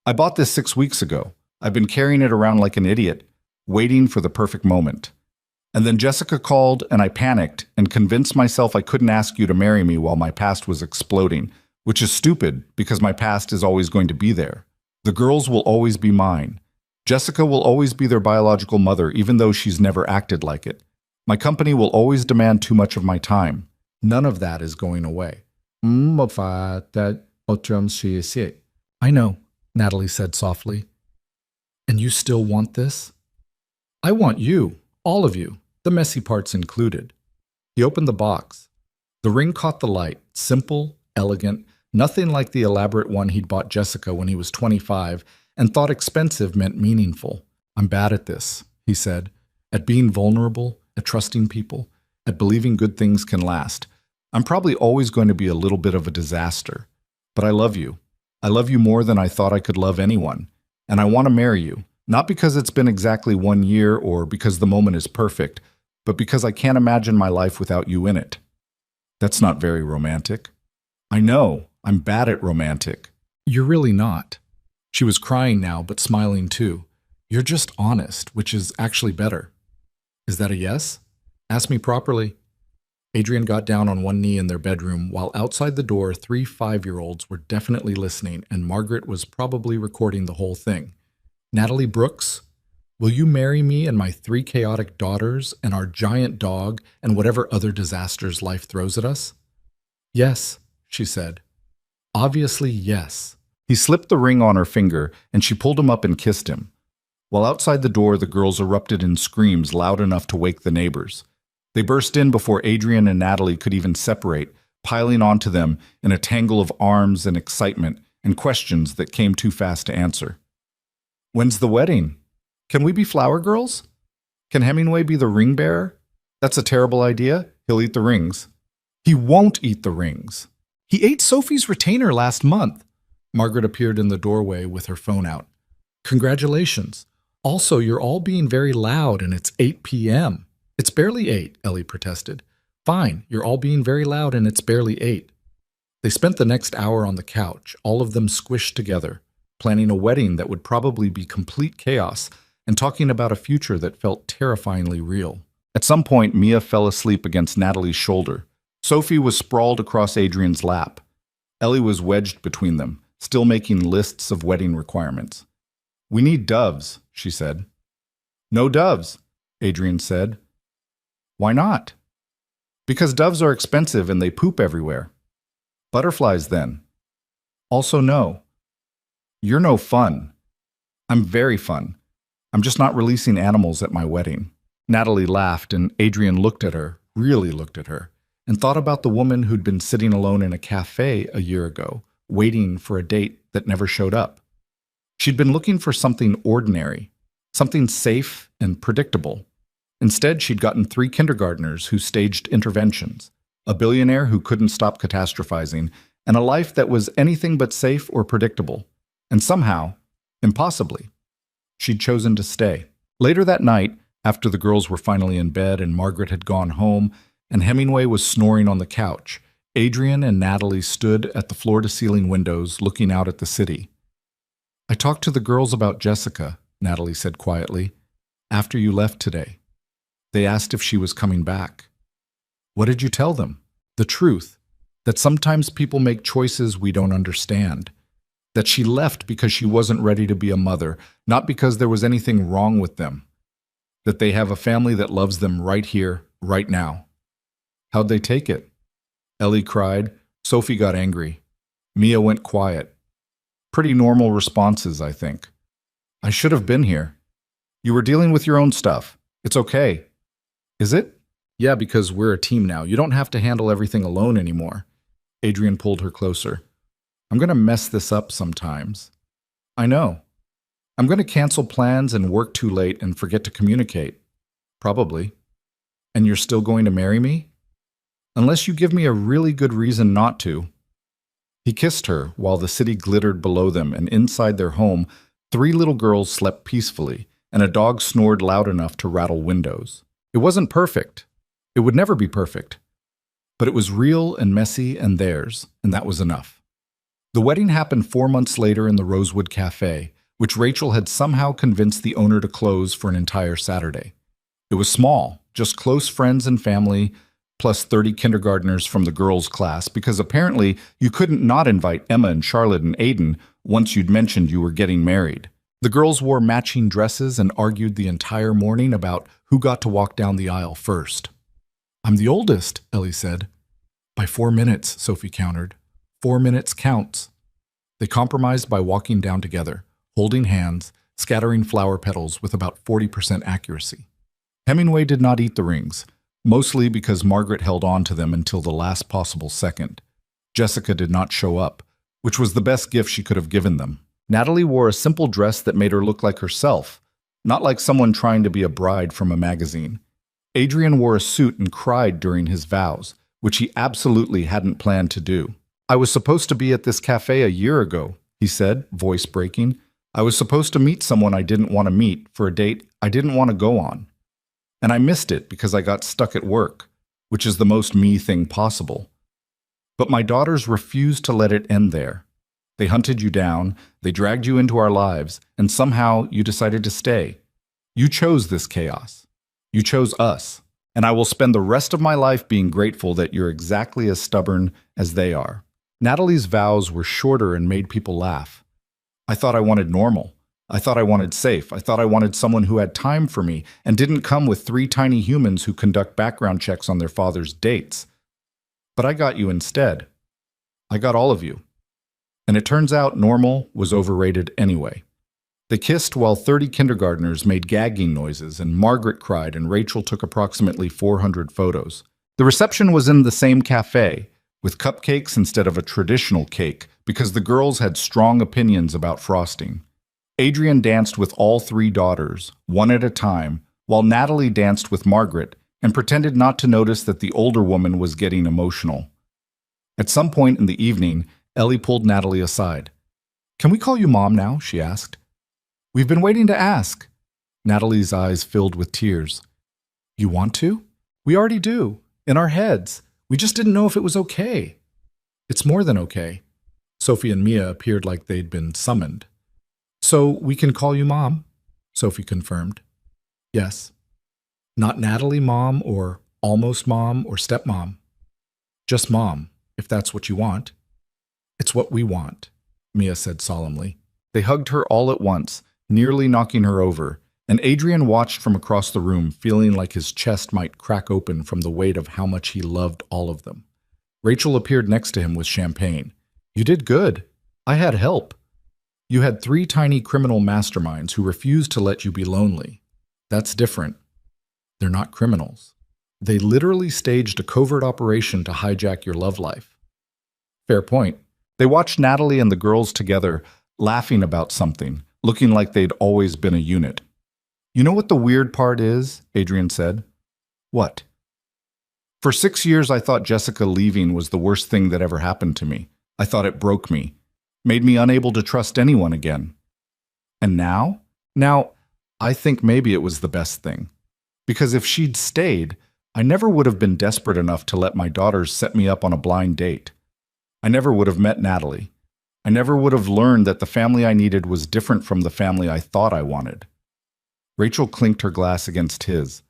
I bought this 6 weeks ago. I've been carrying it around like an idiot, waiting for the perfect moment. And then Jessica called and I panicked and convinced myself I couldn't ask you to marry me while my past was exploding, which is stupid because my past is always going to be there. The girls will always be mine. Jessica will always be their biological mother, even though she's never acted like it. My company will always demand too much of my time. None of that is going away. I know, Natalie said softly. And you still want this? I want you, all of you, the messy parts included. He opened the box. The ring caught the light, simple, elegant, nothing like the elaborate one he'd bought Jessica when he was 25 and thought expensive meant meaningful. I'm bad at this, he said, at being vulnerable, at trusting people, at believing good things can last. I'm probably always going to be a little bit of a disaster. But I love you. I love you more than I thought I could love anyone. And I want to marry you, not because it's been exactly 1 year or because the moment is perfect, but because I can't imagine my life without you in it. That's not very romantic. I know, I'm bad at romantic. You're really not. She was crying now, but smiling too. You're just honest, which is actually better. Is that a yes? Ask me properly. Adrian got down on one knee in their bedroom, while outside the door 3 5-year-olds were definitely listening, and Margaret was probably recording the whole thing. Natalie Brooks, will you marry me and my 3 chaotic daughters and our giant dog and whatever other disasters life throws at us? Yes, she said. Obviously, yes. He slipped the ring on her finger, and she pulled him up and kissed him. While outside the door, the girls erupted in screams loud enough to wake the neighbors. They burst in before Adrian and Natalie could even separate, piling onto them in a tangle of arms and excitement and questions that came too fast to answer. When's the wedding? Can we be flower girls? Can Hemingway be the ring bearer? That's a terrible idea. He'll eat the rings. He won't eat the rings. He ate Sophie's retainer last month. Margaret appeared in the doorway with her phone out. Congratulations. Also, you're all being very loud and it's 8 p.m. It's barely 8, Ellie protested. Fine, you're all being very loud and it's barely 8. They spent the next hour on the couch, all of them squished together, planning a wedding that would probably be complete chaos and talking about a future that felt terrifyingly real. At some point, Mia fell asleep against Natalie's shoulder. Sophie was sprawled across Adrian's lap. Ellie was wedged between them, still making lists of wedding requirements. We need doves, she said. No doves, Adrian said. Why not? Because doves are expensive and they poop everywhere. Butterflies, then. Also no. You're no fun. I'm very fun. I'm just not releasing animals at my wedding. Natalie laughed, and Adrian looked at her, really looked at her, and thought about the woman who'd been sitting alone in a cafe a year ago, waiting for a date that never showed up. She'd been looking for something ordinary, something safe and predictable. Instead, she'd gotten 3 kindergartners who staged interventions, a billionaire who couldn't stop catastrophizing, and a life that was anything but safe or predictable. And somehow, impossibly, she'd chosen to stay. Later that night, after the girls were finally in bed and Margaret had gone home and Hemingway was snoring on the couch, Adrian and Natalie stood at the floor-to-ceiling windows looking out at the city. "I talked to the girls about Jessica," Natalie said quietly, "after you left today. They asked if she was coming back. What did you tell them? The truth, that sometimes people make choices we don't understand. That she left because she wasn't ready to be a mother, not because there was anything wrong with them. That they have a family that loves them right here, right now." "How'd they take it?" Ellie cried. Sophie got angry. Mia went quiet. Pretty normal responses, I think. "I should have been here. You were dealing with your own stuff. It's okay." "Is it?" "Yeah, because we're a team now. You don't have to handle everything alone anymore." Adrian pulled her closer. "I'm going to mess this up sometimes." "I know. I'm going to cancel plans and work too late and forget to communicate." "Probably." "And you're still going to marry me?" "Unless you give me a really good reason not to." He kissed her while the city glittered below them, and inside their home, 3 little girls slept peacefully, and a dog snored loud enough to rattle windows. It wasn't perfect. It would never be perfect. But it was real and messy and theirs, and that was enough. The wedding happened 4 months later in the Rosewood Cafe, which Rachel had somehow convinced the owner to close for an entire Saturday. It was small, just close friends and family, plus 30 kindergartners from the girls' class, because apparently you couldn't not invite Emma and Charlotte and Aiden once you'd mentioned you were getting married. The girls wore matching dresses and argued the entire morning about who got to walk down the aisle first. "I'm the oldest," Ellie said. "By 4 minutes," Sophie countered. 4 minutes counts." They compromised by walking down together, holding hands, scattering flower petals with about 40% accuracy. Hemingway did not eat the rings, mostly because Margaret held on to them until the last possible second. Jessica did not show up, which was the best gift she could have given them. Natalie wore a simple dress that made her look like herself, not like someone trying to be a bride from a magazine. Adrian wore a suit and cried during his vows, which he absolutely hadn't planned to do. "I was supposed to be at this cafe a year ago," he said, voice breaking. "I was supposed to meet someone I didn't want to meet for a date I didn't want to go on. And I missed it because I got stuck at work, which is the most me thing possible. But my daughters refused to let it end there. They hunted you down, they dragged you into our lives, and somehow you decided to stay. You chose this chaos. You chose us. And I will spend the rest of my life being grateful that you're exactly as stubborn as they are." Natalie's vows were shorter and made people laugh. "I thought I wanted normal. I thought I wanted safe. I thought I wanted someone who had time for me and didn't come with 3 tiny humans who conduct background checks on their father's dates. But I got you instead. I got all of you. And it turns out normal was overrated anyway." They kissed while 30 kindergartners made gagging noises, and Margaret cried, and Rachel took approximately 400 photos. The reception was in the same cafe, with cupcakes instead of a traditional cake, because the girls had strong opinions about frosting. Adrian danced with all 3 daughters, one at a time, while Natalie danced with Margaret and pretended not to notice that the older woman was getting emotional. At some point in the evening, Ellie pulled Natalie aside. "Can we call you Mom now?" she asked. "We've been waiting to ask." Natalie's eyes filled with tears. "You want to? We already do. In our heads. We just didn't know if it was okay." "It's more than okay." Sophie and Mia appeared like they'd been summoned. "So we can call you Mom?" Sophie confirmed. "Yes. Not Natalie Mom or almost Mom or stepmom. Just Mom, if that's what you want." "It's what we want," Mia said solemnly. They hugged her all at once, nearly knocking her over, and Adrian watched from across the room, feeling like his chest might crack open from the weight of how much he loved all of them. Rachel appeared next to him with champagne. "You did good. I had help." You had three tiny criminal masterminds who refused to let you be lonely. That's different. They're not criminals. They literally staged a covert operation to hijack your love life. Fair point. They watched Natalie and the girls together, laughing about something, looking like they'd always been a unit. You know what the weird part is? Adrian said. What? For 6 years, I thought Jessica leaving was the worst thing that ever happened to me. I thought it broke me, made me unable to trust anyone again. And now? Now, I think maybe it was the best thing. Because if she'd stayed, I never would have been desperate enough to let my daughters set me up on a blind date. I never would have met Natalie. I never would have learned that the family I needed was different from the family I thought I wanted. Rachel clinked her glass against his.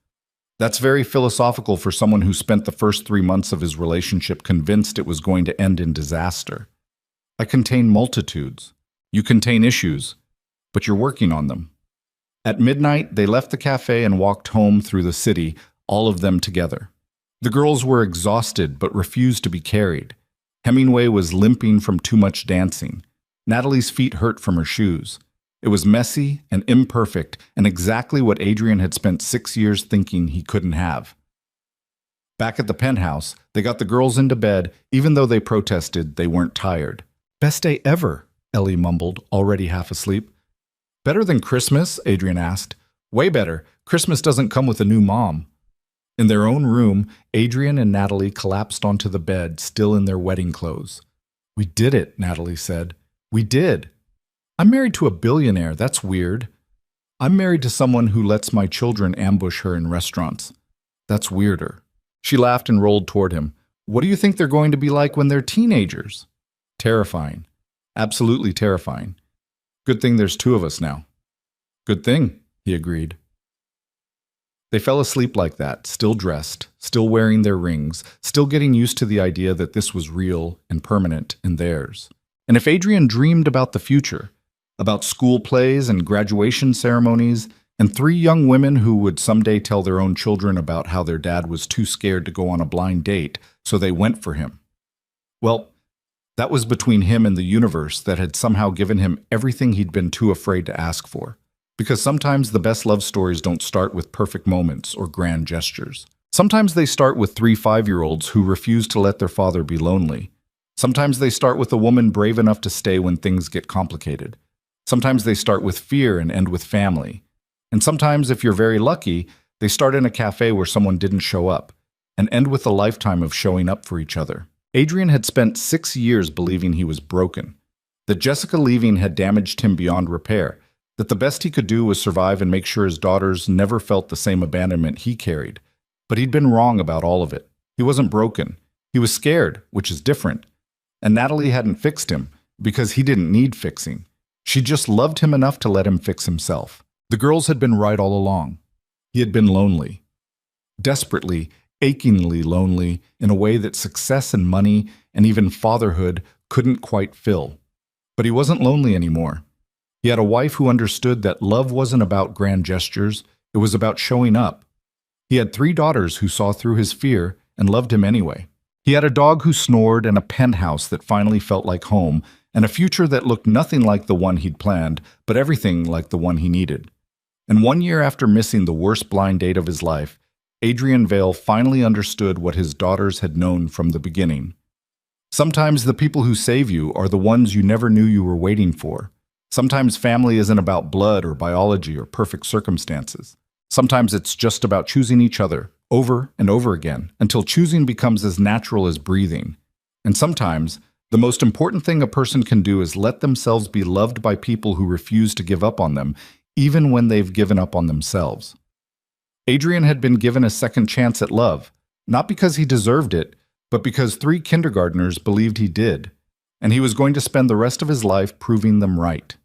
That's very philosophical for someone who spent the first 3 months of his relationship convinced it was going to end in disaster. I contain multitudes. You contain issues, but you're working on them. At midnight, they left the cafe and walked home through the city, all of them together. The girls were exhausted but refused to be carried. Hemingway was limping from too much dancing. Natalie's feet hurt from her shoes. It was messy and imperfect and exactly what Adrian had spent 6 years thinking he couldn't have. Back at the penthouse, they got the girls into bed, even though they protested they weren't tired. Best day ever, Ellie mumbled, already half asleep. Better than Christmas? Adrian asked. Way better. Christmas doesn't come with a new mom. In their own room, Adrian and Natalie collapsed onto the bed, still in their wedding clothes. We did it, Natalie said. We did. I'm married to a billionaire. That's weird. I'm married to someone who lets my children ambush her in restaurants. That's weirder. She laughed and rolled toward him. What do you think they're going to be like when they're teenagers? Terrifying. Absolutely terrifying. Good thing there's 2 of us now. Good thing, he agreed. They fell asleep like that, still dressed, still wearing their rings, still getting used to the idea that this was real and permanent and theirs. And if Adrian dreamed about the future, about school plays and graduation ceremonies, and 3 young women who would someday tell their own children about how their dad was too scared to go on a blind date, so they went for him. Well, that was between him and the universe that had somehow given him everything he'd been too afraid to ask for. Because sometimes the best love stories don't start with perfect moments or grand gestures. Sometimes they start with 3 5-year-olds who refuse to let their father be lonely. Sometimes they start with a woman brave enough to stay when things get complicated. Sometimes they start with fear and end with family. And sometimes, if you're very lucky, they start in a cafe where someone didn't show up, and end with a lifetime of showing up for each other. Adrian had spent 6 years believing he was broken, that Jessica leaving had damaged him beyond repair, that the best he could do was survive and make sure his daughters never felt the same abandonment he carried. But he'd been wrong about all of it. He wasn't broken. He was scared, which is different. And Natalie hadn't fixed him, because he didn't need fixing. She just loved him enough to let him fix himself. The girls had been right all along. He had been lonely. Desperately, achingly lonely in a way that success and money and even fatherhood couldn't quite fill. But he wasn't lonely anymore. He had a wife who understood that love wasn't about grand gestures, it was about showing up. He had 3 daughters who saw through his fear and loved him anyway. He had a dog who snored and a penthouse that finally felt like home, and a future that looked nothing like the one he'd planned, but everything like the one he needed. And 1 year after missing the worst blind date of his life, Adrian Vale finally understood what his daughters had known from the beginning. Sometimes the people who save you are the ones you never knew you were waiting for. Sometimes family isn't about blood or biology or perfect circumstances. Sometimes it's just about choosing each other over and over again until choosing becomes as natural as breathing. And sometimes the most important thing a person can do is let themselves be loved by people who refuse to give up on them, even when they've given up on themselves. Adrian had been given a second chance at love, not because he deserved it, but because 3 kindergartners believed he did, and he was going to spend the rest of his life proving them right.